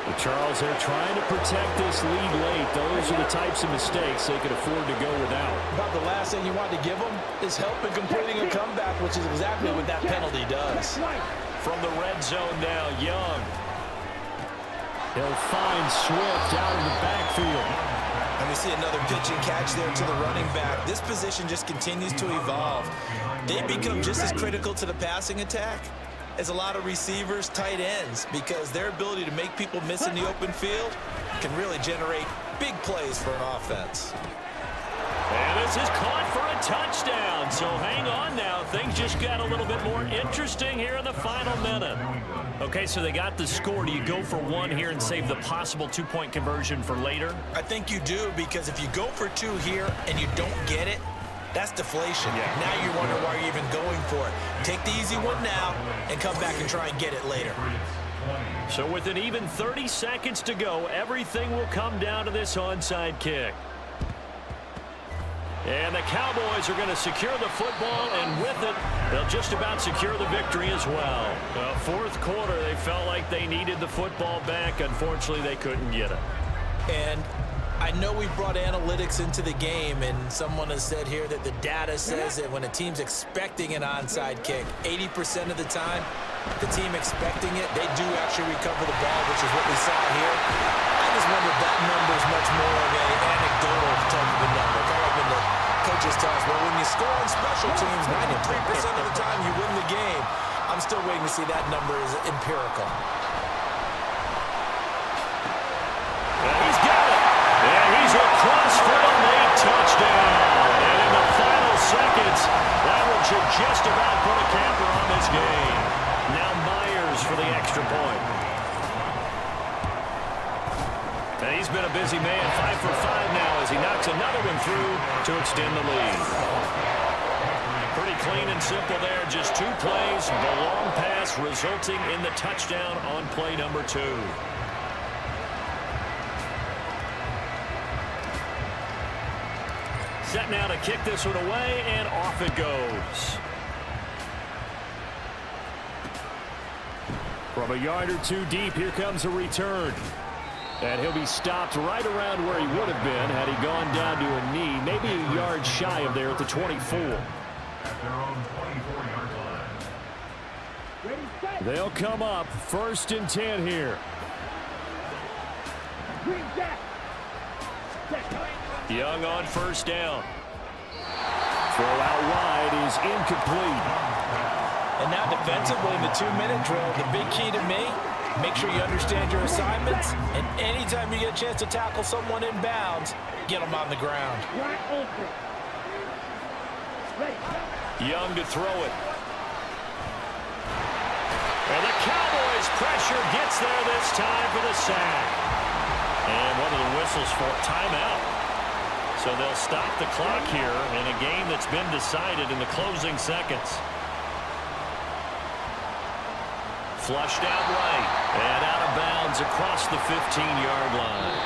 But Charles, they're trying to protect this lead late. Those are the types of mistakes they could afford to go without. About the last thing you want to give them is help in completing a comeback, which is exactly what that penalty does. From the red zone now, Young. He'll find Swift out in the backfield. And we see another pitch and catch there to the running back. This position just continues to evolve. They become just as critical to the passing attack as a lot of receivers, tight ends, because their ability to make people miss in the open field can really generate big plays for an offense. And this is caught for a touchdown. So hang on now. Things just got a little bit more interesting here in the final minute. Okay, so they got the score. Do you go for one here and save the possible 2-point conversion for later? I think you do, because if you go for 2 here and you don't get it, that's deflation. Yeah. Now you wonder why you're even going for it. Take the easy one now and come back and try and get it later. So with an even 30 seconds to go, everything will come down to this onside kick. And the Cowboys are going to secure the football, and with it, they'll just about secure the victory as well. Fourth quarter, they felt like they needed the football back. Unfortunately, they couldn't get it. And I know we brought analytics into the game, and someone has said here that the data says that when a team's expecting an onside kick, 80% of the time, the team expecting it, they do actually recover the ball, which is what we saw here. I just wonder if that number is much more of an anecdotal type of a number. Kind of like when the coaches tell us, well, when you score on special teams, 93% of the time you win the game. I'm still waiting to see that number is empirical. He's got it. And he's across for a late touchdown. And in the final seconds, that one should just about put a capper on this game. Now Myers for the extra point. And he's been a busy man, 5 for 5 now as he knocks another one through to extend the lead. Pretty clean and simple there, just 2 plays, the long pass resulting in the touchdown on play number 2. Set now to kick this one away, and off it goes. From a yard or 2 deep, here comes a return. And he'll be stopped right around where he would have been had he gone down to a knee, maybe a yard shy of there at the 24. They'll come up 1st and 10 here. Young on 1st down. Throw out wide is incomplete. And now defensively in the 2-minute drill, the big key to me, make sure you understand your assignments, and anytime you get a chance to tackle someone in bounds, get them on the ground. Young to throw it. And the Cowboys pressure gets there this time for the sack. And one of the whistles for timeout. So they'll stop the clock here in a game that's been decided in the closing seconds. Flushed out right and out of bounds across the 15-yard line.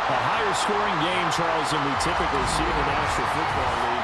A higher scoring game, Charles, than we typically see in the National Football League.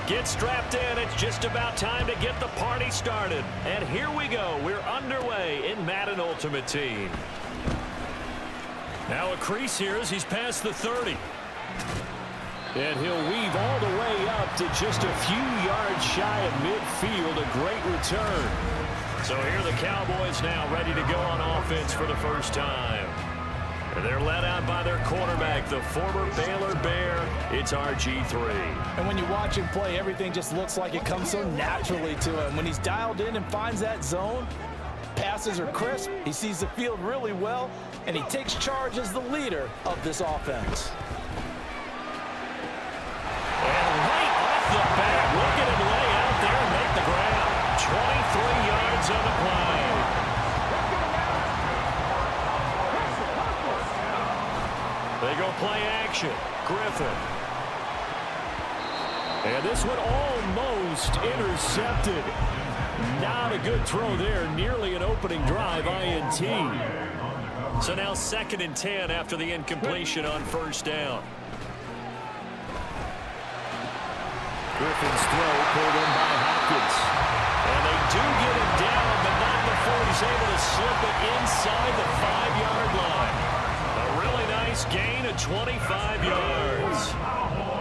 Get strapped in. It's just about time to get the party started. And here we go. We're underway in Madden Ultimate Team. Now a crease here as he's past the 30. And he'll weave all the way up to just a few yards shy of midfield. A great return. So here are the Cowboys now ready to go on offense for the first time. And they're led out by their quarterback, the former Baylor Bear. It's RG3. And when you watch him play, everything just looks like it comes so naturally to him. When he's dialed in and finds that zone, passes are crisp, he sees the field really well, and he takes charge as the leader of this offense. And right off the bat, look at him lay out there and make the ground. 23 yards on the play. They go play action. Griffin. And this one almost intercepted. Not a good throw there. Nearly an opening drive, INT. So now 2nd and 10 after the incompletion on first down. Griffin's throw pulled in by Hopkins. And they do get him down, but not before he's able to slip it inside the 5-yard line. A really nice gain of 25 yards.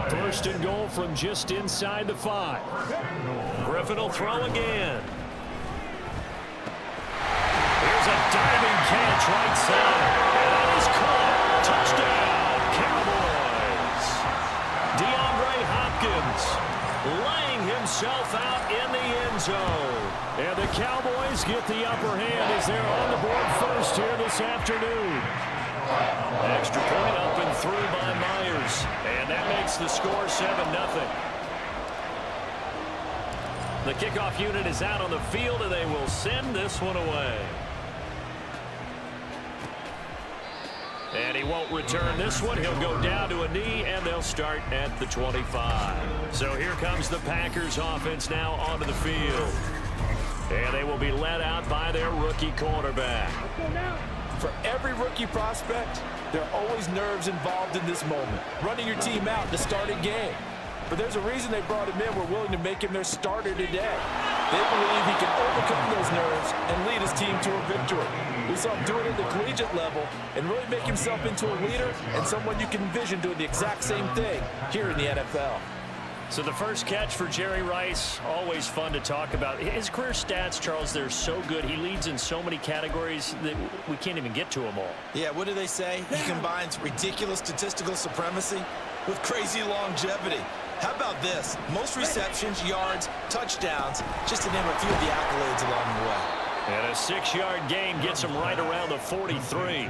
1st and goal from just inside the 5. Griffin will throw again. Here's a diving catch right side. And that is caught. Touchdown, Cowboys. DeAndre Hopkins laying zone. And the Cowboys get the upper hand as they're on the board first here this afternoon. Extra point up and through by Myers. And that makes the score 7-0. The kickoff unit is out on the field, and they will send this one away. And he won't return this one. He'll go down to a knee, and they'll start at the 25. So here comes the Packers offense now onto the field. And they will be led out by their rookie quarterback. For every rookie prospect, there are always nerves involved in this moment. Running your team out to start a game. But there's a reason they brought him in. We're willing to make him their starter today. They believe he can overcome those nerves and lead his team to a victory. We saw him do it at the collegiate level and really make himself into a leader and someone you can envision doing the exact same thing here in the NFL. So the first catch for Jerry Rice, always fun to talk about. His career stats, Charles, they're so good. He leads in so many categories that we can't even get to them all. Yeah, what do they say? He combines ridiculous statistical supremacy with crazy longevity. How about this? Most receptions, yards, touchdowns, just to name a few of the accolades along the way. And a 6-yard gain gets him right around the 43.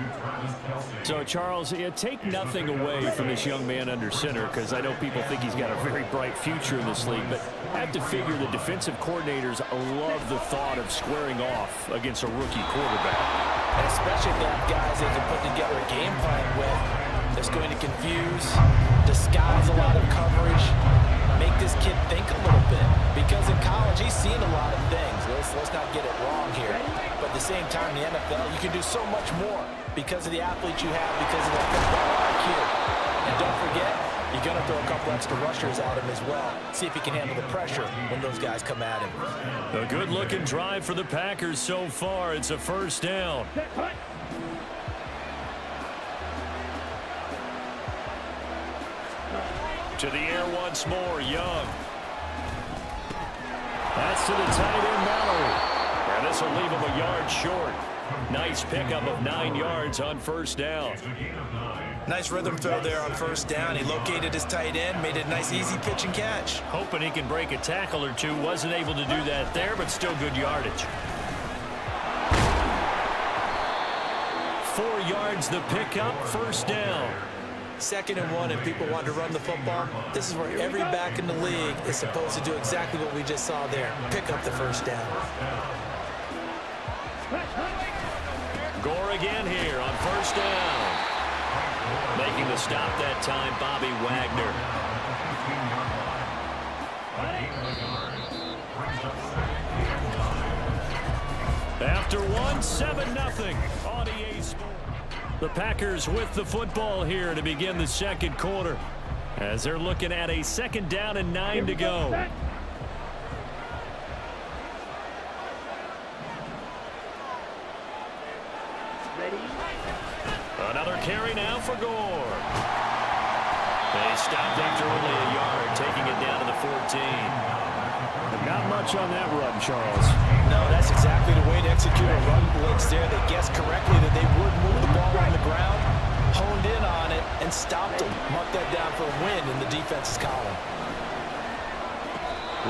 So, Charles, take nothing away from this young man under center, because I know people think he's got a very bright future in this league, but I have to figure the defensive coordinators love the thought of squaring off against a rookie quarterback. Especially if they have guys they can put together a game plan with that's going to confuse, disguise a lot of coverage, make this kid think a little bit. Because in college, he's seen a lot of things. Let's not get it wrong here. But at the same time, in the NFL, you can do so much more because of the athletes you have, because of that football IQ. And don't forget, you're going to throw a couple extra rushers at him as well. See if he can handle the pressure when those guys come at him. A good-looking drive for the Packers so far. It's a first down. To the air once more, Young. That's to the tight end, Mallory. And this will leave him a yard short. Nice pickup of 9 yards on first down. Nice rhythm throw there on first down. He located his tight end, made it a nice easy pitch and catch. Hoping he can break a tackle or two. Wasn't able to do that there, but still good yardage. 4 yards the pickup, first down. 2nd and 1, and people want to run the football. This is where every back in the league is supposed to do exactly what we just saw there. Pick up the first down. Gore again here on first down. Making the stop that time, Bobby Wagner. After one, 7-0 on EA Sports. The Packers with the football here to begin the second quarter, as they're looking at a 2nd down and 9 to go. Another carry now for Gore. They stopped after only a yard, taking it down to the 14. Not much on that run, Charles. No, that's exactly the way to execute a run blitz there. They guessed correctly that they would move the ball on the ground, honed in on it, and stopped them. Mark that down for a win in the defense's column.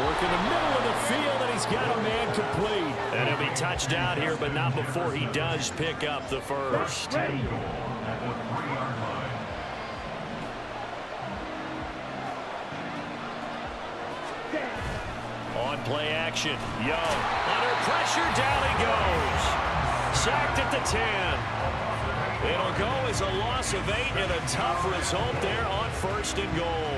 Work in the middle of the field, and he's got a man complete. And he'll be touched out here, but not before he does pick up the first. On play action, Young. Under pressure, down he goes. Sacked at the 10. It'll go as a loss of 8 and a tough result there on 1st and goal.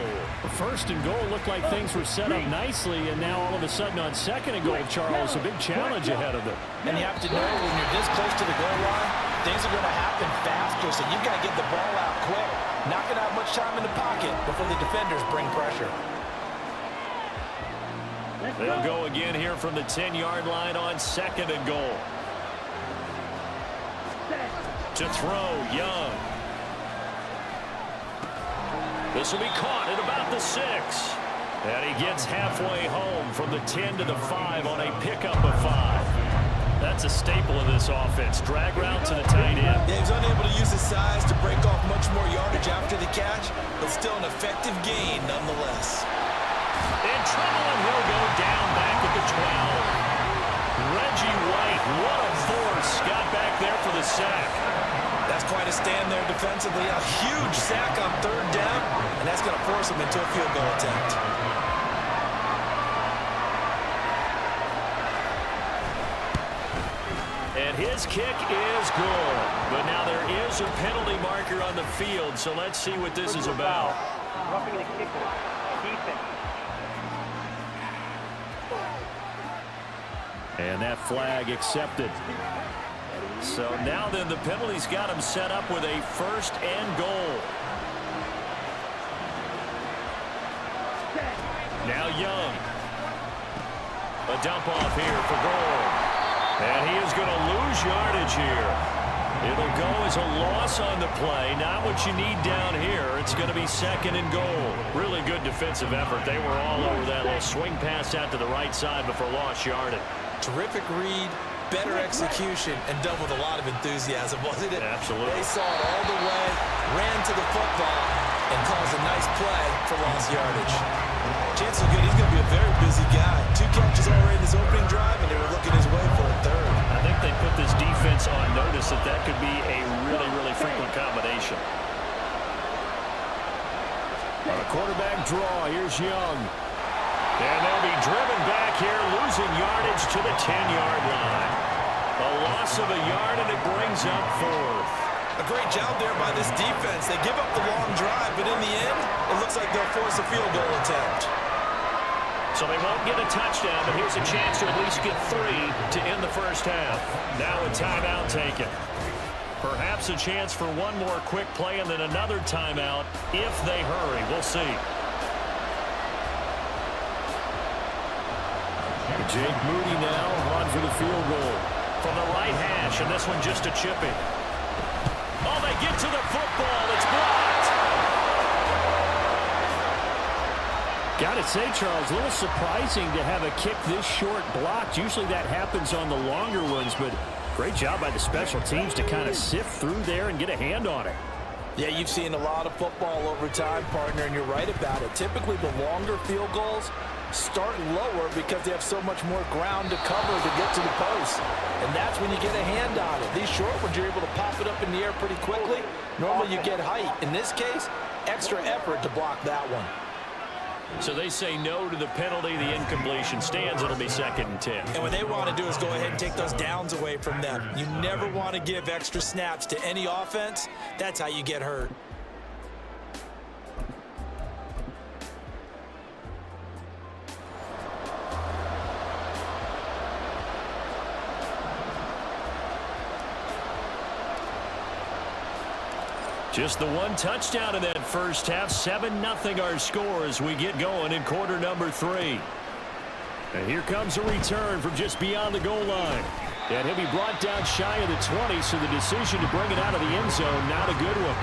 First and goal looked like things were set up nicely, and now all of a sudden on 2nd and goal, Charles, a big challenge ahead of them. And you have to know when you're this close to the goal line, things are going to happen faster, so you've got to get the ball out quick. Not going to have much time in the pocket before the defenders bring pressure. They'll go again here from the 10-yard line on 2nd and goal. To throw, Young. This will be caught at about the 6. And he gets halfway home from the 10 to the 5 on a pickup of 5. That's a staple of this offense. Drag route to the tight end. Yeah, he was unable to use his size to break off much more yardage after the catch, but still an effective gain nonetheless. In trouble, and he'll go down back at the 12. Reggie White, what a force, got back there for the sack. That's quite a stand there defensively. A huge sack on third down, and that's going to force him into a field goal attempt. And his kick is good. But now there is a penalty marker on the field, so let's see what this is about. Roughing the kicker. Defense. And that flag accepted. So now then the penalty's got him set up with a 1st and goal. Now Young. A dump off here for goal. And he is going to lose yardage here. It'll go as a loss on the play. Not what you need down here. It's going to be 2nd and goal. Really good defensive effort. They were all over that little swing pass out to the right side before lost yardage. Terrific read, better execution, and done with a lot of enthusiasm, wasn't it? Absolutely. They saw it all the way, ran to the football, and caused a nice play for lost yardage. Chances are good he's going to be a very busy guy. 2 catches already in his opening drive, and they were looking his way for a 3rd. I think they put this defense on notice that could be a really, really frequent combination. On a quarterback draw, here's Young. And they'll be driven back here, losing yardage to the 10-yard line. A loss of a yard, and it brings up 4th. A great job there by this defense. They give up the long drive, but in the end, it looks like they'll force a field goal attempt. So they won't get a touchdown, but here's a chance to at least get 3 to end the first half. Now a timeout taken. Perhaps a chance for one more quick play and then another timeout if they hurry. We'll see. Jake Moody now on for the field goal. From the right hash, and this one just a chipping. Oh, they get to the football. It's blocked. Got to say, Charles, a little surprising to have a kick this short blocked. Usually that happens on the longer ones, but great job by the special teams to kind of sift through there and get a hand on it. Yeah, you've seen a lot of football over time, partner, and you're right about it. Typically, the longer field goals start lower because they have so much more ground to cover to get to the post. And that's when you get a hand on it. These short ones, you're able to pop it up in the air pretty quickly. Normally, you get height. In this case, extra effort to block that one. So they say no to the penalty. The incompletion stands. It'll be 2nd and 10. And what they want to do is go ahead and take those downs away from them. You never want to give extra snaps to any offense. That's how you get hurt. Just the one touchdown in that first half. 7-0 our score as we get going in quarter number 3. And here comes a return from just beyond the goal line. And he'll be brought down shy of the 20, so the decision to bring it out of the end zone, not a good one.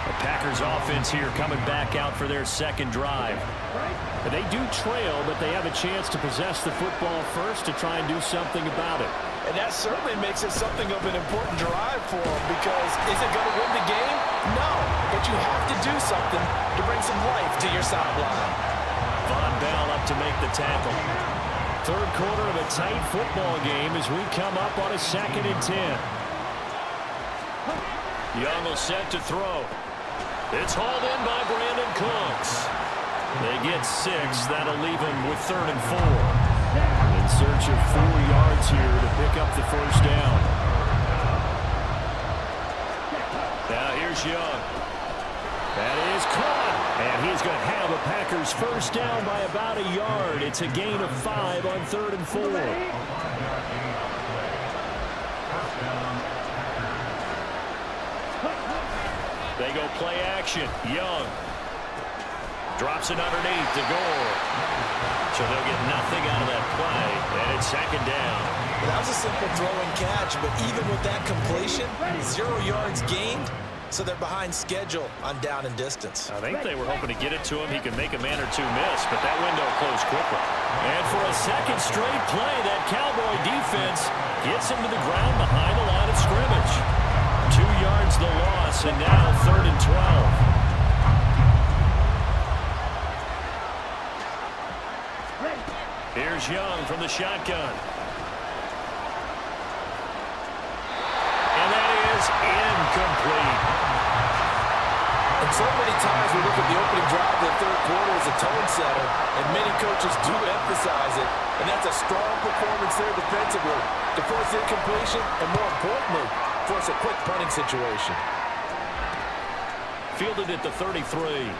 The Packers offense here coming back out for their 2nd drive. And they do trail, but they have a chance to possess the football first to try and do something about it. And that certainly makes it something of an important drive for them, because is it going to win the game? No, but you have to do something to bring some life to your sideline. Von Bell up to make the tackle. 3rd quarter of a tight football game as we come up on a 2nd and 10. Young will set to throw. It's hauled in by Brandon Cooks. They get 6. That'll leave him with 3rd and 4. In search of 4 yards here to pick up the first down. Now here's Young. That is caught. And he's going to have a Packers first down by about a yard. It's a gain of 5 on 3rd and 4. They go play action. Young drops it underneath the goal. So they'll get nothing out of that play, and it's 2nd down. That was a simple throw and catch, but even with that completion, 0 yards gained, so they're behind schedule on down and distance. I think they were hoping to get it to him. He could make a man or 2 miss, but that window closed quickly. And for a 2nd straight play, that Cowboy defense gets him to the ground behind the line of scrimmage. 2 yards the loss, and now 3rd and 12. Here Here's Young from the shotgun. And that is incomplete. And so many times we look at the opening drive of the third quarter as a tone setter, and many coaches do emphasize it, and that's a strong performance there defensively to force incompletion and, more importantly, force a quick punting situation. Fielded at the 33.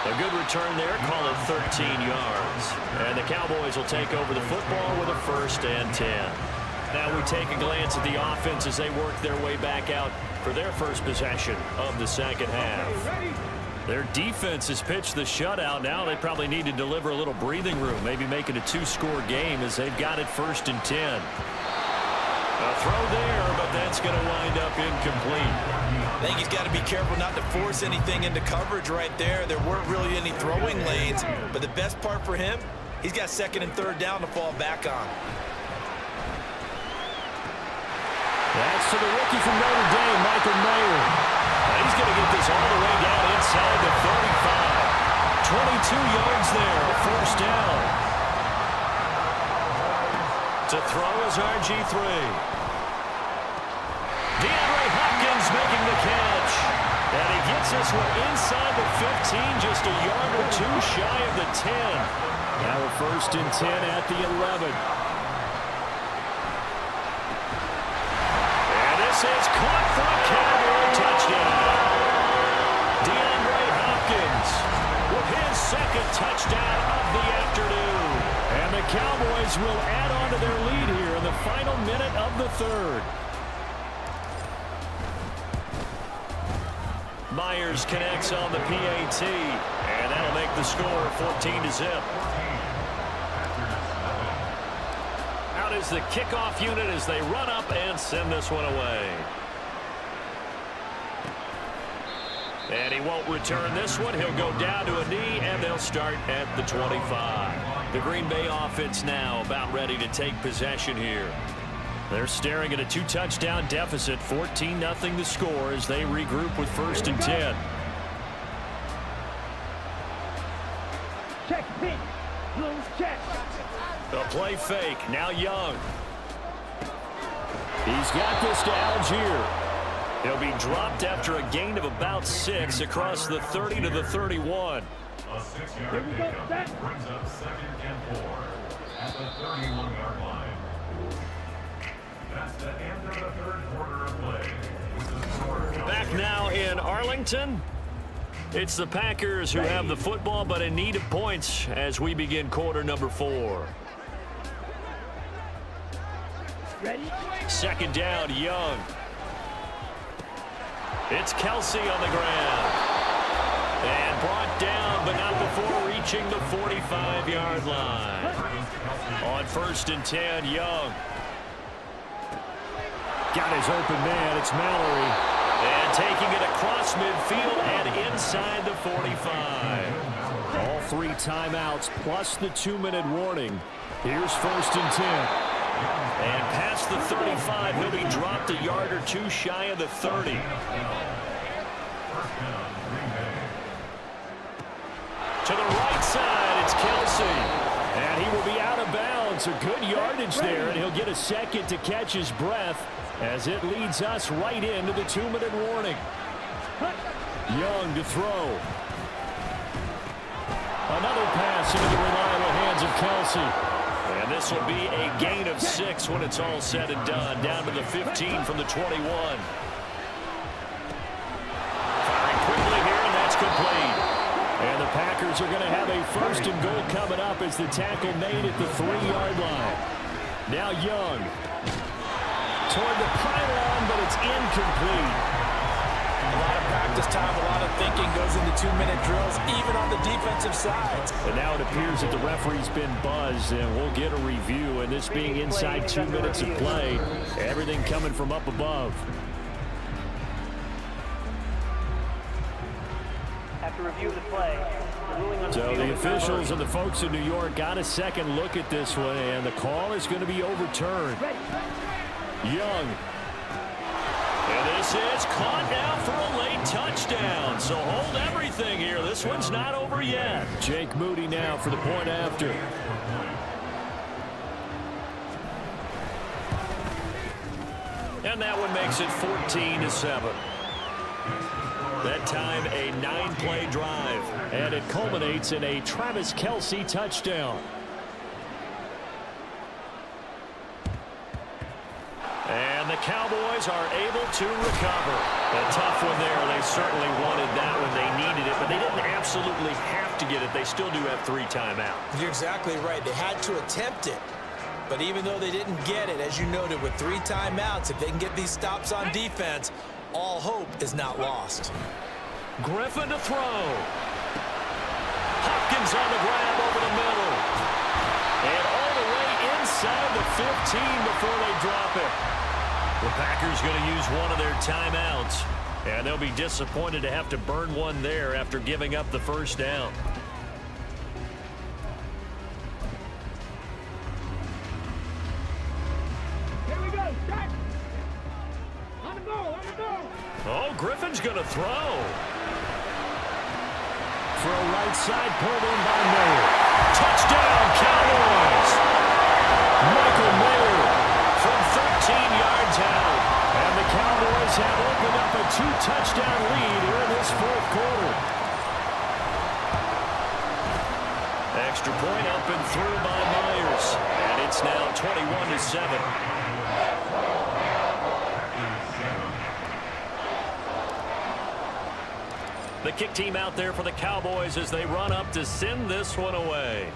A good return there, call it 13 yards. And the Cowboys will take over the football with a 1st and 10. Now we take a glance at the offense as they work their way back out for their first possession of the second half. Their defense has pitched the shutout. Now they probably need to deliver a little breathing room, maybe make it a 2-score game as they've got it 1st and 10. A throw there, but that's going to wind up incomplete. I think he's got to be careful not to force anything into coverage right there. There weren't really any throwing lanes, but the best part for him, he's got 2nd and 3rd down to fall back on. That's to the rookie from Notre Dame, Michael Mayer. He's going to get this all the way down inside the 35. 22 yards there, 1st down. To throw is RG3. DeAndre Hopkins making the catch. And he gets this one inside the 15, just a yard or 2 shy of the 10. Now a 1st and 10 at the 11. This is caught for a Cowboy touchdown. DeAndre Hopkins with his 2nd touchdown of the afternoon. And the Cowboys will add on to their lead here in the final minute of the 3rd. Myers connects on the PAT, and that'll make the score 14-0. Out is the kickoff unit as they run up and send this one away. And he won't return this one. He'll go down to a knee, and they'll start at the 25. The Green Bay offense now about ready to take possession here. They're staring at a 2-touchdown deficit, 14-0 the score as they regroup with 1st and 10. Check, pitch, loose check. A play fake, now Young. He's got this to Algier. He'll be dropped after a gain of about 6 across the 30 to the 31. A 6-yard pickup brings up 2nd and 4 at the 31-yard line. That's the end of the 3rd quarter of play. With the score Back now in Arlington. It's the Packers who have the football, but in need of points as we begin quarter number 4. Ready? 2nd down, Young. It's Kelsey on the ground. And brought down, but not before reaching the 45-yard line. On 1st and 10, Young. Got his open man. It's Mallory. And taking it across midfield and inside the 45. All 3 timeouts plus the 2-minute warning. Here's 1st and 10. And past the 35, he'll be dropped a yard or 2 shy of the 30. To the right side, it's Kelsey. And he will be out of bounds. A good yardage there, and he'll get a second to catch his breath as it leads us right into the 2-minute warning. Young to throw. Another pass into the reliable hands of Kelsey. And this will be a gain of 6 when it's all said and done. Down to the 15 from the 21. Firing quickly here, and that's complete. And the Packers are going to have a 1st and goal coming up as the tackle made at the 3-yard line. Now Young. Toward the pylon, but it's incomplete. A lot of practice time, a lot of thinking goes into 2-minute drills, even on the defensive side. And now it appears that the referee's been buzzed, and we'll get a review. And this being inside 2 minutes of play, everything coming from up above. After review of the play, the ruling on So the officials and the folks in New York got a second look at this one, and the call is going to be overturned. Young. And this is caught now for a late touchdown. So hold everything here. This one's not over yet. Jake Moody now for the point after. And that one makes it 14-7. That time a 9-play drive. And it culminates in a Travis Kelce touchdown. And the Cowboys are able to recover. A tough one there. They certainly wanted that when they needed it, but they didn't absolutely have to get it. They still do have 3 timeouts. You're exactly right. They had to attempt it. But even though they didn't get it, as you noted, with 3 timeouts, if they can get these stops on defense, all hope is not lost. Griffin to throw. Hopkins on the grab over the middle. And all the way inside the 15 before they drop it. The Packers going to use one of their timeouts. And they'll be disappointed to have to burn one there after giving up the first down. Oh, Griffin's going to throw. For a right side pulled in by Mayer. Touchdown, Cowboys. Michael Mayer From 13 yards out. And the Cowboys have opened up a 2-touchdown lead here in this fourth quarter. Extra point up and through by Myers. And it's now 21-7. The kick team out there for the Cowboys as they run up to send this one away.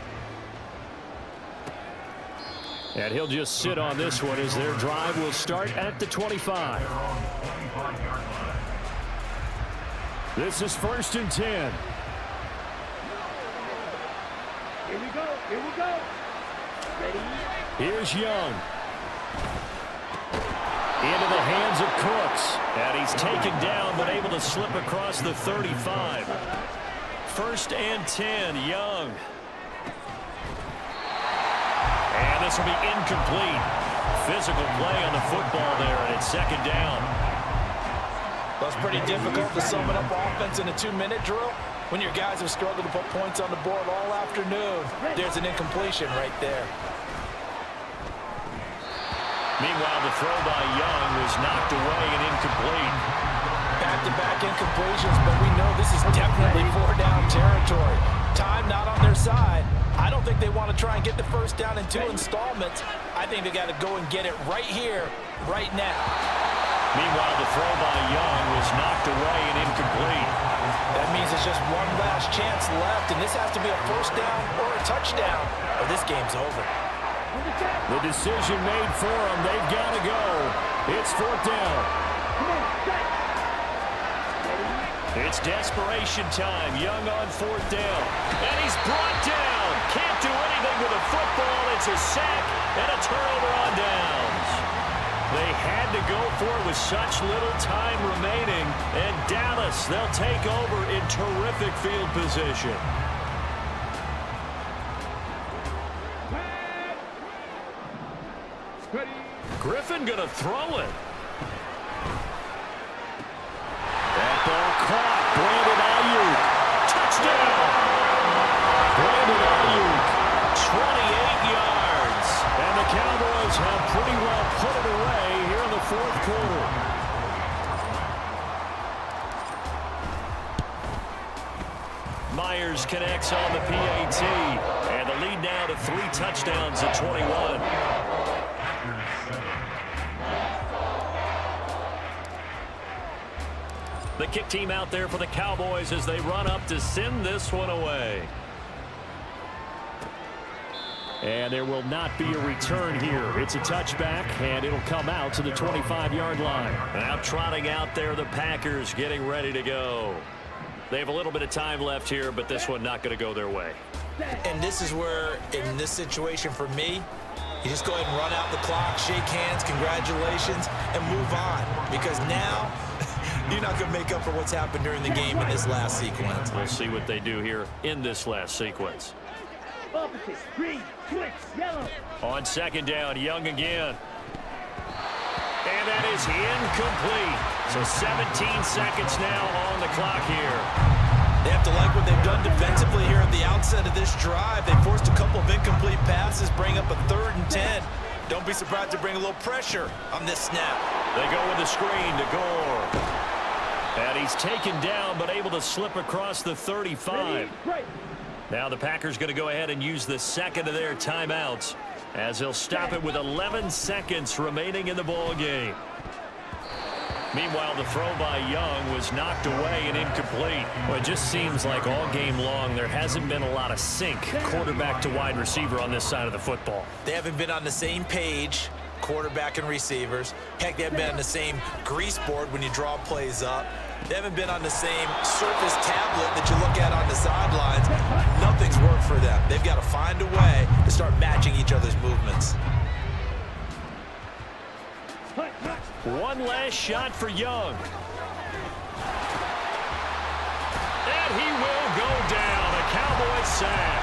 And he'll just sit on this one as their drive will start at the 25. This is 1st and 10. Here we go. Here we go. Ready? Here's Young. Into the hands of Cooks. And he's taken down but able to slip across the 35. 1st and 10, Young. And this will be incomplete. Physical play on the football there, and it's 2nd down. Well, it's pretty difficult to sum it up offense in a 2-minute drill when your guys have struggled to put points on the board all afternoon. There's an incompletion right there. Meanwhile, the throw by Young was knocked away and incomplete. Back-to-back incompletions, but we know this is definitely 4-down territory. Time not on their side. I don't think they want to try and get the first down in 2 installments. I think they got to go and get it right here, right now. Meanwhile, the throw by Young was knocked away and incomplete. That means it's just one last chance left, and this has to be a first down or a touchdown, or this game's over. The decision made for them. They've got to go. It's 4th down. It's desperation time. Young on 4th down. And he's brought down. Can't do anything with a football. It's a sack and a turnover on downs. They had to go for it with such little time remaining. And Dallas, they'll take over in terrific field position. Griffin going to throw it. That ball caught. Brandon Ayuk. Touchdown. Brandon Ayuk. 28 yards. And the Cowboys have pretty well put it away here in the 4th quarter. Myers connects on the PAT. And the lead now to 3 touchdowns at 21. The kick team out there for the Cowboys as they run up to send this one away. And there will not be a return here. It's a touchback, and it'll come out to the 25-yard line. Now trotting out there, the Packers getting ready to go. They have a little bit of time left here, but this one not going to go their way. And this is where, in this situation for me, you just go ahead and run out the clock, shake hands, congratulations, and move on. Because now, you're not going to make up for what's happened during the game in this last sequence. We'll see what they do here in this last sequence. Opposite. Green. Switch. Yellow. On 2nd down, Young again. And that is incomplete. So 17 seconds now on the clock here. They have to like what they've done defensively here at the outset of this drive. They forced a couple of incomplete passes, bring up a 3rd and 10. Don't be surprised to bring a little pressure on this snap. They go with the screen to Gore. And he's taken down, but able to slip across the 35. Now the Packers going to go ahead and use the second of their timeouts, as they'll stop it with 11 seconds remaining in the ball game. Meanwhile, the throw by Young was knocked away and incomplete. Well, it just seems like all game long there hasn't been a lot of sync quarterback to wide receiver on this side of the football. They haven't been on the same page, quarterback and receivers. Heck, they haven't been on the same grease board when you draw plays up. They haven't been on the same Surface tablet that you look at on the sidelines. Nothing's worked for them. They've got to find a way to start matching each other's movements. One last shot for Young. And he will go down. A Cowboys sack.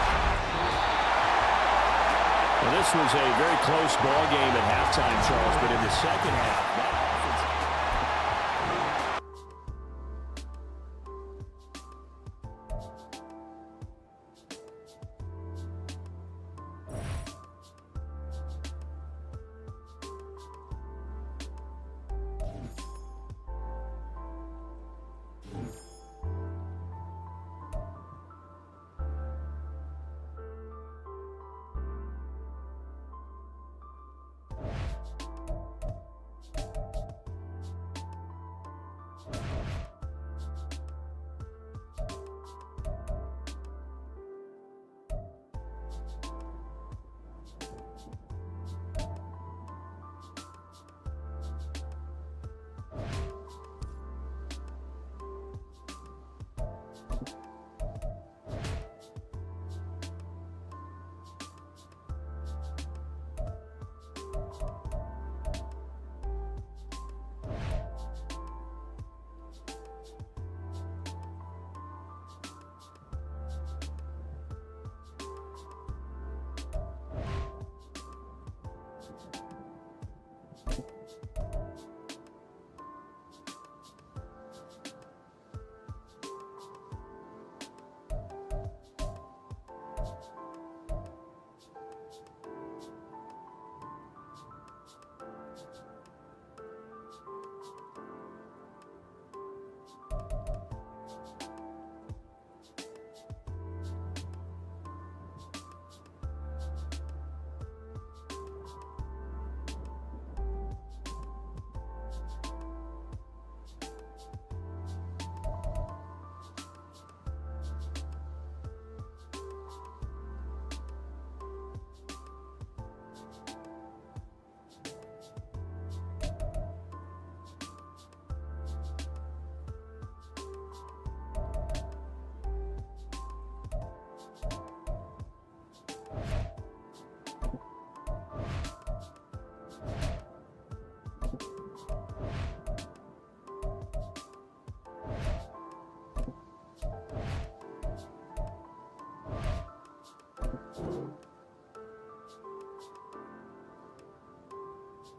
Well, this was a very close ball game at halftime, Charles, but in the second half,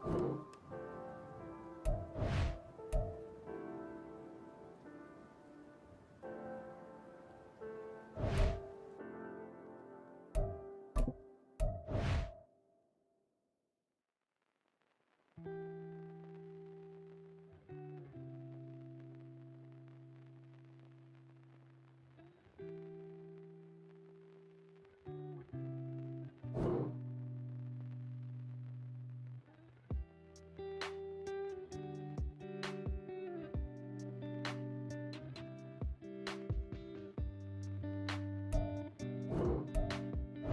Thank you.